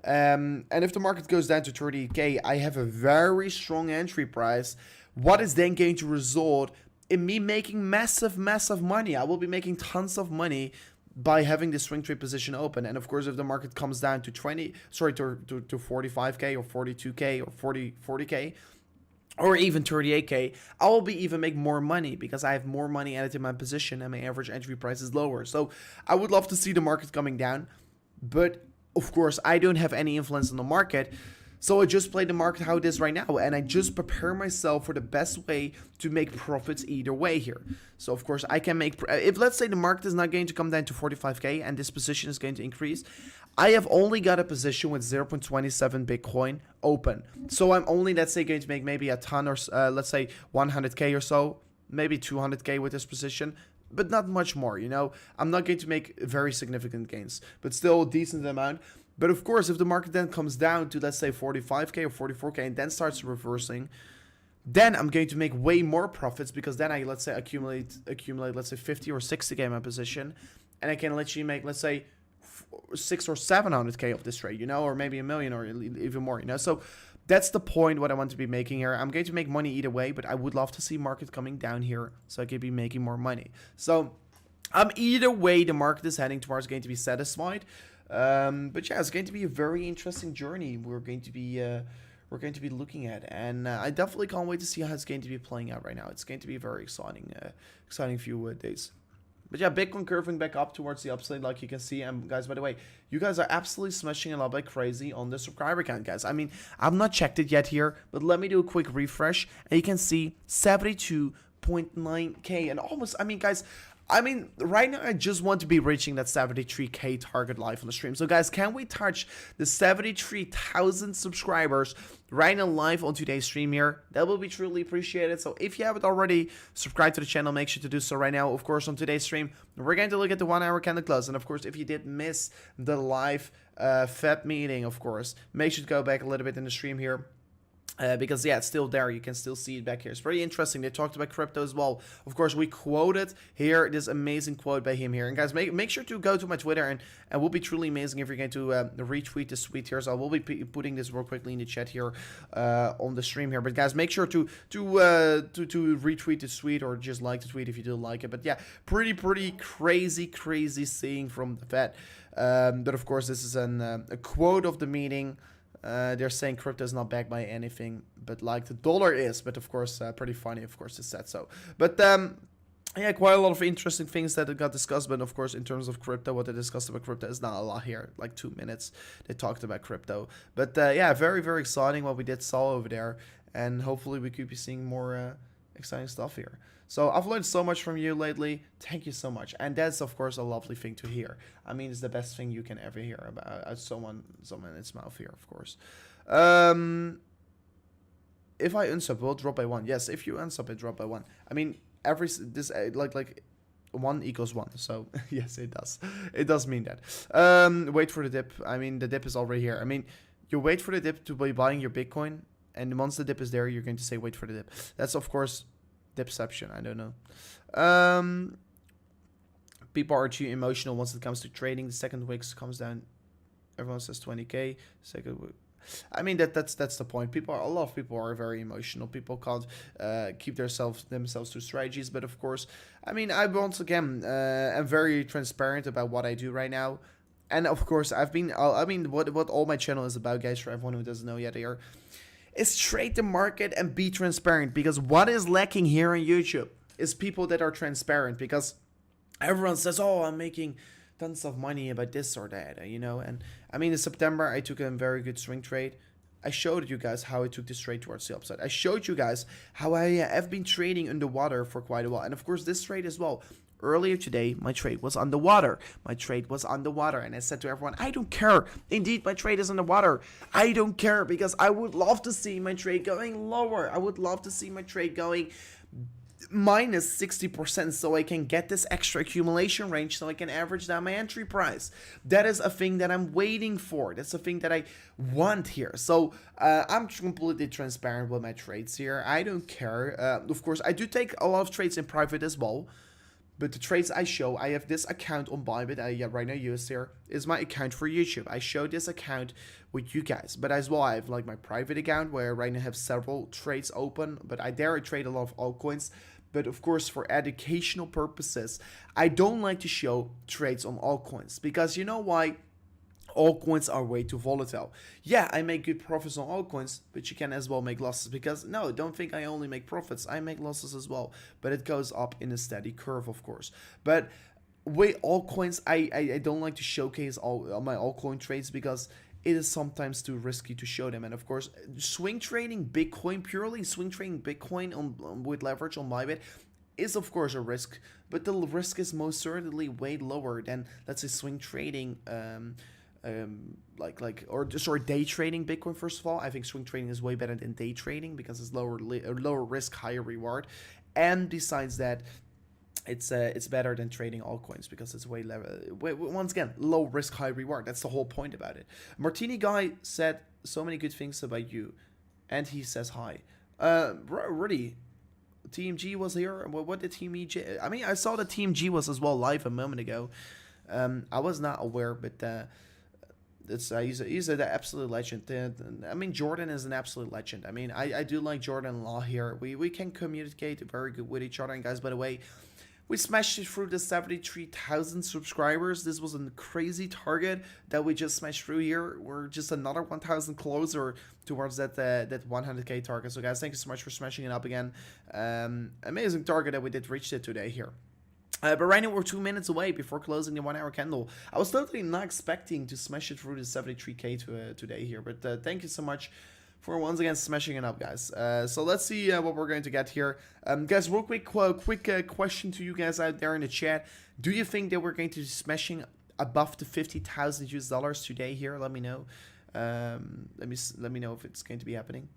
And if the market goes down to 38k, I have a very strong entry price. What is then going to result in me making massive money? I will be making tons of money by having the swing trade position open. And of course, if the market comes down to 45k or 42k or 40k or even 38k, I will be even make more money because I have more money added to my position and my average entry price is lower. So I would love to see the market coming down, but of course I don't have any influence on the market. So I just play the market how it is right now, and I just prepare myself for the best way to make profits either way here. So of course I can make, if let's say the market is not going to come down to 45k and this position is going to increase, I have only got a position with 0.27 Bitcoin open. So I'm only, let's say, going to make maybe a ton or let's say 100k or so, maybe 200k with this position, but not much more, you know. I'm not going to make very significant gains, but still a decent amount. But of course, if the market then comes down to, let's say, 45k or 44k and then starts reversing, then I'm going to make way more profits, because then I, let's say, accumulate let's say 50 or 60k in my position, and I can literally make, let's say, 600 or 700k of this trade, you know, or maybe a million or even more, you know. So that's the point what I want to be making here. I'm going to make money either way, but I would love to see market coming down here so I could be making more money. So either way the market is heading towards going to be satisfied. But yeah, it's going to be a very interesting journey we're going to be looking at, and I definitely can't wait to see how it's going to be playing out right now. It's going to be a very exciting few days. But yeah, Bitcoin curving back up towards the upside, like you can see. And guys, by the way, you guys are absolutely smashing a lot like crazy on the subscriber count, guys. I mean, I've not checked it yet here, but let me do a quick refresh, and you can see 72.9k, and almost, I mean, guys, right now I just want to be reaching that 73k target live on the stream. So guys, can we touch the 73,000 subscribers right now live on today's stream here? That will be truly appreciated. So if you haven't already subscribed to the channel, make sure to do so right now. Of course, on today's stream, we're going to look at the 1 hour candle close. And of course, if you did miss the live Fed meeting, of course, make sure to go back a little bit in the stream here. Because yeah, it's still there. You can still see it back here. It's pretty interesting. They talked about crypto as well. Of course, we quoted here this amazing quote by him here. And guys, make sure to go to my Twitter, and it will be truly amazing if you're going to retweet this tweet here. So I will be putting this real quickly in the chat here on the stream here. But guys, make sure to retweet this tweet, or just like the tweet if you do like it. But yeah, pretty crazy seeing from the Fed. But of course, this is a quote of the meeting. They're saying crypto is not backed by anything, but like the dollar is. But of course, pretty funny, of course, it's said so. But yeah, quite a lot of interesting things that got discussed. But of course, in terms of crypto, what they discussed about crypto is not a lot here. Like 2 minutes, they talked about crypto. But yeah, very exciting what we saw over there, and hopefully we could be seeing more exciting stuff here. So I've learned so much from you lately. Thank you so much. And that's, of course, a lovely thing to hear. I mean, it's the best thing you can ever hear about someone in its mouth here, of course. if I unsub, it will drop by 1. Yes, if you unsub, it drop by 1. I mean, like 1 equals 1. So yes, it does. It does mean that. Wait for the dip. I mean, the dip is already here. I mean, you wait for the dip to be buying your Bitcoin, and once the dip is there, you're going to say wait for the dip. That's of course dipception. I don't know. People are too emotional once it comes to trading. The second wicks comes down. Everyone says 20K. Second wick. I mean that's the point. A lot of people are very emotional. People can't keep themselves to strategies. But of course, I mean, I once again am very transparent about what I do right now. And of course, I mean, what all my channel is about, guys, for everyone who doesn't know yet here, is trade the market and be transparent. Because what is lacking here on YouTube is people that are transparent. Because everyone says, oh, I'm making tons of money about this or that, you know. And I mean, in September, I took a very good swing trade. I showed you guys how I took this trade towards the upside. I showed you guys how I have been trading underwater for quite a while. And of course, this trade as well. Earlier today, my trade was underwater. My trade was underwater. And I said to everyone, I don't care. Indeed, my trade is underwater. I don't care, because I would love to see my trade going lower. I would love to see my trade going minus 60% so I can get this extra accumulation range, so I can average down my entry price. That is a thing that I'm waiting for. That's a thing that I want here. So I'm completely transparent with my trades here. I don't care. Of course, I do take a lot of trades in private as well. But the trades I show, I have this account on BYBIT I right now use here, is my account for YouTube. I show this account with you guys. But as well, I have like my private account where I right now have several trades open. But I trade a lot of altcoins. But of course, for educational purposes, I don't like to show trades on altcoins. Because you know why? Altcoins are way too volatile. Yeah, I make good profits on altcoins, but you can as well make losses. Because no, don't think I only make profits. I make losses as well. But it goes up in a steady curve, of course. But with altcoins, I don't like to showcase all my altcoin trades, because it is sometimes too risky to show them. And of course, swing trading Bitcoin, purely swing trading Bitcoin with leverage on BYBIT is of course a risk, but the risk is most certainly way lower than, let's say, swing trading day trading Bitcoin. First of all, I think swing trading is way better than day trading, because it's lower risk, higher reward. And besides that, it's better than trading altcoins, because it's once again, low risk, high reward. That's the whole point about it. Martini guy said so many good things about you, and he says hi. Really, Team G was here. What did Team E G? I mean, I saw that Team G was as well live a moment ago. I was not aware, but he's an absolute legend. I mean, Jordan is an absolute legend. I mean, I do like Jordan Law here. We can communicate very good with each other. And guys, by the way, we smashed it through the 73,000 subscribers. This was a crazy target that we just smashed through here. We're just another 1,000 closer towards that 100K target. So guys, thank you so much for smashing it up again. Amazing target that we did reach it today here. But right now we're 2 minutes away before closing the 1 hour candle. I was totally not expecting to smash it through the 73K today here. But thank you so much for once again smashing it up, guys. So let's see what we're going to get here. Guys, real quick question to you guys out there in the chat. Do you think that we're going to be smashing above the 50,000 US dollars today here? Let me know. Let me know if it's going to be happening.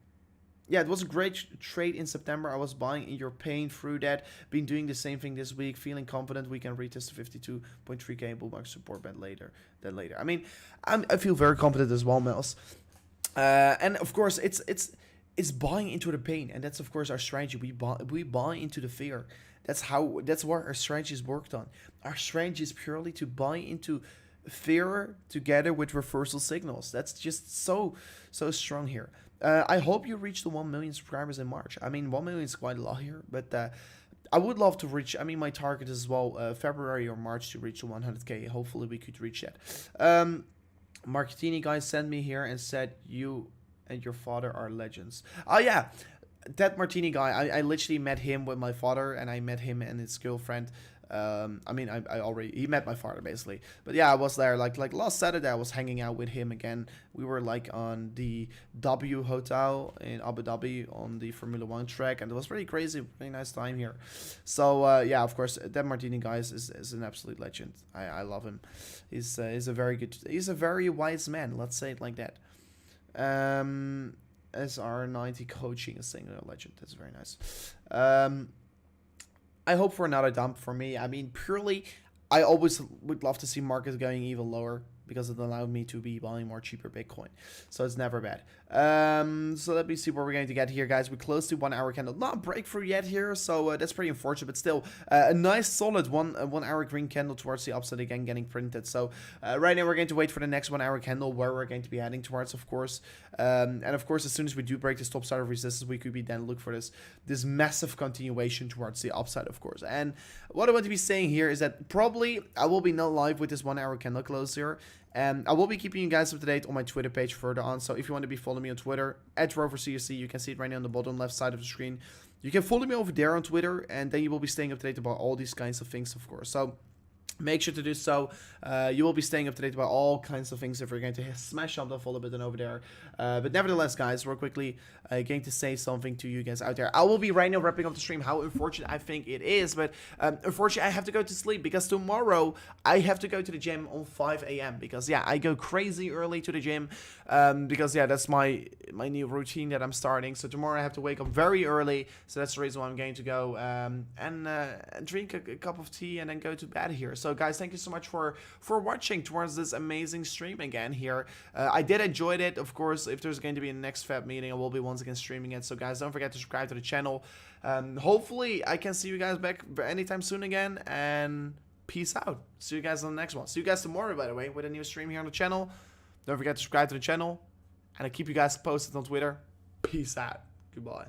Yeah, it was a great trade in September. I was buying and you're paying through that. Been doing the same thing this week. Feeling confident we can retest the 52.3K bull market support band later. I mean, I feel very confident as well, Mels. And of course, it's buying into the pain, and that's of course our strategy. We buy into the fear. That's what our strategy is worked on. Our strategy is purely to buy into fear together with reversal signals. That's just so strong here. I hope you reach the 1 million subscribers in March. I mean, 1 million is quite a lot here, but I would love to reach. I mean, my target is as well February or March to reach the 100K. Hopefully, we could reach that. Marketing guys sent me here and said you and your father are legends. Oh yeah, that Martini guy, I literally met him with my father, and I met him and his girlfriend. I mean, he met my father basically, but yeah, I was there like last Saturday. I was hanging out with him again. We were like on the W Hotel in Abu Dhabi on the Formula 1 track, and it was really crazy, really nice time here. So yeah, of course, that Martini guy is an absolute legend. I love him. He's a very wise man. Let's say it like that. SR90 coaching a single legend. That's very nice. I hope for another dump for me. I mean, purely, I always would love to see markets going even lower because it allowed me to be buying more cheaper Bitcoin. So it's never bad. So let me see what we're going to get here, guys. We're close to 1 hour candle. Not breakthrough yet here, so that's pretty unfortunate, but still a nice solid 1 hour green candle towards the upside again getting printed. So right now we're going to wait for the next 1 hour candle where we're going to be heading towards, of course. And of course, as soon as we do break this top side of resistance, we could be then look for this massive continuation towards the upside, of course. And what I want to be saying here is that probably I will be not live with this 1 hour candle close here. I will be keeping you guys up to date on my Twitter page further on. So if you want to be following me on Twitter, @RoverCSC, you can see it right now on the bottom left side of the screen. You can follow me over there on Twitter, and then you will be staying up to date about all these kinds of things, of course. So make sure to do so. You will be staying up to date about all kinds of things if you're going to smash up the follow button over there. But nevertheless, guys, real quickly, going to say something to you guys out there. I will be right now wrapping up the stream. How unfortunate I think it is, but unfortunately I have to go to sleep because tomorrow I have to go to the gym on 5 a.m. because yeah, I go crazy early to the gym because yeah, that's my new routine that I'm starting. So tomorrow I have to wake up very early, so that's the reason why I'm going to go and drink a cup of tea and then go to bed here. So guys, thank you so much for watching towards this amazing stream again here. I did enjoy it. Of course, if there's going to be a next Feb meeting, I will be once again streaming it. So guys, don't forget to subscribe to the channel. Hopefully I can see you guys back anytime soon again, and peace out. See you guys on the next one. See you guys tomorrow, by the way, with a new stream here on the channel. Don't forget to subscribe to the channel, and I'll keep you guys posted on Twitter. Peace out. Goodbye.